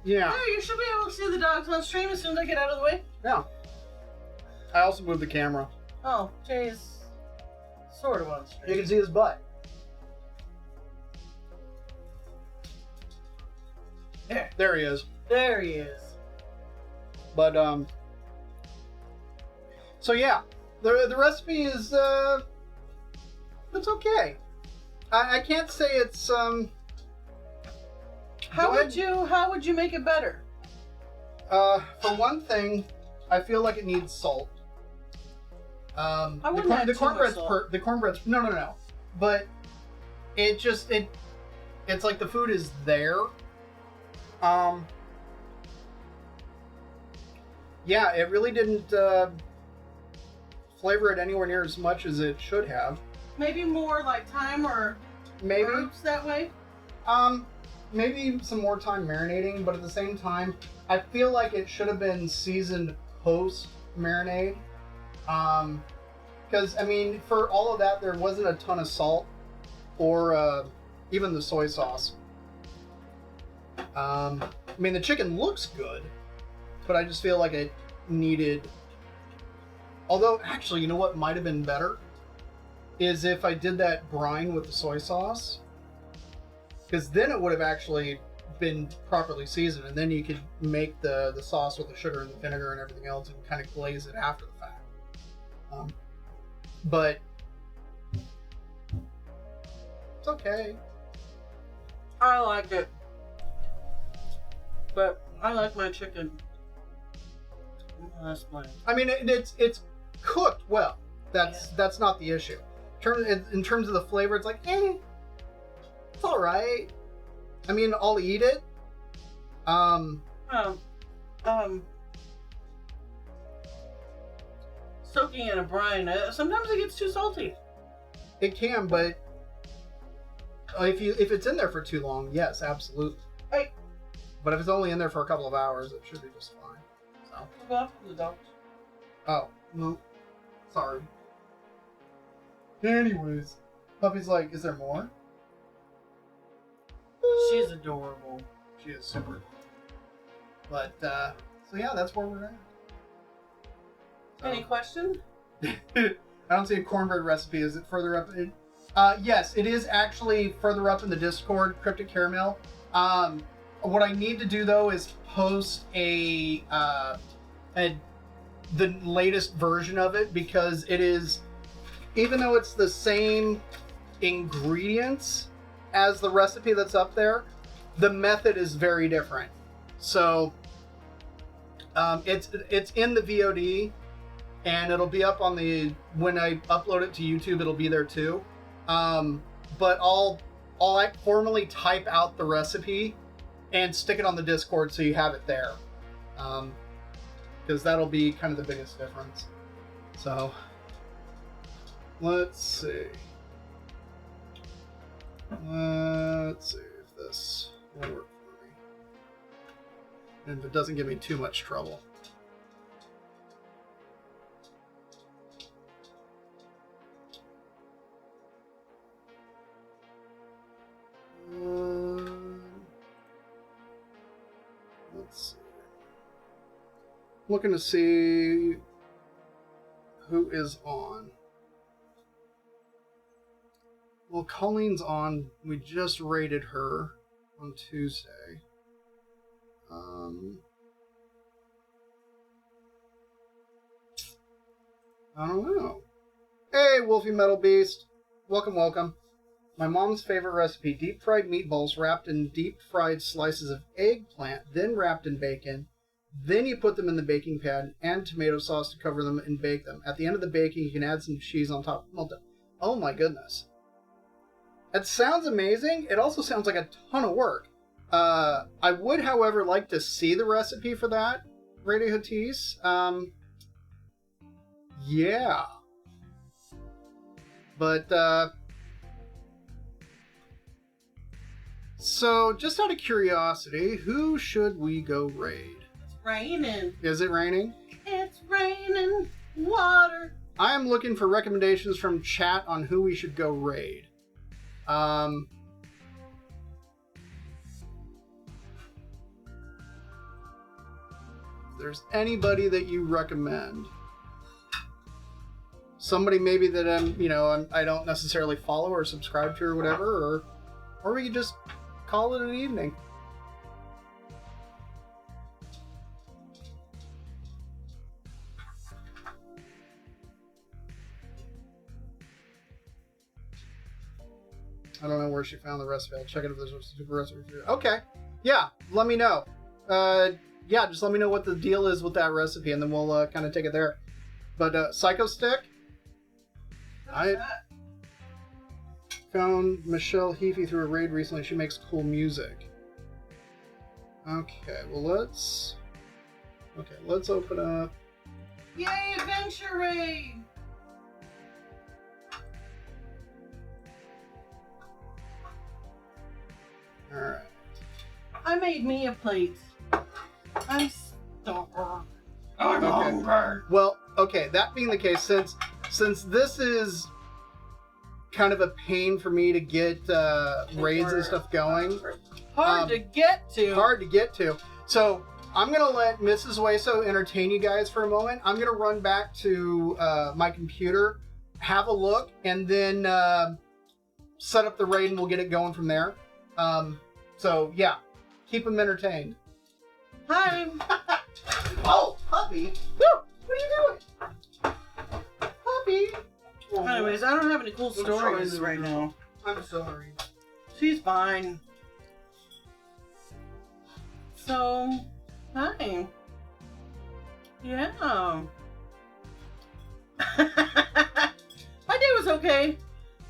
Yeah. Hey, you should be able to see the dogs on stream as soon as I get out of the way. Yeah. I also moved the camera. Oh, Jay's sort of on You stream. can see his butt. There he is. There he is. But, so yeah, the recipe is, it's okay. I can't say it's, How would you make it better? for one thing, I feel like it needs salt. I wouldn't add too much salt. The cornbread's, no. But it's like the food is there. Yeah, it really didn't, flavor it anywhere near as much as it should have. Maybe more like thyme or Maybe. herbs that way? Maybe some more time marinating, but at the same time, I feel like it should have been seasoned post marinade. Because, I mean, for all of that, there wasn't a ton of salt or even the soy sauce. I mean, the chicken looks good, but I just feel like it needed... Although, actually, you know what might have been better? Is if I did that brine with the soy sauce. Because then it would have actually been properly seasoned, and then you could make the sauce with the sugar and the vinegar and everything else and kind of glaze it after the fact. But it's okay. I like it. But I like my chicken. That's mine. I mean, it's cooked well. That's not the issue. In terms of the flavor, it's like, it's all right. I mean, I'll eat it. Soaking in a brine. Sometimes it gets too salty. It can, but if it's in there for too long, yes, absolutely. Hey. But if it's only in there for a couple of hours, it should be just fine. So. Go off with the dogs. Oh, no. Sorry. Anyways, Puppy's like, is there more? She's adorable. She is super. But, so yeah, that's where we're at. So. Any question? I don't see a cornbread recipe. Is it further up? Yes, it is actually further up in the Discord, Cryptic Caramel. What I need to do, though, is post the latest version of it, because it is, even though it's the same ingredients as the recipe that's up there, the method is very different. So it's in the VOD, and it'll be up on when I upload it to YouTube, it'll be there too. But I'll formally type out the recipe and stick it on the Discord so you have it there. Because that'll be kind of the biggest difference. So let's see. Let's see if this will work for me. And if it doesn't give me too much trouble. Let's see. Looking to see who is on. Well, Colleen's on. We just rated her on Tuesday. I don't know. Hey, Wolfie Metal Beast. Welcome. My mom's favorite recipe: deep-fried meatballs wrapped in deep-fried slices of eggplant, then wrapped in bacon, Then you put them in the baking pan and tomato sauce to cover them and bake them. At the end of the baking, you can add some cheese on top. Oh my goodness. It sounds amazing. It also sounds like a ton of work. I would, however, like to see the recipe for that, Radio Hatis. Yeah. But, so, just out of curiosity, who should we go raid? It's raining. Is it raining? It's raining water. I am looking for recommendations from chat on who we should go raid. If there's anybody that you recommend. Somebody maybe that I don't necessarily follow or subscribe to or whatever, or we could just call it an evening. I don't know where she found the recipe. I'll check it if there's a super recipe. Okay. Yeah, let me know. Yeah, just let me know what the deal is with that recipe, and then we'll kind of take it there. But Psycho Stick, I found Michelle Heafy through a raid recently. She makes cool music. Okay, well let's open up. Yay, adventure raid! All right. I made me a plate. I'm starved. Okay. Well, okay. That being the case, since this is kind of a pain for me to get raids and stuff going, Hard to get to. So I'm gonna let Mrs. Hueso entertain you guys for a moment. I'm gonna run back to my computer, have a look, and then set up the raid, and we'll get it going from there. So yeah, keep them entertained. Hi. Oh, puppy! Woo! What are you doing? Puppy! Anyways, I don't have any cool stories right now. I'm sorry. She's fine. So, hi. Yeah. My day was okay.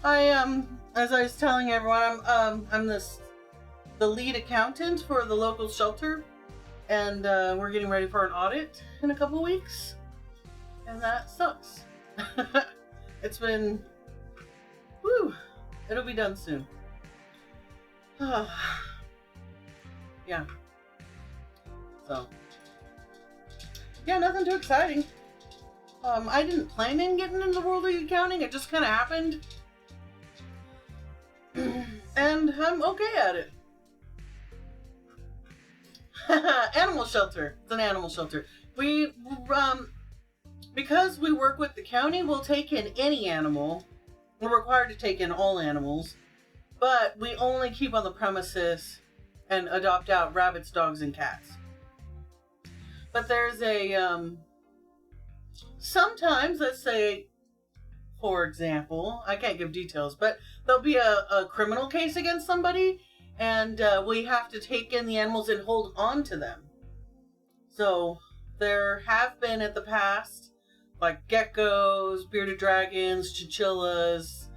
As I was telling everyone, I'm the lead accountant for the local shelter, and we're getting ready for an audit in a couple weeks, and that sucks. It's been, whew, it'll be done soon. Yeah. So, yeah, nothing too exciting. I didn't plan on getting into the world of accounting. It just kind of happened. And I'm okay at it. Animal shelter. It's an animal shelter. We, because we work with the county, we'll take in any animal. We're required to take in all animals. But we only keep on the premises and adopt out rabbits, dogs, and cats. But there's a, sometimes, let's say, for example, I can't give details, but there'll be a criminal case against somebody, and we have to take in the animals and hold on to them. So there have been in the past, like geckos, bearded dragons, chinchillas.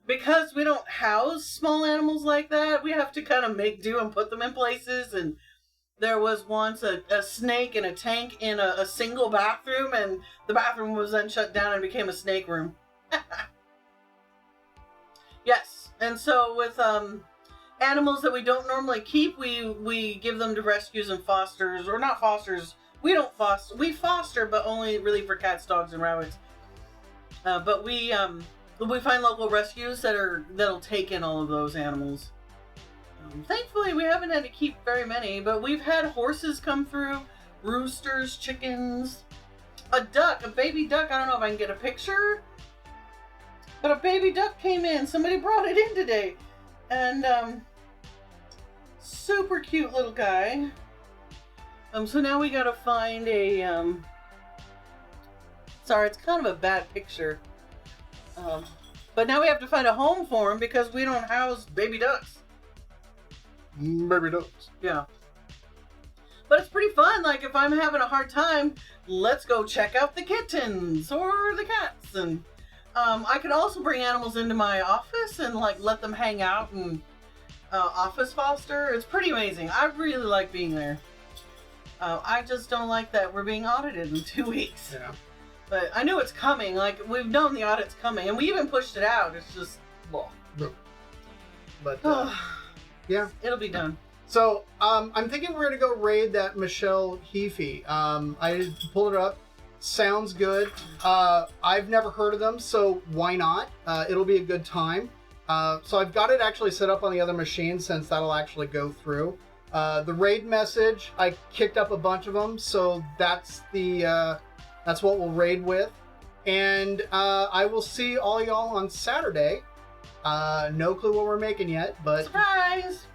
Because we don't house small animals like that, we have to kind of make do and put them in places. And there was once a snake in a tank in a single bathroom, and the bathroom was then shut down and became a snake room. Yes, and so with animals that we don't normally keep, we give them to rescues and fosters, or not fosters. We don't foster. We foster, but only really for cats, dogs, and rabbits. But we find local rescues that'll take in all of those animals. Thankfully, we haven't had to keep very many, but we've had horses come through, roosters, chickens, a duck, a baby duck. I don't know if I can get a picture, but a baby duck came in. Somebody brought it in today, and super cute little guy. So now we gotta find a sorry, it's kind of a bad picture. But now we have to find a home for him because we don't house baby ducks. Baby ducks. Yeah. But it's pretty fun. Like, if I'm having a hard time, let's go check out the kittens or the cats. And I can also bring animals into my office and, like, let them hang out and office foster. It's pretty amazing. I really like being there. I just don't like that we're being audited in 2 weeks. Yeah. But I knew it's coming. Like, we've known the audit's coming. And we even pushed it out. It's just, well. But, yeah. It'll be done. So, I'm thinking we're going to go raid that Michelle Heafy. I pulled it up. Sounds good. I've never heard of them, so why not? It'll be a good time. So I've got it actually set up on the other machine since that'll actually go through. The raid message, I kicked up a bunch of them, so that's what we'll raid with. And I will see all y'all on Saturday. No clue what we're making yet, but... Surprise!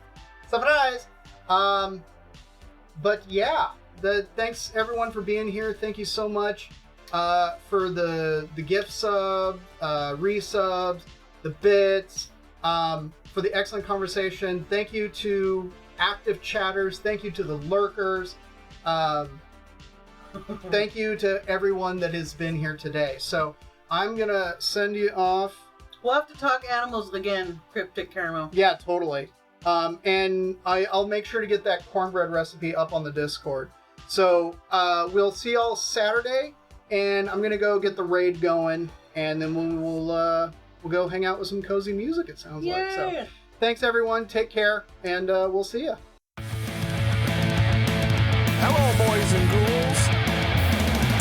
But yeah, thanks everyone for being here. Thank you so much for the gift sub, resubs, the bits, for the excellent conversation. Thank you to active chatters. Thank you to the lurkers. Thank you to everyone that has been here today. So I'm gonna send you off. We'll have to talk animals again, Cryptic Caramel. Yeah, totally. And I'll make sure to get that cornbread recipe up on the Discord. So we'll see y'all Saturday, and I'm gonna go get the raid going, and then we'll go hang out with some cozy music. It sounds like. So thanks everyone. Take care, and we'll see ya. Hello, boys and ghouls.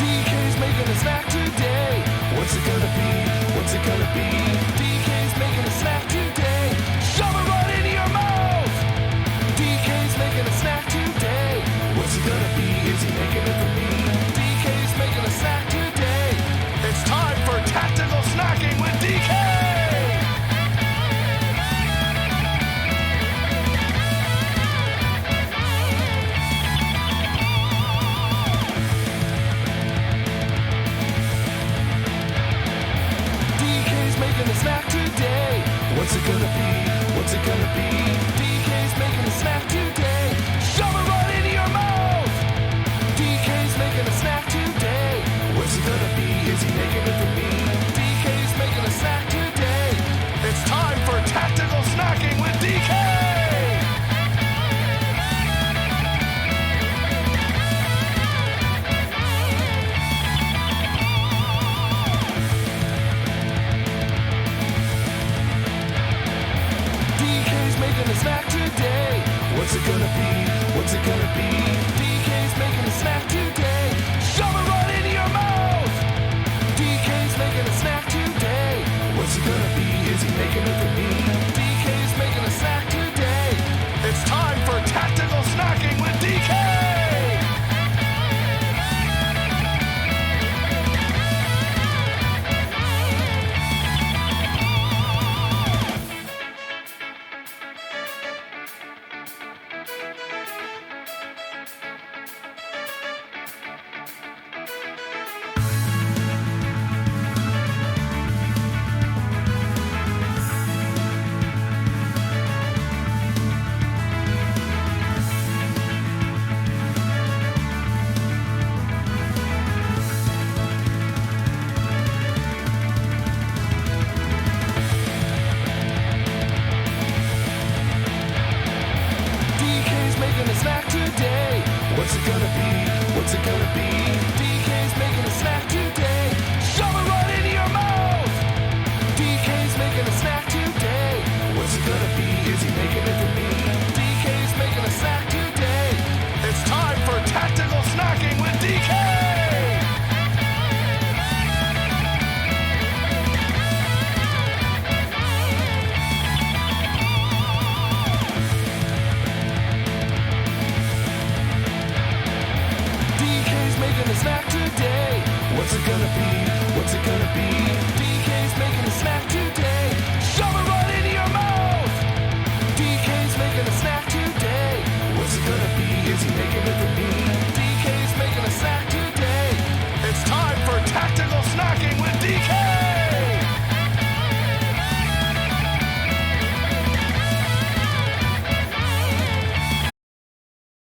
DK's making a snack today. What's it gonna be? What's it gonna be? DK's making a snack today. Shove it right into your mouth. DK's making a snack today. What's it gonna be? Is he making it for me? DK's making a snack today. It's time for tactical snacking with DK. Making a snack today. What's it gonna be? What's it gonna be? DK's making a snack today. Shove it right into your mouth. DK's making a snack today. What's it gonna be? Is he making it for me? DK's making a snack today. It's time for tactical snacking with DK. Making a snack today. What's it gonna be? What's it gonna be? DK's making a snack today. Shove it right into your mouth. DK's making a snack today. What's it gonna be? Is he making it for me? DK's making a snack today. It's time for tactical snacking with DK. What's it gonna be? What's it gonna be? DK's making a snack today. Shove it right into your mouth. DK's making a snack today. What's it gonna be? Is he making it for me? DK's making a snack today. It's time for tactical snacking with DK. Making a snack today. What's it gonna be? What's it gonna be? DK's making a snack today. Shove it right into your mouth. DK's making a snack today. What's it gonna be? Is he making it